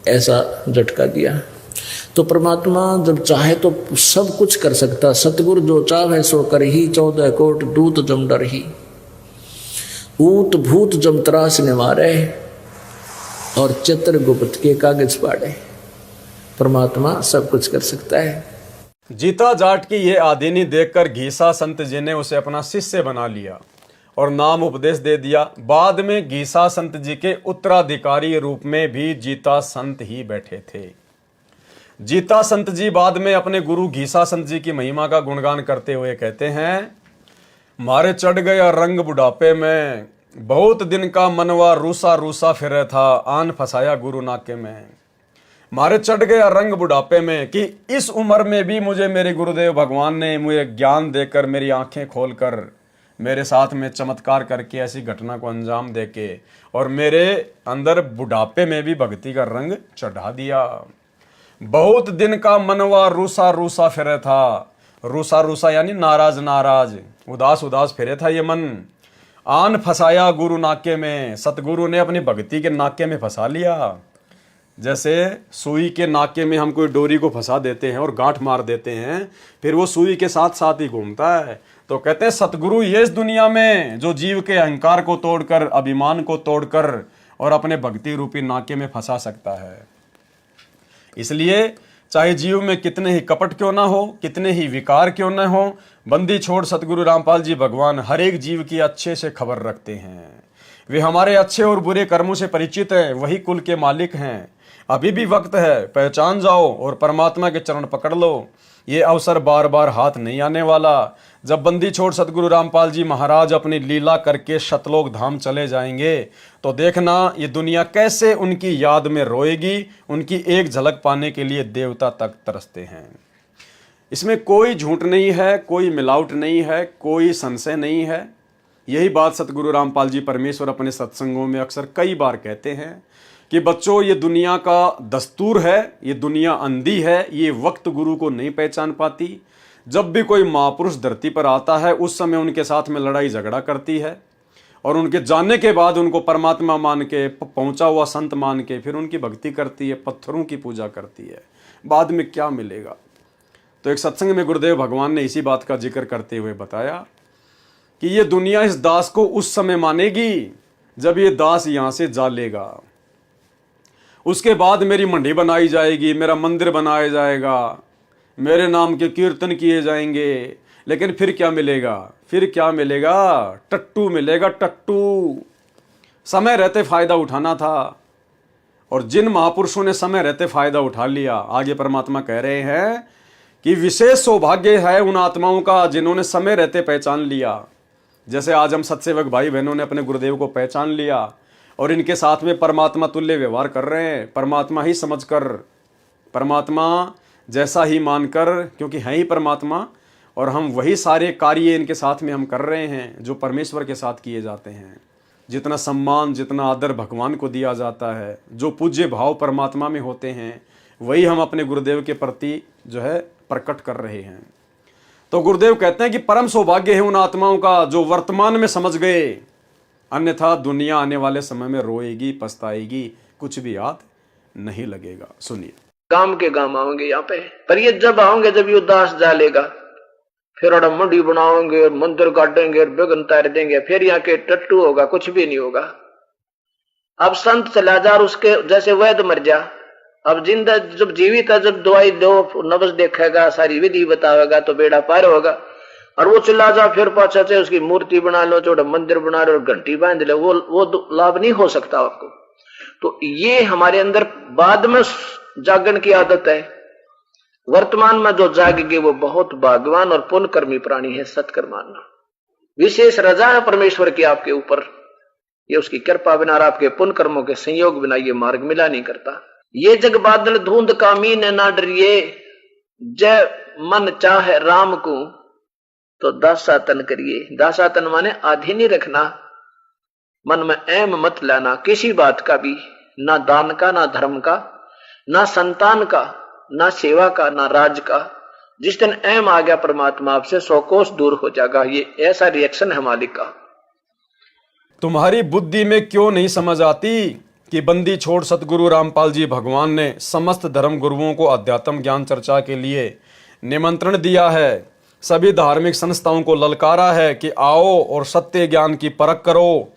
S2: ऐसा झटका दिया। तो परमात्मा जब चाहे तो सब कुछ कर सकता। सतगुरु जो चाहे सो कर ही, 14 कोट दूत जम डर ही, ऊत भूत जम त्रास निवारे और चित्रगुप्त के कागज पाड़े। परमात्मा सब कुछ कर सकता है।
S1: जीता जाट की ये आदिनी देखकर घीसा संत जी ने उसे अपना शिष्य बना लिया और नाम उपदेश दे दिया। बाद में घीसा संत जी के उत्तराधिकारी रूप में भी जीता संत ही बैठे थे। जीता संत जी बाद में अपने गुरु घीसा संत जी की महिमा का गुणगान करते हुए कहते हैं, मारे चढ़ गया रंग बुढ़ापे में, बहुत दिन का मनवा रूसा रूसा फिरे था, आन फसाया गुरु नाके में। मारे चढ़ गया रंग बुढ़ापे में कि इस उम्र में भी मुझे मेरे गुरुदेव भगवान ने मुझे ज्ञान देकर, मेरी आंखें खोलकर, मेरे साथ में चमत्कार करके ऐसी घटना को अंजाम देके और मेरे अंदर बुढ़ापे में भी भक्ति का रंग चढ़ा दिया। बहुत दिन का मनवा रूसा रूसा फिरे था, रूसा रूसा यानी नाराज नाराज, उदास उदास फिरे था ये मन। आन फसाया गुरु नाके में, सतगुरु ने अपनी भक्ति के नाके में फंसा लिया। जैसे सुई के नाके में हम कोई डोरी को फंसा देते हैं और गांठ मार देते हैं, फिर वो सुई के साथ साथ ही घूमता है। तो कहते हैं सतगुरु ये इस दुनिया में जो जीव के अहंकार को तोड़कर, अभिमान को तोड़कर और अपने भक्ति रूपी नाके में फंसा सकता है। इसलिए चाहे जीव में कितने ही कपट क्यों ना हो, कितने ही विकार क्यों ना हो, बंदी छोड़ सतगुरु रामपाल जी भगवान हर एक जीव की अच्छे से खबर रखते हैं। वे हमारे अच्छे और बुरे कर्मों से परिचित हैं, वही कुल के मालिक हैं। अभी भी वक्त है, पहचान जाओ और परमात्मा के चरण पकड़ लो। ये अवसर बार बार हाथ नहीं आने वाला। जब बंदी छोड़ सतगुरु रामपाल जी महाराज अपनी लीला करके शतलोक धाम चले जाएंगे तो देखना ये दुनिया कैसे उनकी याद में रोएगी। उनकी एक झलक पाने के लिए देवता तक तरसते हैं। इसमें कोई झूठ नहीं है, कोई मिलावट नहीं है, कोई संशय नहीं है। यही बात सतगुरु रामपाल जी परमेश्वर अपने सत्संगों में अक्सर कई बार कहते हैं कि बच्चों ये दुनिया का दस्तूर है, ये दुनिया अंधी है, ये वक्त गुरु को नहीं पहचान पाती। जब भी कोई महापुरुष धरती पर आता है उस समय उनके साथ में लड़ाई झगड़ा करती है और उनके जाने के बाद उनको परमात्मा मान के, पहुंचा हुआ संत मान के फिर उनकी भक्ति करती है, पत्थरों की पूजा करती है। बाद में क्या मिलेगा? तो एक सत्संग में गुरुदेव भगवान ने इसी बात का जिक्र करते हुए बताया कि ये दुनिया इस दास को उस समय मानेगी जब ये दास यहां से जा लेगा। उसके बाद मेरी मंडी बनाई जाएगी, मेरा मंदिर बनाया जाएगा, मेरे नाम के कीर्तन किए जाएंगे, लेकिन फिर क्या मिलेगा? फिर क्या मिलेगा? टट्टू मिलेगा, टट्टू। समय रहते फायदा उठाना था और जिन महापुरुषों ने समय रहते फायदा उठा लिया, आगे परमात्मा कह रहे हैं कि विशेष सौभाग्य है उन आत्माओं का जिन्होंने समय रहते पहचान लिया। जैसे आज हम सत्सेवक भाई बहनों ने अपने गुरुदेव को पहचान लिया और इनके साथ में परमात्मा तुल्य व्यवहार कर रहे हैं, परमात्मा ही समझकर, परमात्मा जैसा ही मानकर, क्योंकि हैं ही परमात्मा और हम वही सारे कार्य इनके साथ में हम कर रहे हैं जो परमेश्वर के साथ किए जाते हैं। जितना सम्मान, जितना आदर भगवान को दिया जाता है, जो पूज्य भाव परमात्मा में होते हैं, वही हम अपने गुरुदेव के प्रति जो है प्रकट कर रहे हैं। तो गुरुदेव कहते हैं कि परम सौभाग्य है उन आत्माओं का जो वर्तमान में समझ गए, अन्यथा दुनिया आने वाले समय में रोएगी, पछताएगी, कुछ भी याद नहीं लगेगा। सुनिए।
S2: काम के काम आओगे यहाँ पे, पर ये जब आओगे जब ये दास जा लेगा, फिर और मंडी बनाओगे, मंदिर काटेंगे, बेगन तार देंगे, फिर यहाँ के टट्टू होगा, कुछ भी नहीं होगा। अब संत चला जा और उसके जैसे वैद मर जा, अब जिंदा जब जीवित है, जब दवाई दो, नब्ज देखेगा, सारी विधि बतावेगा तो बेड़ा पार होगा। और वो चिल्ला जा फिर पाछा से उसकी मूर्ति बना लो, छोटा मंदिर बना लो और घंटी बांध लो, वो लाभ नहीं हो सकता आपको। तो ये हमारे अंदर बाद में जागरण की आदत है। वर्तमान में जो जागेगी वो बहुत भाग्यवान और पुण्यकर्मी प्राणी है। सत्कर्म मानना विशेष रजा है परमेश्वर की आपके ऊपर, ये उसकी कृपा बिना और आपके पुण्य कर्मों के संयोग बिना ये मार्ग मिला नहीं करता। ये जग बादल धुंध का मीन ना डरिए, जय मन चाहे राम को तो दासातन करिए। दासातन माने आधे नहीं रखना, मन में एम मत लाना किसी बात का भी, ना दान का, ना धर्म का, ना संतान का, ना सेवा का, ना राज का। जिस दिन एम आ गया परमात्मा आपसे 100 कोस दूर हो जाएगा। ये ऐसा रिएक्शन है मालिक का।
S1: तुम्हारी बुद्धि में क्यों नहीं समझ आती कि बंदी छोड़ सतगुरु रामपाल जी भगवान ने समस्त धर्म गुरुओं को अध्यात्म ज्ञान चर्चा के लिए निमंत्रण दिया है। सभी धार्मिक संस्थाओं को ललकारा है कि आओ और सत्य ज्ञान की परख करो।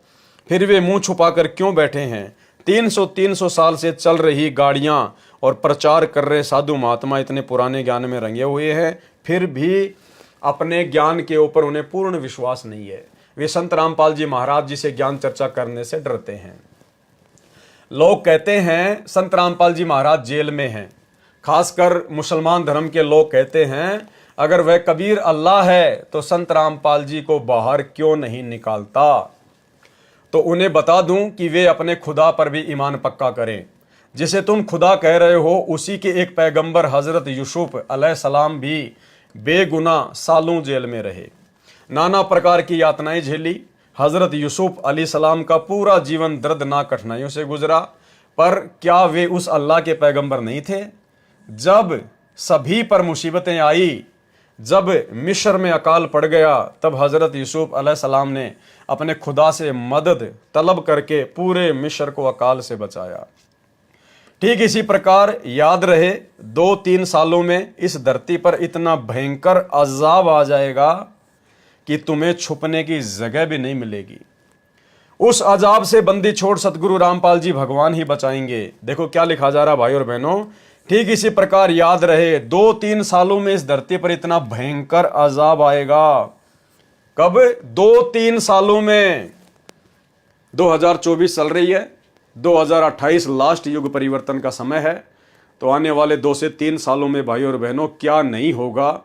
S1: फिर वे मुंह छुपाकर क्यों बैठे हैं? 300 साल से चल रही गाड़ियां और प्रचार कर रहे साधु महात्मा इतने पुराने ज्ञान में रंगे हुए हैं, फिर भी अपने ज्ञान के ऊपर उन्हें पूर्ण विश्वास नहीं है। वे संत रामपाल जी महाराज जी से ज्ञान चर्चा करने से डरते हैं। लोग कहते हैं संत रामपाल जी महाराज जेल में हैं। खासकर मुसलमान धर्म के लोग कहते हैं अगर वह कबीर अल्लाह है तो संत रामपाल जी को बाहर क्यों नहीं निकालता। तो उन्हें बता दूं कि वे अपने खुदा पर भी ईमान पक्का करें। जिसे तुम खुदा कह रहे हो उसी के एक पैगंबर हजरत यूसुफ अलैहिस्सलाम भी बेगुनाह सालों जेल में रहे, नाना प्रकार की यातनाएं झेली। हजरत यूसुफ अलैहिस्सलाम का पूरा जीवन दर्दनाक कठिनाइयों से गुजरा, पर क्या वे उस अल्लाह के पैगंबर नहीं थे? जब सभी पर मुसीबतें आई, जब मिस्र में अकाल पड़ गया, तब हजरत यूसुफ अलैहिस्सलाम ने अपने खुदा से मदद तलब करके पूरे मिस्र को अकाल से बचाया। ठीक इसी प्रकार याद रहे 2-3 सालों में इस धरती पर इतना भयंकर अजाब आ जाएगा कि तुम्हें छुपने की जगह भी नहीं मिलेगी। उस अजाब से बंदी छोड़ सतगुरु रामपाल जी भगवान ही बचाएंगे। देखो क्या लिखा जा रहा भाई और बहनों। ठीक इसी प्रकार याद रहे 2-3 सालों में इस धरती पर इतना भयंकर अजाब आएगा। कब? 2-3 सालों में। 2024 चल रही है, 2028 लास्ट युग परिवर्तन का समय है। तो आने वाले 2 से 3 सालों में भाई और बहनों क्या नहीं होगा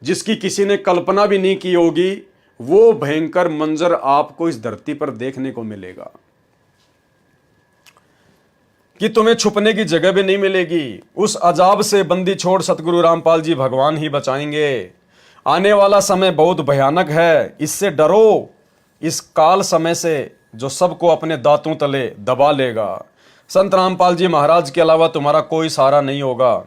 S1: जिसकी किसी ने कल्पना भी नहीं की होगी, वो भयंकर मंजर आपको इस धरती पर देखने को मिलेगा कि तुम्हें छुपने की जगह भी नहीं मिलेगी। उस अजाब से बंदी छोड़ सतगुरु रामपाल जी भगवान ही बचाएंगे। आने वाला समय बहुत भयानक है, इससे डरो। इस काल समय से जो सबको अपने दांतों तले दबा लेगा। संत रामपाल जी महाराज के अलावा तुम्हारा कोई सहारा नहीं होगा।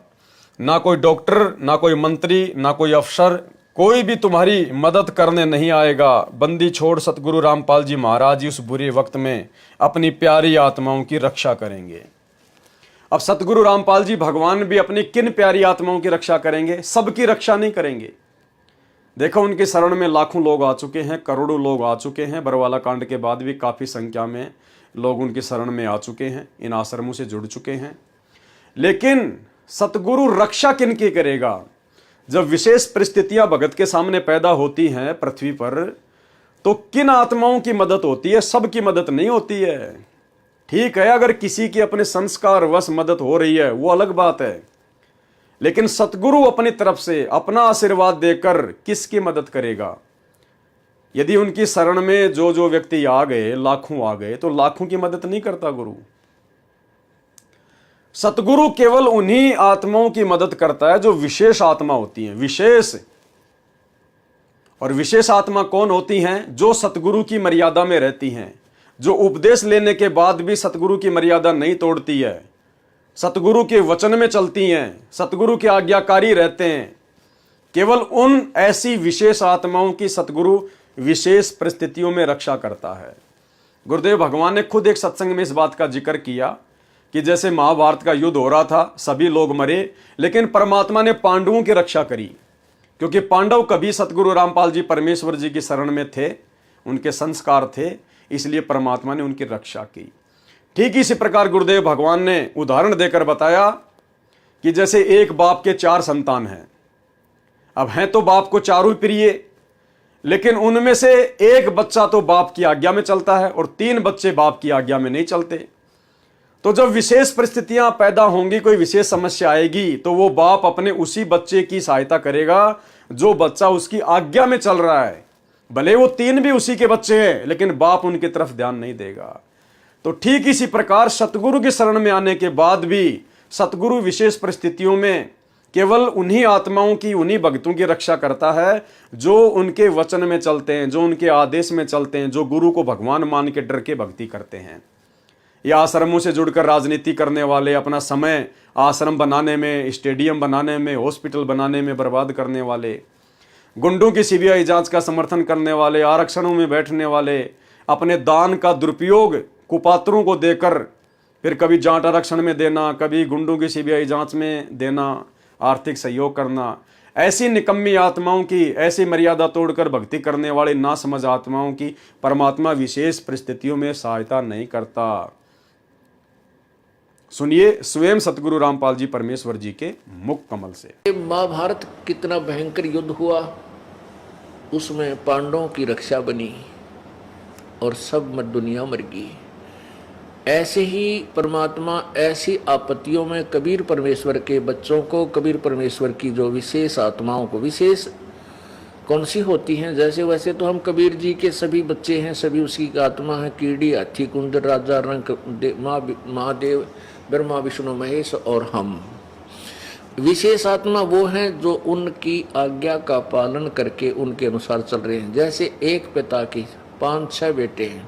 S1: ना कोई डॉक्टर, ना कोई मंत्री, ना कोई अफसर, कोई भी तुम्हारी मदद करने नहीं आएगा। बंदी छोड़ सतगुरु रामपाल जी महाराज जी उस बुरे वक्त में अपनी प्यारी आत्माओं की रक्षा करेंगे। अब सतगुरु रामपाल जी भगवान भी अपनी किन प्यारी आत्माओं की रक्षा करेंगे? सबकी रक्षा नहीं करेंगे। देखो उनके शरण में लाखों लोग आ चुके हैं, करोड़ों लोग आ चुके हैं। बरवाला कांड के बाद भी काफ़ी संख्या में लोग उनके शरण में आ चुके हैं, इन आश्रमों से जुड़ चुके हैं। लेकिन सतगुरु रक्षा किन की करेगा? जब विशेष परिस्थितियां भगत के सामने पैदा होती हैं पृथ्वी पर, तो किन आत्माओं की मदद होती है? सबकी मदद नहीं होती है। ठीक है, अगर किसी की अपने संस्कार वश मदद हो रही है वो अलग बात है, लेकिन सतगुरु अपनी तरफ से अपना आशीर्वाद देकर किसकी मदद करेगा? यदि उनकी शरण में जो जो व्यक्ति आ गए, लाखों आ गए, तो लाखों की मदद नहीं करता गुरु। सतगुरु केवल उन्हीं आत्माओं की मदद करता है जो विशेष आत्मा होती हैं। विशेष और विशेष आत्मा कौन होती हैं? जो सतगुरु की मर्यादा में रहती हैं, जो उपदेश लेने के बाद भी सतगुरु की मर्यादा नहीं तोड़ती है, सतगुरु के वचन में चलती हैं, सतगुरु के आज्ञाकारी रहते हैं। केवल उन ऐसी विशेष आत्माओं की सतगुरु विशेष परिस्थितियों में रक्षा करता है। गुरुदेव भगवान ने खुद एक सत्संग में इस बात का जिक्र किया कि जैसे महाभारत का युद्ध हो रहा था, सभी लोग मरे, लेकिन परमात्मा ने पांडवों की रक्षा करी, क्योंकि पांडव कभी सतगुरु रामपाल जी परमेश्वर जी की शरण में थे, उनके संस्कार थे, इसलिए परमात्मा ने उनकी रक्षा की। ठीक इसी प्रकार गुरुदेव भगवान ने उदाहरण देकर बताया कि जैसे एक बाप के 4 संतान हैं। अब हैं तो बाप को चारों ही प्रिय, लेकिन उनमें से एक बच्चा तो बाप की आज्ञा में चलता है और 3 बच्चे बाप की आज्ञा में नहीं चलते। तो जब विशेष परिस्थितियां पैदा होंगी, कोई विशेष समस्या आएगी, तो वो बाप अपने उसी बच्चे की सहायता करेगा जो बच्चा उसकी आज्ञा में चल रहा है। भले वो 3 भी उसी के बच्चे हैं, लेकिन बाप उनकी तरफ ध्यान नहीं देगा। तो ठीक इसी प्रकार सतगुरु की शरण में आने के बाद भी सतगुरु विशेष परिस्थितियों में केवल उन्हीं आत्माओं की, उन्हीं भक्तों की रक्षा करता है जो उनके वचन में चलते हैं, जो उनके आदेश में चलते हैं, जो गुरु को भगवान मान के डर के भक्ति करते हैं। या आश्रमों से जुड़कर राजनीति करने वाले, अपना समय आश्रम बनाने में, स्टेडियम बनाने में, हॉस्पिटल बनाने में बर्बाद करने वाले, गुंडों की सीबीआई जांच का समर्थन करने वाले, आरक्षणों में बैठने वाले, अपने दान का दुरुपयोग कुपात्रों को देकर फिर कभी जाट आरक्षण में देना, कभी गुंडों की सीबीआई जांच में देना, आर्थिक सहयोग करना, ऐसी निकम्मी आत्माओं की, ऐसी मर्यादा तोड़कर भक्ति करने वाले नासमझ आत्माओं की परमात्मा विशेष परिस्थितियों में सहायता नहीं करता। सुनिए स्वयं सतगुरु रामपाल जी परमेश्वर जी के मुख कमल से।
S2: महाभारत कितना भयंकर युद्ध हुआ, उसमें पांडवों की रक्षा बनी और सब दुनिया मर गई। ऐसे ही परमात्मा ऐसी आपत्तियों में कबीर परमेश्वर के बच्चों को, कबीर परमेश्वर की जो विशेष आत्माओं को, विशेष कौन सी होती हैं, जैसे वैसे तो हम कबीर जी के सभी बच्चे हैं, सभी उसकी आत्मा है। कीड़ी, हाथी, कुंदर, राजा, रंग, महादेव, ब्रह्मा, विष्णु, महेश और हम। विशेष आत्मा वो हैं जो उनकी आज्ञा का पालन करके उनके अनुसार चल रहे हैं। जैसे एक पिता की 5-6 बेटे हैं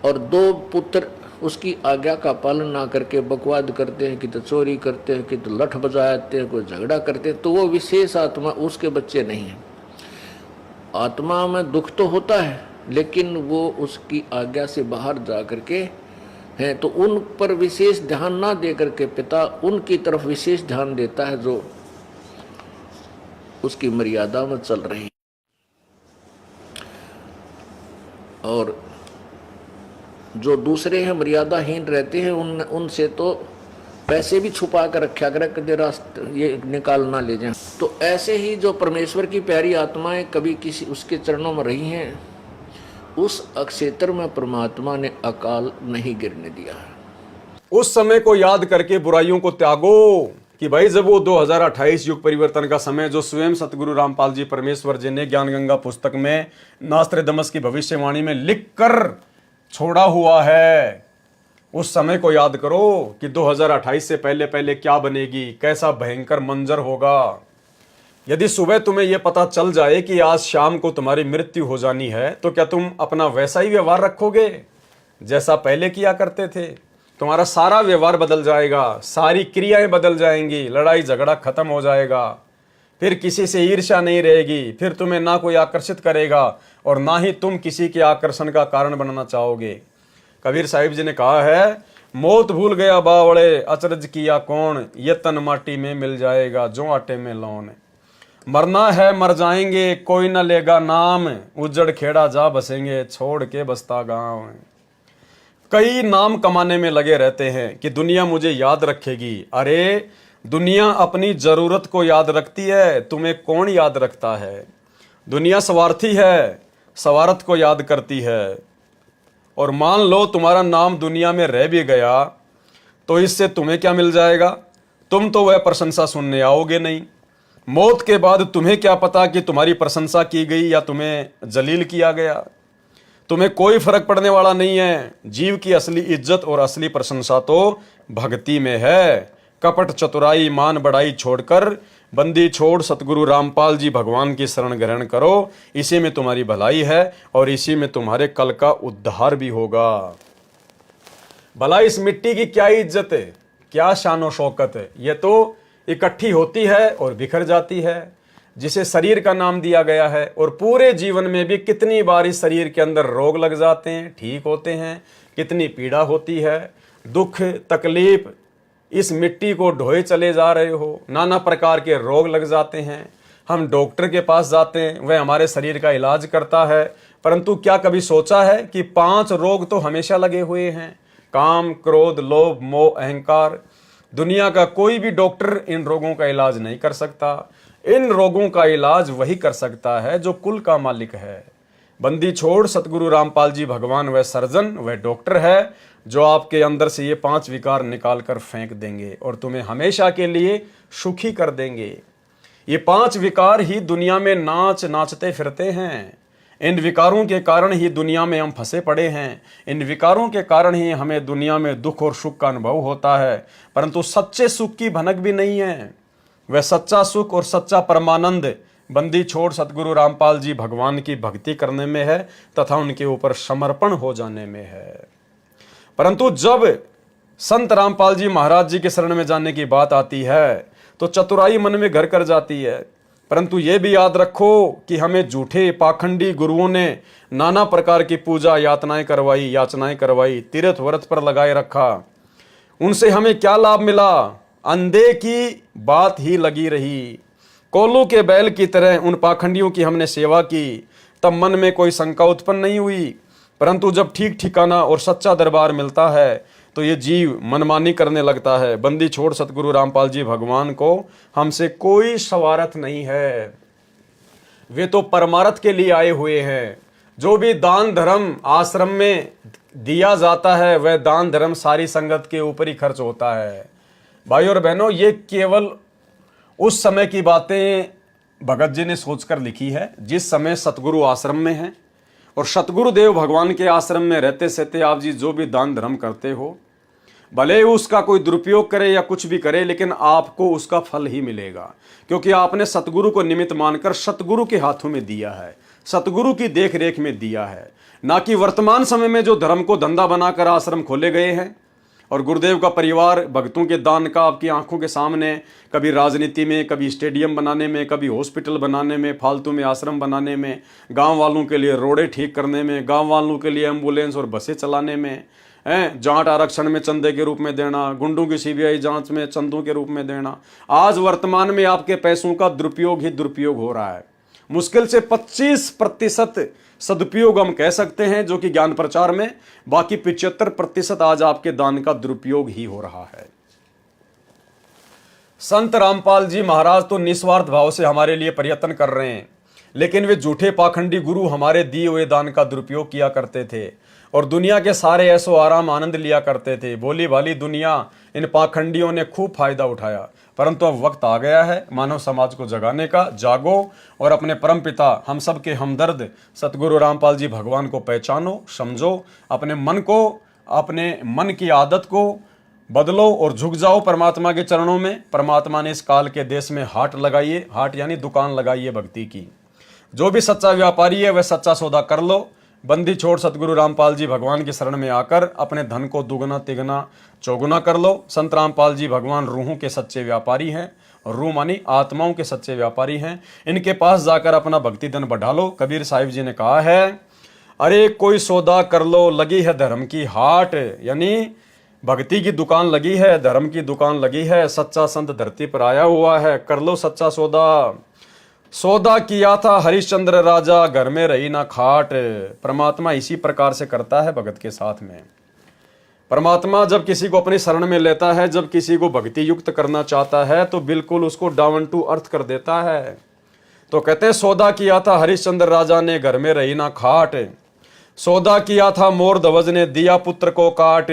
S2: और 2 पुत्र उसकी आज्ञा का पालन ना करके बकवाद करते हैं, कि तो चोरी करते हैं, कि तो लठ बजाते हैं, कोई झगड़ा करते हैं, तो वो विशेष आत्मा उसके बच्चे नहीं हैं। आत्मा में दुख तो होता है, लेकिन वो उसकी आज्ञा से बाहर जा करके हैं, तो उन पर विशेष ध्यान ना दे करके पिता उनकी तरफ विशेष ध्यान देता है जो उसकी मर्यादा में चल रही है। और जो दूसरे हैं मर्यादाहीन रहते हैं, उनसे तो पैसे भी छुपा कर रखा करे, कभी रास्ते ये निकाल ना ले जाए। तो ऐसे ही जो परमेश्वर की प्यारी आत्माएं कभी किसी उसके चरणों में रही हैं, उस अक्षेत्र में परमात्मा ने अकाल नहीं गिरने दिया।
S1: उस समय को याद करके बुराइयों को त्यागो, कि भाई जब वो 2028 युग परिवर्तन का समय जो स्वयं सतगुरु रामपाल जी परमेश्वर जी ने ज्ञान गंगा पुस्तक में नास्त्रदमस की भविष्यवाणी में लिख कर छोड़ा हुआ है, उस समय को याद करो कि 2028 से पहले पहले क्या बनेगी, कैसा भयंकर मंजर होगा। यदि सुबह तुम्हें यह पता चल जाए कि आज शाम को तुम्हारी मृत्यु हो जानी है, तो क्या तुम अपना वैसा ही व्यवहार रखोगे जैसा पहले किया करते थे? तुम्हारा सारा व्यवहार बदल जाएगा, सारी क्रियाएं बदल जाएंगी, लड़ाई झगड़ा खत्म हो जाएगा, फिर किसी से ईर्ष्या नहीं रहेगी, फिर तुम्हें ना कोई आकर्षित करेगा और ना ही तुम किसी के आकर्षण का कारण बनना चाहोगे। कबीर साहिब जी ने कहा है, मौत भूल गया बावड़े, अचरज किया कौन, ये तन माटी में मिल जाएगा जो आटे में लौन। मरना है मर जाएंगे, कोई न लेगा नाम, उजड़ खेड़ा जा बसेंगे, छोड़ के बसता गांव। कई नाम कमाने में लगे रहते हैं कि दुनिया मुझे याद रखेगी। अरे दुनिया अपनी जरूरत को याद रखती है, तुम्हें कौन याद रखता है? दुनिया स्वार्थी है, स्वार्थ को याद करती है। और मान लो तुम्हारा नाम दुनिया में रह भी गया, तो इससे तुम्हें क्या मिल जाएगा? तुम तो वह प्रशंसा सुनने आओगे नहीं। मौत के बाद तुम्हें क्या पता कि तुम्हारी प्रशंसा की गई या तुम्हें जलील किया गया। तुम्हें कोई फर्क पड़ने वाला नहीं है। जीव की असली इज्जत और असली प्रशंसा तो भक्ति में है। कपट चतुराई मान बढ़ाई छोड़कर बंदी छोड़ सतगुरु रामपाल जी भगवान की शरण ग्रहण करो। इसी में तुम्हारी भलाई है और इसी में तुम्हारे कल का उद्धार भी होगा। भला इस मिट्टी की क्या इज्जत है, क्या शानो शौकत है? ये तो इकट्ठी होती है और बिखर जाती है, जिसे शरीर का नाम दिया गया है। और पूरे जीवन में भी कितनी बार इस शरीर के अंदर रोग लग जाते हैं, ठीक होते हैं, कितनी पीड़ा होती है, दुख तकलीफ, इस मिट्टी को ढोए चले जा रहे हो, नाना प्रकार के रोग लग जाते हैं। हम डॉक्टर के पास जाते हैं, वह हमारे शरीर का इलाज करता है, परंतु क्या कभी सोचा है कि 5 रोग तो हमेशा लगे हुए हैं? काम, क्रोध, लोभ, मोह, अहंकार। दुनिया का कोई भी डॉक्टर इन रोगों का इलाज नहीं कर सकता। इन रोगों का इलाज वही कर सकता है जो कुल का मालिक है। बंदी छोड़ सतगुरु रामपाल जी भगवान वह सर्जन, वह डॉक्टर है जो आपके अंदर से ये 5 विकार निकाल कर फेंक देंगे और तुम्हें हमेशा के लिए सुखी कर देंगे। ये 5 विकार ही दुनिया में नाचते फिरते हैं। इन विकारों के कारण ही दुनिया में हम फंसे पड़े हैं। इन विकारों के कारण ही हमें दुनिया में दुख और सुख का अनुभव होता है, परंतु सच्चे सुख की भनक भी नहीं है। वह सच्चा सुख और सच्चा परमानंद बंदी छोड़ सतगुरु रामपाल जी भगवान की भक्ति करने में है तथा उनके ऊपर समर्पण हो जाने में है। परंतु जब संत रामपाल जी महाराज जी के शरण में जाने की बात आती है तो चतुराई मन में घर कर जाती है। परंतु यह भी याद रखो कि हमें झूठे पाखंडी गुरुओं ने नाना प्रकार की पूजा याचनाएं करवाई, तीर्थ व्रत पर लगाए रखा। उनसे हमें क्या लाभ मिला? अंधे की बात ही लगी रही। कोल्हू के बैल की तरह उन पाखंडियों की हमने सेवा की, तब मन में कोई शंका उत्पन्न नहीं हुई। परंतु जब ठीक ठिकाना और सच्चा दरबार मिलता है तो ये जीव मनमानी करने लगता है। बंदी छोड़ सतगुरु रामपाल जी भगवान को हमसे कोई स्वार्थ नहीं है, वे तो परमार्थ के लिए आए हुए हैं। जो भी दान धर्म आश्रम में दिया जाता है वह दान धर्म सारी संगत के ऊपर ही खर्च होता है। भाई और बहनों, ये केवल उस समय की बातें भगत जी ने सोचकर लिखी है जिस समय सतगुरु आश्रम में हैं। और सतगुरु देव भगवान के आश्रम में रहते सहते आप जी जो भी दान धर्म करते हो, भले ही उसका कोई दुरुपयोग करे या कुछ भी करे, लेकिन आपको उसका फल ही मिलेगा, क्योंकि आपने सतगुरु को निमित्त मानकर सतगुरु के हाथों में दिया है, सतगुरु की देख रेख में दिया है। ना कि वर्तमान समय में जो धर्म को धंधा बनाकर आश्रम खोले गए हैं और गुरुदेव का परिवार भक्तों के दान का आपकी आंखों के सामने कभी राजनीति में, कभी स्टेडियम बनाने में, कभी हॉस्पिटल बनाने में, फालतू में आश्रम बनाने में, गांव वालों के लिए रोडें ठीक करने में, गांव वालों के लिए एम्बुलेंस और बसें चलाने में, जाट आरक्षण में चंदे के रूप में देना, गुंडों की सीबीआई जांच में चंदों के रूप में देना। आज वर्तमान में आपके पैसों का दुरुपयोग ही दुरुपयोग हो रहा है। मुश्किल से 25% सदुपयोग हम कह सकते हैं जो कि ज्ञान प्रचार में, बाकी 75% आज आपके दान का दुरुपयोग ही हो रहा है। संत रामपाल जी महाराज तो निस्वार्थ भाव से हमारे लिए प्रयत्न कर रहे हैं, लेकिन वे झूठे पाखंडी गुरु हमारे दिए हुए दान का दुरुपयोग किया करते थे और दुनिया के सारे ऐसो आराम आनंद लिया करते थे। बोली भाली दुनिया इन पाखंडियों ने खूब फायदा उठाया, परंतु अब वक्त आ गया है मानव समाज को जगाने का। जागो और अपने परमपिता हम सब के हमदर्द सतगुरु रामपाल जी भगवान को पहचानो, समझो, अपने मन को, अपने मन की आदत को बदलो और झुक जाओ परमात्मा के चरणों में। परमात्मा ने इस काल के देश में हाट लगाइए, हाट यानी दुकान लगाइए भक्ति की। जो भी सच्चा व्यापारी है वह सच्चा सौदा कर लो। बंदी छोड़ सतगुरु रामपाल जी भगवान की शरण में आकर अपने धन को दुगना तिगना चौगुना कर लो। संत रामपाल जी भगवान रूहों के सच्चे व्यापारी हैं और रूह मानी आत्माओं के सच्चे व्यापारी हैं। इनके पास जाकर अपना भक्ति धन बढ़ा लो। कबीर साहिब जी ने कहा है, अरे कोई सौदा कर लो, लगी है धर्म की हाट, यानी भक्ति की दुकान लगी है, धर्म की दुकान लगी है, सच्चा संत धरती पर आया हुआ है, कर लो सच्चा सौदा। सौदा किया था हरिश्चंद्र राजा, घर में रही ना खाट। परमात्मा इसी प्रकार से करता है भगत के साथ में। परमात्मा जब किसी को अपनी शरण में लेता है, जब किसी को भक्ति युक्त करना चाहता है तो बिल्कुल उसको डाउन टू अर्थ कर देता है। तो कहते हैं सौदा किया था हरिश्चंद्र राजा ने, घर में रही ना खाट। सौदा किया था मोर ध्वज ने, दिया पुत्र को काट।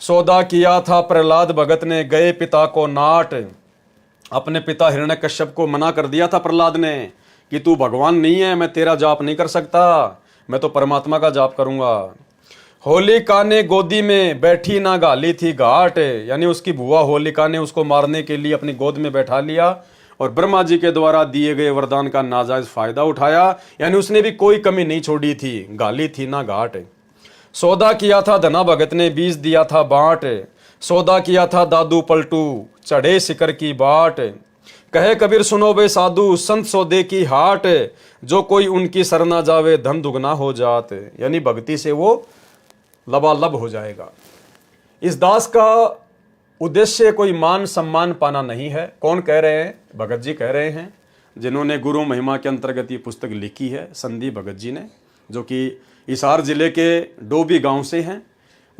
S1: सौदा किया था प्रहलाद भगत ने, गए पिता को नाट। अपने पिता हिरण्यकश्यप को मना कर दिया था प्रहलाद ने कि तू भगवान नहीं है, मैं तेरा जाप नहीं कर सकता, मैं तो परमात्मा का जाप करूंगा। होलिका ने गोदी में बैठी ना गाली थी घाट, यानी उसकी बुआ होलिका ने उसको मारने के लिए अपनी गोद में बैठा लिया और ब्रह्मा जी के द्वारा दिए गए वरदान का नाजायज फायदा उठाया, यानी उसने भी कोई कमी नहीं छोड़ी थी, गाली थी ना घाट। सौदा किया था धना भगत ने, बीज दिया था बांट। सौदा किया था दादू पलटू, चढ़े शिकर की बाट। कहे कबीर सुनो बे साधु, संत सौदे की हाट। जो कोई उनकी सरना जावे, धन दुगना हो जात, यानी भक्ति से वो लबालब हो जाएगा। इस दास का उद्देश्य कोई मान सम्मान पाना नहीं है। कौन कह रहे हैं? भगत जी कह रहे हैं, जिन्होंने गुरु महिमा के अंतर्गत ये पुस्तक लिखी है, संदीप भगत जी ने, जो कि हिसार जिले के डोभी गांव से हैं।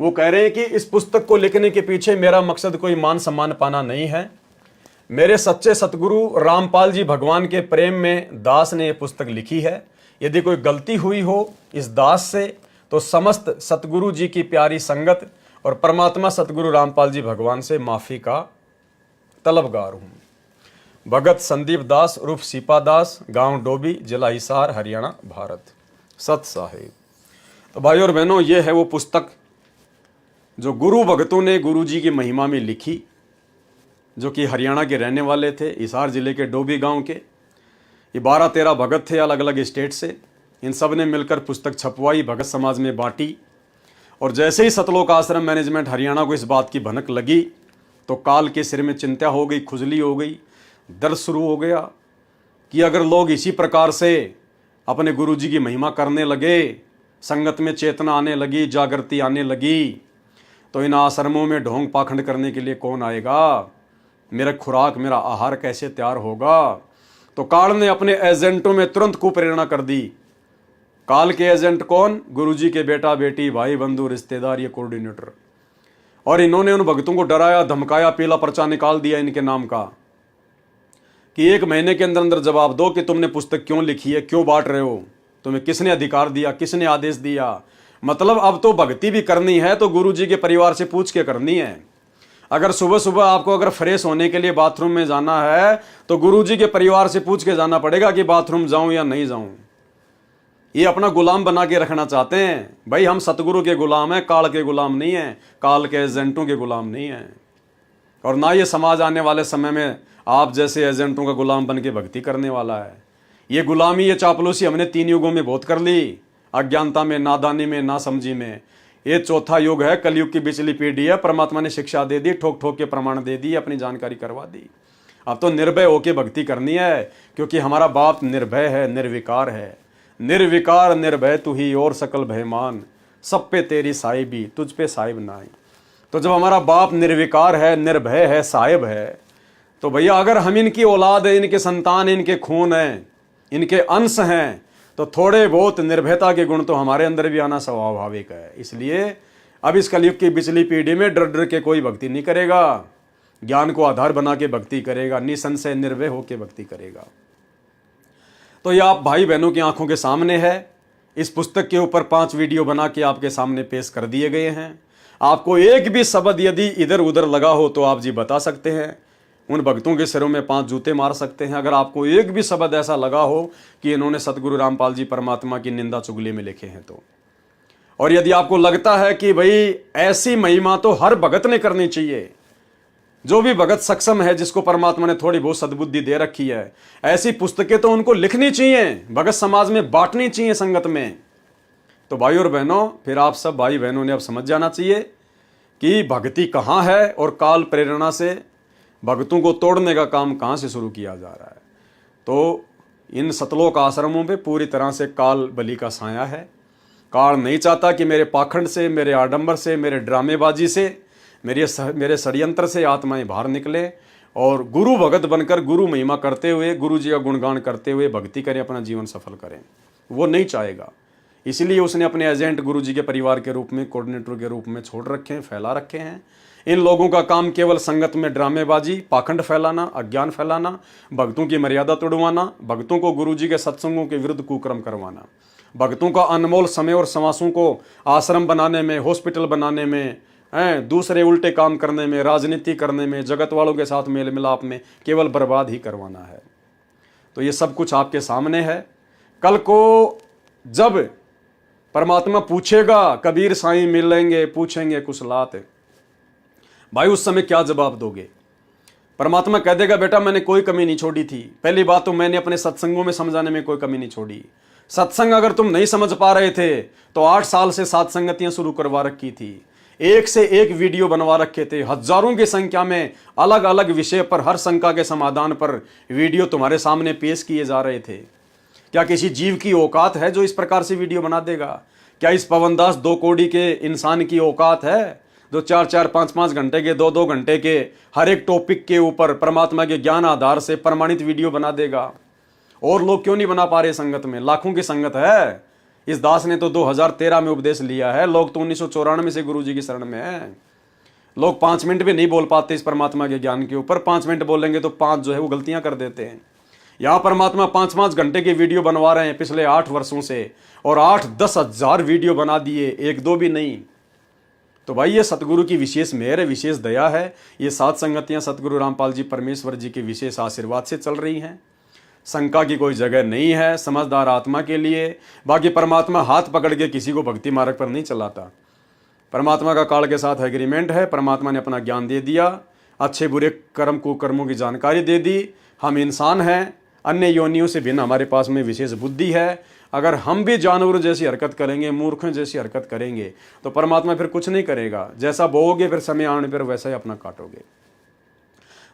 S1: वो कह रहे हैं कि इस पुस्तक को लिखने के पीछे मेरा मकसद कोई मान सम्मान पाना नहीं है। मेरे सच्चे सतगुरु रामपाल जी भगवान के प्रेम में दास ने यह पुस्तक लिखी है। यदि कोई गलती हुई हो इस दास से तो समस्त सतगुरु जी की प्यारी संगत और परमात्मा सतगुरु रामपाल जी भगवान से माफ़ी का तलबगार हूँ। भगत संदीप दास उर्फ सीपा दास, गांव डोबी, जिला हिसार, हरियाणा, भारत। सत साहिब। तो भाई और बहनों, ये है वो पुस्तक जो गुरु भगतों ने गुरु जी की महिमा में लिखी, जो कि हरियाणा के रहने वाले थे, हिसार जिले के डोबी गांव के। ये 12-13 भगत थे अलग अलग स्टेट से। इन सब ने मिलकर पुस्तक छपवाई, भगत समाज में बांटी। और जैसे ही सतलोक आश्रम मैनेजमेंट हरियाणा को इस बात की भनक लगी तो काल के सिर में चिंता हो गई, खुजली हो गई, दर्द शुरू हो गया कि अगर लोग इसी प्रकार से अपने गुरु जी की महिमा करने लगे, संगत में चेतना आने लगी, जागृति आने लगी, तो इन आश्रमों में ढोंग पाखंड करने के लिए कौन आएगा? मेरा खुराक, मेरा आहार कैसे तैयार होगा? तो काल ने अपने एजेंटों में तुरंत कुप्रेरणा कर दी। काल के एजेंट कौन? गुरु जी के बेटा बेटी, भाई बंधु, रिश्तेदार, ये कोऑर्डिनेटर। और इन्होंने उन भक्तों को डराया, धमकाया, पीला पर्चा निकाल दिया इनके नाम का कि 1 महीने के अंदर अंदर जवाब दो कि तुमने पुस्तक क्यों लिखी है, क्यों बांट रहे हो, तुम्हें किसने अधिकार दिया, किसने आदेश दिया। मतलब अब तो भक्ति भी करनी है तो गुरु जी के परिवार से पूछ के करनी है। अगर सुबह सुबह आपको अगर फ्रेश होने के लिए बाथरूम में जाना है तो गुरु जी के परिवार से पूछ के जाना पड़ेगा कि बाथरूम जाऊं या नहीं जाऊं। ये अपना गुलाम बना के रखना चाहते हैं। भाई हम सतगुरु के गुलाम हैं, काल के गुलाम नहीं हैं, काल के एजेंटों के गुलाम नहीं हैं। और ना ये समाज आने वाले समय में आप जैसे एजेंटों का गुलाम बन के भक्ति करने वाला है। ये गुलामी, ये चापलूसी हमने 3 युगों में बहुत कर ली, अज्ञानता में, नादानी में, नासमझी में। ये चौथा युग है, कलयुग की बिचली पीढ़ी है। परमात्मा ने शिक्षा दे दी, ठोक ठोक के प्रमाण दे दी, अपनी जानकारी करवा दी। अब तो निर्भय होके भक्ति करनी है, क्योंकि हमारा बाप निर्भय है, निर्विकार है। निर्विकार निर्भय तू ही और सकल भयमान, सब पे तेरी साहिबी, तुझ पे साहिब नाई। तो जब हमारा बाप निर्विकार है, निर्भय है, साहिब है, तो भैया अगर हम इनकी औलाद है, इनके संतान, इनके खून हैं, इनके अंश हैं, तो थोड़े बहुत निर्भयता के गुण तो हमारे अंदर भी आना स्वाभाविक है। इसलिए अब इस कलयुग की बिचली पीढ़ी में डर डर के कोई भक्ति नहीं करेगा, ज्ञान को आधार बना के भक्ति करेगा, निसंशय निर्भय होकर भक्ति करेगा। तो ये आप भाई बहनों की आंखों के सामने है। इस पुस्तक के ऊपर 5 वीडियो बना के आपके सामने पेश कर दिए गए हैं। आपको एक भी शब्द यदि इधर उधर लगा हो तो आप जी बता सकते हैं, उन भक्तों के सिरों में 5 जूते मार सकते हैं। अगर आपको एक भी शब्द ऐसा लगा हो कि इन्होंने सतगुरु रामपाल जी परमात्मा की निंदा चुगली में लिखे हैं तो, और यदि आपको लगता है कि भाई ऐसी महिमा तो हर भगत ने करनी चाहिए, जो भी भगत सक्षम है, जिसको परमात्मा ने थोड़ी बहुत सद्बुद्धि दे रखी है, ऐसी पुस्तकें तो उनको लिखनी चाहिए, भगत समाज में बांटनी चाहिए संगत में। तो भाई और बहनों, फिर आप सब भाई बहनों ने अब समझ जाना चाहिए कि भक्ति कहाँ है और काल प्रेरणा से भक्तों को तोड़ने का काम कहाँ से शुरू किया जा रहा है। तो इन सतलोक आश्रमों पे पूरी तरह से काल बलि का साया है। काल नहीं चाहता कि मेरे पाखंड से, मेरे आडंबर से, मेरे ड्रामेबाजी से, मेरे षड्यंत्र से आत्माएं बाहर निकले और गुरु भगत बनकर गुरु महिमा करते हुए, गुरु जी का गुणगान करते हुए भक्ति करें, अपना जीवन सफल करें। वो नहीं चाहेगा। इसलिए उसने अपने एजेंट गुरु जी के परिवार के रूप में, कोऑर्डिनेटर के रूप में छोड़ रखे हैं, फैला रखे हैं। इन लोगों का काम केवल संगत में ड्रामेबाजी, पाखंड फैलाना, अज्ञान फैलाना, भक्तों की मर्यादा तोड़वाना, भक्तों को गुरु जी के सत्संगों के विरुद्ध कुकर्म करवाना, भक्तों का अनमोल समय और समासों को आश्रम बनाने में, हॉस्पिटल बनाने में, दूसरे उल्टे काम करने में, राजनीति करने में, जगत वालों के साथ मेल मिलाप में केवल बर्बाद ही करवाना है। तो ये सब कुछ आपके सामने है। कल को जब परमात्मा पूछेगा, कबीर साईं मिलेंगे, पूछेंगे कुछ लात, भाई उस समय क्या जवाब दोगे? परमात्मा कह देगा, बेटा मैंने कोई कमी नहीं छोड़ी थी। पहली बात तो मैंने अपने सत्संगों में समझाने में कोई कमी नहीं छोड़ी। सत्संग अगर तुम नहीं समझ पा रहे थे तो 8 साल से 7 संगतियां शुरू करवा रखी थी, एक से एक वीडियो बनवा रखे थे, हजारों की संख्या में अलग अलग विषय पर, हर शंका के समाधान पर वीडियो तुम्हारे सामने पेश किए जा रहे थे। क्या किसी जीव की औकात है जो इस प्रकार से वीडियो बना देगा? क्या इस पवनदास 2 कौड़ी के इंसान की औकात है जो 4-4, 5-5 घंटे के, 2-2 घंटे के हर एक टॉपिक के ऊपर परमात्मा के ज्ञान आधार से प्रमाणित वीडियो बना देगा? और लोग क्यों नहीं बना पा रहे? संगत में लाखों की संगत है, इस दास ने तो 2013 में उपदेश लिया है, लोग तो 1994 से गुरु जी की शरण में हैं। लोग 5 मिनट भी नहीं बोल पाते इस परमात्मा के ज्ञान के ऊपर। 5 मिनट बोलेंगे तो 5 जो है वो गलतियां कर देते हैं। यहाँ परमात्मा 5-5 घंटे की वीडियो बनवा रहे हैं पिछले 8 वर्षों से, और 8-10 हजार वीडियो बना दिए, 1-2 भी नहीं। तो भाई ये सतगुरु की विशेष मेहर है, विशेष दया है। ये सात संगतियां सतगुरु रामपाल जी परमेश्वर जी के विशेष आशीर्वाद से चल रही हैं। शंका की कोई जगह नहीं है समझदार आत्मा के लिए। बाकी परमात्मा हाथ पकड़ के किसी को भक्ति मार्ग पर नहीं चलाता। परमात्मा का काल के साथ एग्रीमेंट है। परमात्मा ने अपना ज्ञान दे दिया, अच्छे बुरे कर्म कुकर्मों की जानकारी दे दी। हम इंसान हैं, अन्य योनियों से भिन्न हमारे पास में विशेष बुद्धि है। अगर हम भी जानवरों जैसी हरकत करेंगे, मूर्खों जैसी हरकत करेंगे, तो परमात्मा फिर कुछ नहीं करेगा। जैसा बोओगे फिर समय आने पर वैसा ही अपना काटोगे।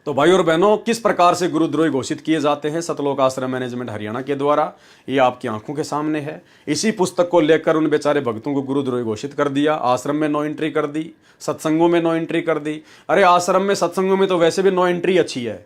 S1: तो भाई और बहनों, किस प्रकार से गुरुद्रोही घोषित किए जाते हैं सतलोक आश्रम मैनेजमेंट हरियाणा के द्वारा, ये आपकी आंखों के सामने है। इसी पुस्तक को लेकर उन बेचारे भक्तों को गुरुद्रोही घोषित कर दिया। आश्रम में नो एंट्री कर दी, सत्संगों में नो एंट्री कर दी। अरे आश्रम में सत्संगों में तो वैसे भी नो एंट्री अच्छी है,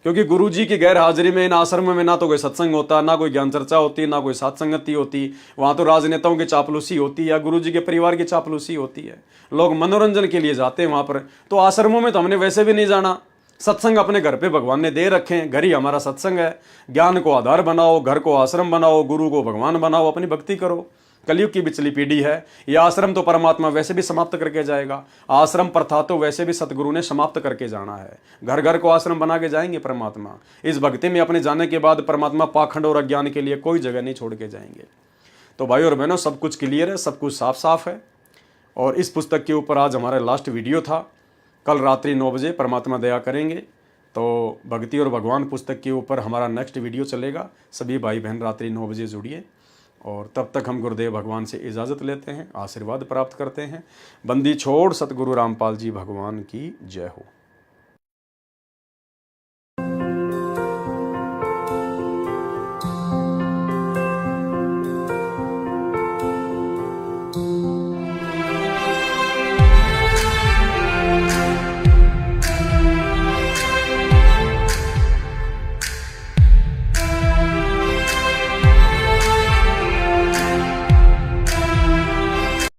S1: क्योंकि गुरु जी की गैर हाजिरी में इन आश्रमों में ना तो कोई सत्संग होता, ना कोई ज्ञान चर्चा होती, ना कोई सत्संगति होती। वहाँ तो राजनेताओं की चापलूसी होती है या गुरु जी के परिवार की चापलूसी होती है। लोग मनोरंजन के लिए जाते हैं वहाँ पर। तो आश्रमों में तो हमने वैसे भी नहीं जाना। सत्संग अपने घर पे भगवान ने दे रखे हैं, घर ही हमारा सत्संग है। ज्ञान को आधार बनाओ, घर को आश्रम बनाओ, गुरु को भगवान बनाओ, अपनी भक्ति करो। कलयुग की बिचली पीढ़ी है। यह आश्रम तो परमात्मा वैसे भी समाप्त करके जाएगा। आश्रम प्रथा तो वैसे भी सतगुरु ने समाप्त करके जाना है। घर घर को आश्रम बना के जाएंगे परमात्मा। इस भक्ति में अपने जाने के बाद परमात्मा पाखंड और अज्ञान के लिए कोई जगह नहीं छोड़ के जाएंगे। तो भाई और बहनों, सब कुछ क्लियर है, सब कुछ साफ साफ है। और इस पुस्तक के ऊपर आज हमारा लास्ट वीडियो था। कल रात्रि 9 बजे परमात्मा दया करेंगे तो भक्ति और भगवान पुस्तक के ऊपर हमारा नेक्स्ट वीडियो चलेगा। सभी भाई बहन रात्रि 9 बजे जुड़िए, और तब तक हम गुरुदेव भगवान से इजाज़त लेते हैं, आशीर्वाद प्राप्त करते हैं। बंदी छोड़ सतगुरु रामपाल जी भगवान की जय हो।